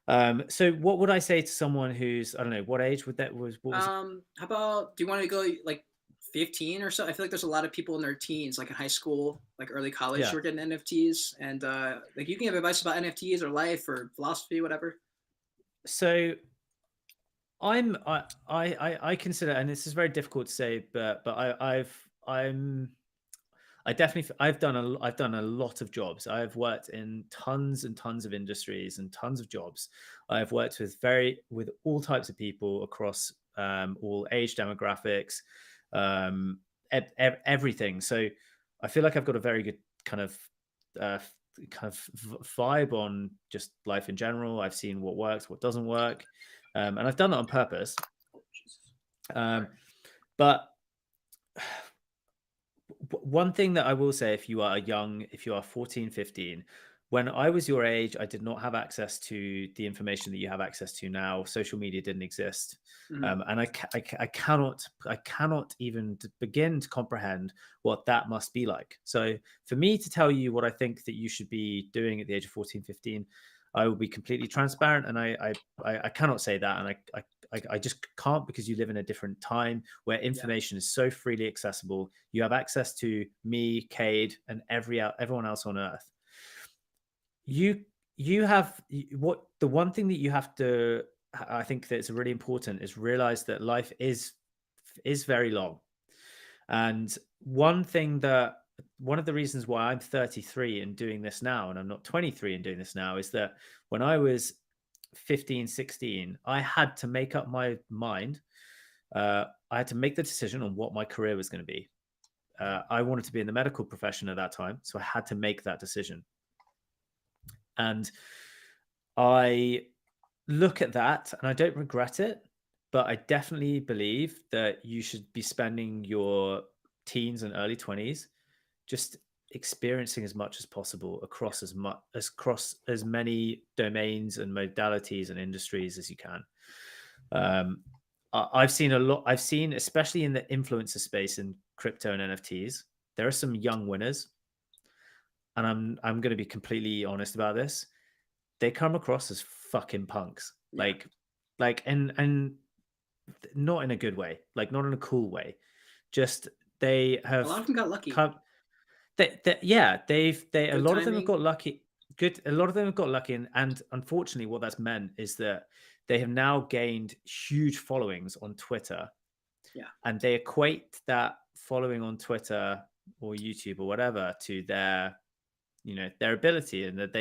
So what would I say to someone who's, I don't know, what age would that was? What was
how about, do you want to go like 15 or so? I feel like there's a lot of people in their teens, like in high school, like early college, who are getting NFTs, and like you can give advice about NFTs or life or philosophy, whatever.
So I consider, and this is very difficult to say, but I've done a lot of jobs. I've worked in tons and tons of industries and tons of jobs. I've worked with all types of people across all age demographics, everything. So I feel like I've got a very good kind of vibe on just life in general. I've seen what works, what doesn't work, and I've done that on purpose. But one thing that I will say, if you are 14, 15, when I was your age, I did not have access to the information that you have access to now. Social media didn't exist. And I cannot even begin to comprehend what that must be like. So for me to tell you what I think that you should be doing at the age of 14, 15, I will be completely transparent. And I cannot say that. And I just can't, because you live in a different time where information is so freely accessible. You have access to me, Cade, and everyone else on earth. The one thing that you have to, I think that's really important, is realize that life is very long. And one of the reasons why I'm 33 and doing this now, and I'm not 23 and doing this now, is that when I was 15, 16, I had to make up my mind. I had to make the decision on what my career was going to be. I wanted to be in the medical profession at that time, so I had to make that decision. And I look at that and I don't regret it, but I definitely believe that you should be spending your teens and early 20s just experiencing as much as possible across as many domains and modalities and industries as you can. I've seen a lot. I've seen, especially in the influencer space in crypto and NFTs, there are some young winners. And I'm going to be completely honest about this. They come across as fucking punks, like, and not in a good way, like not in a cool way. Just they have.
A lot of them got lucky.
A lot of them have got lucky. A lot of them have got lucky, and unfortunately, what that's meant is that they have now gained huge followings on Twitter.
Yeah,
and they equate that following on Twitter or YouTube or whatever to their ability, and that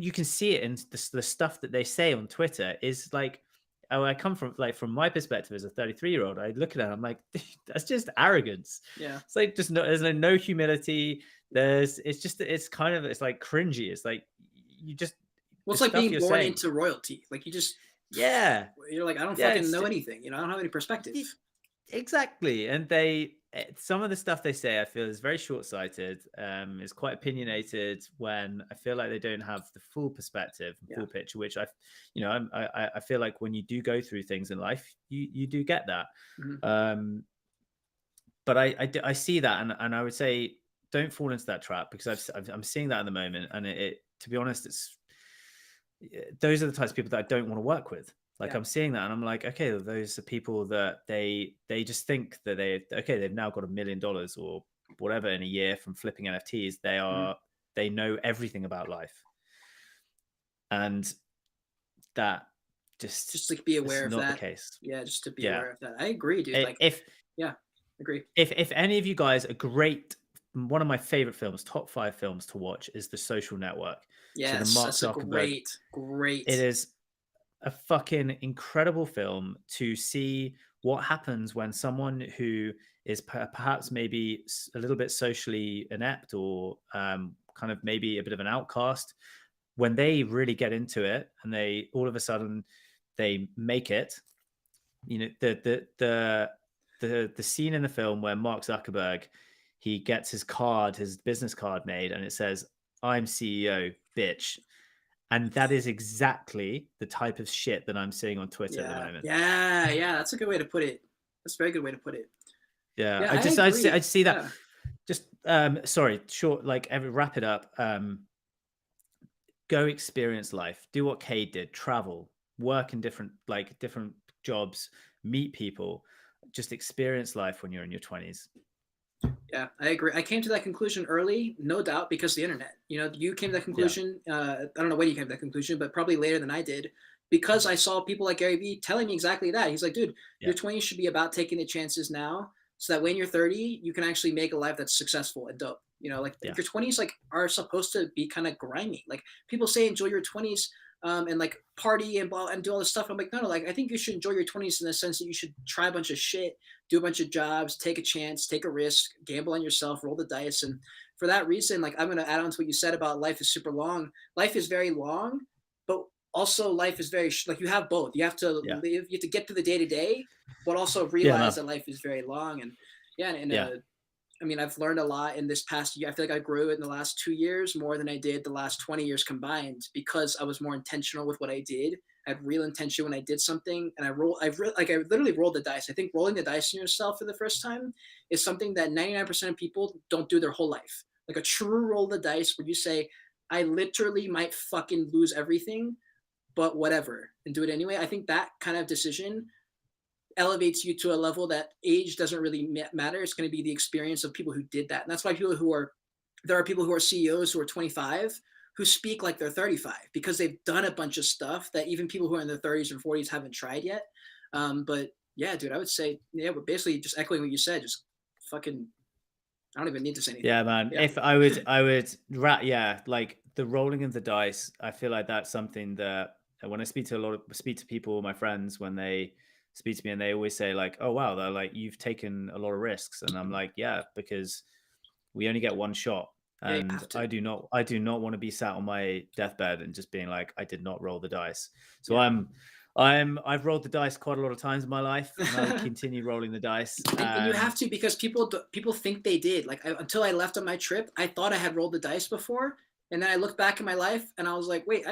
you can see it in the stuff that they say on Twitter is like, I come from my perspective as a 33-year-old, I look at it, I'm like, that's just arrogance.
Yeah,
it's like there's no humility. It's like cringy. It's like
it's like being born into royalty. Like you just you're like, I don't fucking know anything. I don't have any perspective.
Exactly. And some of the stuff they say, I feel, is very short-sighted. Is quite opinionated, when I feel like they don't have the full perspective, full picture. Which I feel like when you do go through things in life, you do get that. But I see that, and I would say, don't fall into that trap, because I'm seeing that at the moment, and to be honest, those are the types of people that I don't want to work with. Like, I'm seeing that and I'm like, okay, those are people that they just think that they've now got $1 million or whatever in a year from flipping NFTs. They know everything about life. And that just
like, be aware of
not
that.
The case.
Yeah, just to be aware of that. I agree, dude. Agree.
If any of you guys one of my favorite films, top 5 films to watch, is The Social Network.
Yes,
so
that's a great.
It is a fucking incredible film to see what happens when someone who is perhaps maybe a little bit socially inept, or kind of maybe a bit of an outcast, when they really get into it and they all of a sudden they make it. The scene in the film where Mark Zuckerberg, he gets his business card made, and it says, "I'm CEO, bitch." And that is exactly the type of shit that I'm seeing on Twitter at the moment.
Yeah, that's a good way to put it. That's a very good way to put it.
Yeah, I see that. Just sorry, short, wrap it up. Go experience life. Do what Cade did. Travel, work in different jobs, meet people. Just experience life when you're in your 20s.
Yeah, I agree. I came to that conclusion early, no doubt, because of the internet. You came to that conclusion. I don't know when you came to that conclusion, but probably later than I did. because I saw people like Gary Vee telling me exactly that. He's like, dude,
Yeah.
your 20s should be about taking the chances now, so that when you're 30, you can actually make a life that's successful and dope. You know, like
Yeah.
your 20s like are supposed to be kind of grimy. Like people say, enjoy your 20s and like party and blah and do all this stuff. I'm like, no, like I think you should enjoy your 20s in the sense that you should try a bunch of shit, do a bunch of jobs, take a chance, take a risk, gamble on yourself, roll the dice. And for that reason, like I'm gonna add on to what you said about life is super long. Life is very long, but also life is very like you have both. You have to
Yeah.
live, you have to get through the day to day, but also
Yeah,
realize
man.
that life is very long. And yeah, and
Yeah.
I mean, I've learned a lot in this past year. I feel like I grew in the last 2 years more than I did the last 20 years combined because I was more intentional with what I did. I had real intention when I did something, and I literally rolled the dice. I think rolling the dice on yourself for the first time is something that 99% of people don't do their whole life. Like a true roll the dice where you say, I literally might fucking lose everything, but whatever, and do it anyway. I think that kind of decision elevates you to a level that age doesn't really matter. It's going to be the experience of people who did that. And that's why there are people who are CEOs who are 25 who speak like they're 35 because they've done a bunch of stuff that even people who are in their 30s and 40s haven't tried yet. But yeah, dude, I would say, yeah, we're basically just echoing what you said. Just fucking, I don't even need to say anything.
Yeah, man.
Yeah.
If yeah, like the rolling of the dice, I feel like that's something that when I speak to people, my friends, when they speak to me and they always say like, oh wow, they're like, you've taken a lot of risks. And I'm like, yeah, because we only get one shot.
Yeah, you
And
have to.
I do not want to be sat on my deathbed and just being like, I did not roll the dice. So
Yeah.
I've rolled the dice quite a lot of times in my life, and I will continue rolling the dice.
And you have to, because people think they did. Like until I left on my trip, I thought I had rolled the dice before, and then I looked back in my life and I was like, wait,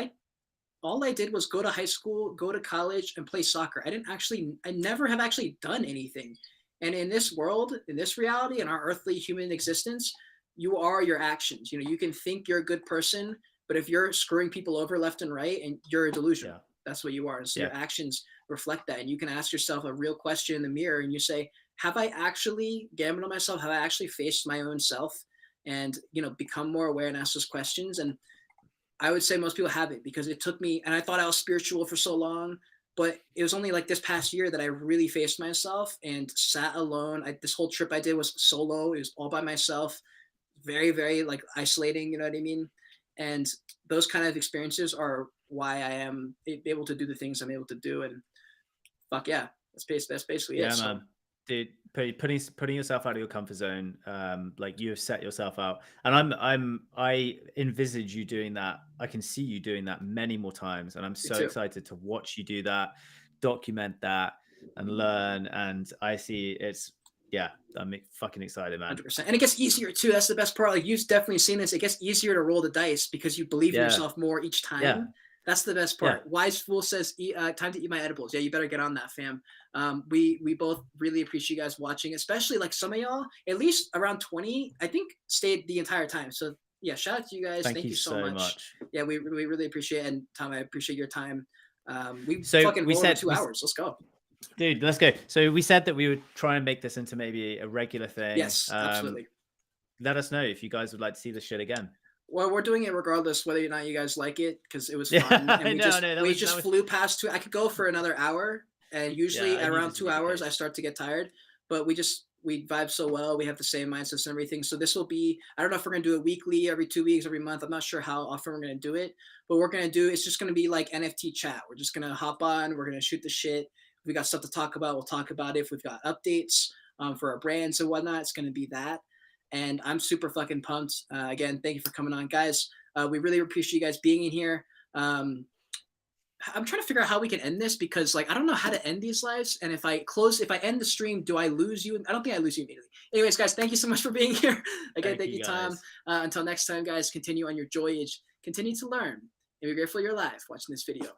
all I did was go to high school, go to college, and play soccer. I never have actually done anything. And in this world, in this reality, in our earthly human existence, you are your actions. You know, you can think you're a good person, but if you're screwing people over left and right, and you're a delusion,
Yeah.
that's what you are. And so
Yeah.
your actions reflect that. And you can ask yourself a real question in the mirror and you say, have I actually gambled on myself? Have I actually faced my own self and, you know, become more aware and ask those questions? And I would say most people haven't, because it took me, and I thought I was spiritual for so long, but it was only like this past year that I really faced myself and sat alone. This whole trip I did was solo. It was all by myself, very, very like isolating, you know what I mean? And those kind of experiences are why I am able to do the things I'm able to do. And fuck yeah, that's basically it.
Yeah,
So
man. Dude, putting yourself out of your comfort zone, like you have set yourself out, and I envisage you doing that. I can see you doing that many more times, and I'm so
too.
excited to watch you do that, document that, and learn. And I see I'm fucking excited, man.
100%. And it gets easier too. That's the best part. Like you've definitely seen this. It gets easier to roll the dice because you believe in
Yeah,
yourself more each
yeah,
time. That's the best
yeah.
part. Wise Fool says, time to eat my edibles. Yeah, you better get on that, fam. We both really appreciate you guys watching, especially like some of y'all, at least around 20, I think, stayed the entire time. So yeah, shout out to you guys.
Thank you
so
so
much.
much.
Yeah, we really appreciate it. And Tom, I appreciate your time. We
So
fucking
we
rolled over
said
2 hours. Let's go.
Dude, let's go. So we said that we would try and make this into maybe a regular thing.
Yes, absolutely.
Let us know if you guys would like to see this shit again.
Well, we're doing it regardless whether or not you guys like it, because it was
Yeah,
fun. And we
that
just
was-
flew past I could go for another hour, and usually
Yeah, I
at
knew
around
this
2
would be the
hours
case.
I start to get tired. But we vibe so well. We have the same mindsets and everything. So this will be, I don't know if we're gonna do it weekly, every 2 weeks, every month. I'm not sure how often we're gonna do it, but it's just gonna be like NFT chat. We're just gonna hop on, we're gonna shoot the shit. If we got stuff to talk about, we'll talk about it. If we've got updates for our brands and whatnot, it's gonna be that. And I'm super fucking pumped. Again, thank you for coming on, guys. We really appreciate you guys being in here. I'm trying to figure out how we can end this, because like I don't know how to end these lives. And if I end the stream, do I lose you? I don't think I lose you immediately. Anyways, guys, thank you so much for being here. Again, thank you, Tom. Until next time, guys, continue on your Joyage. Continue to learn and be grateful you're alive watching this video.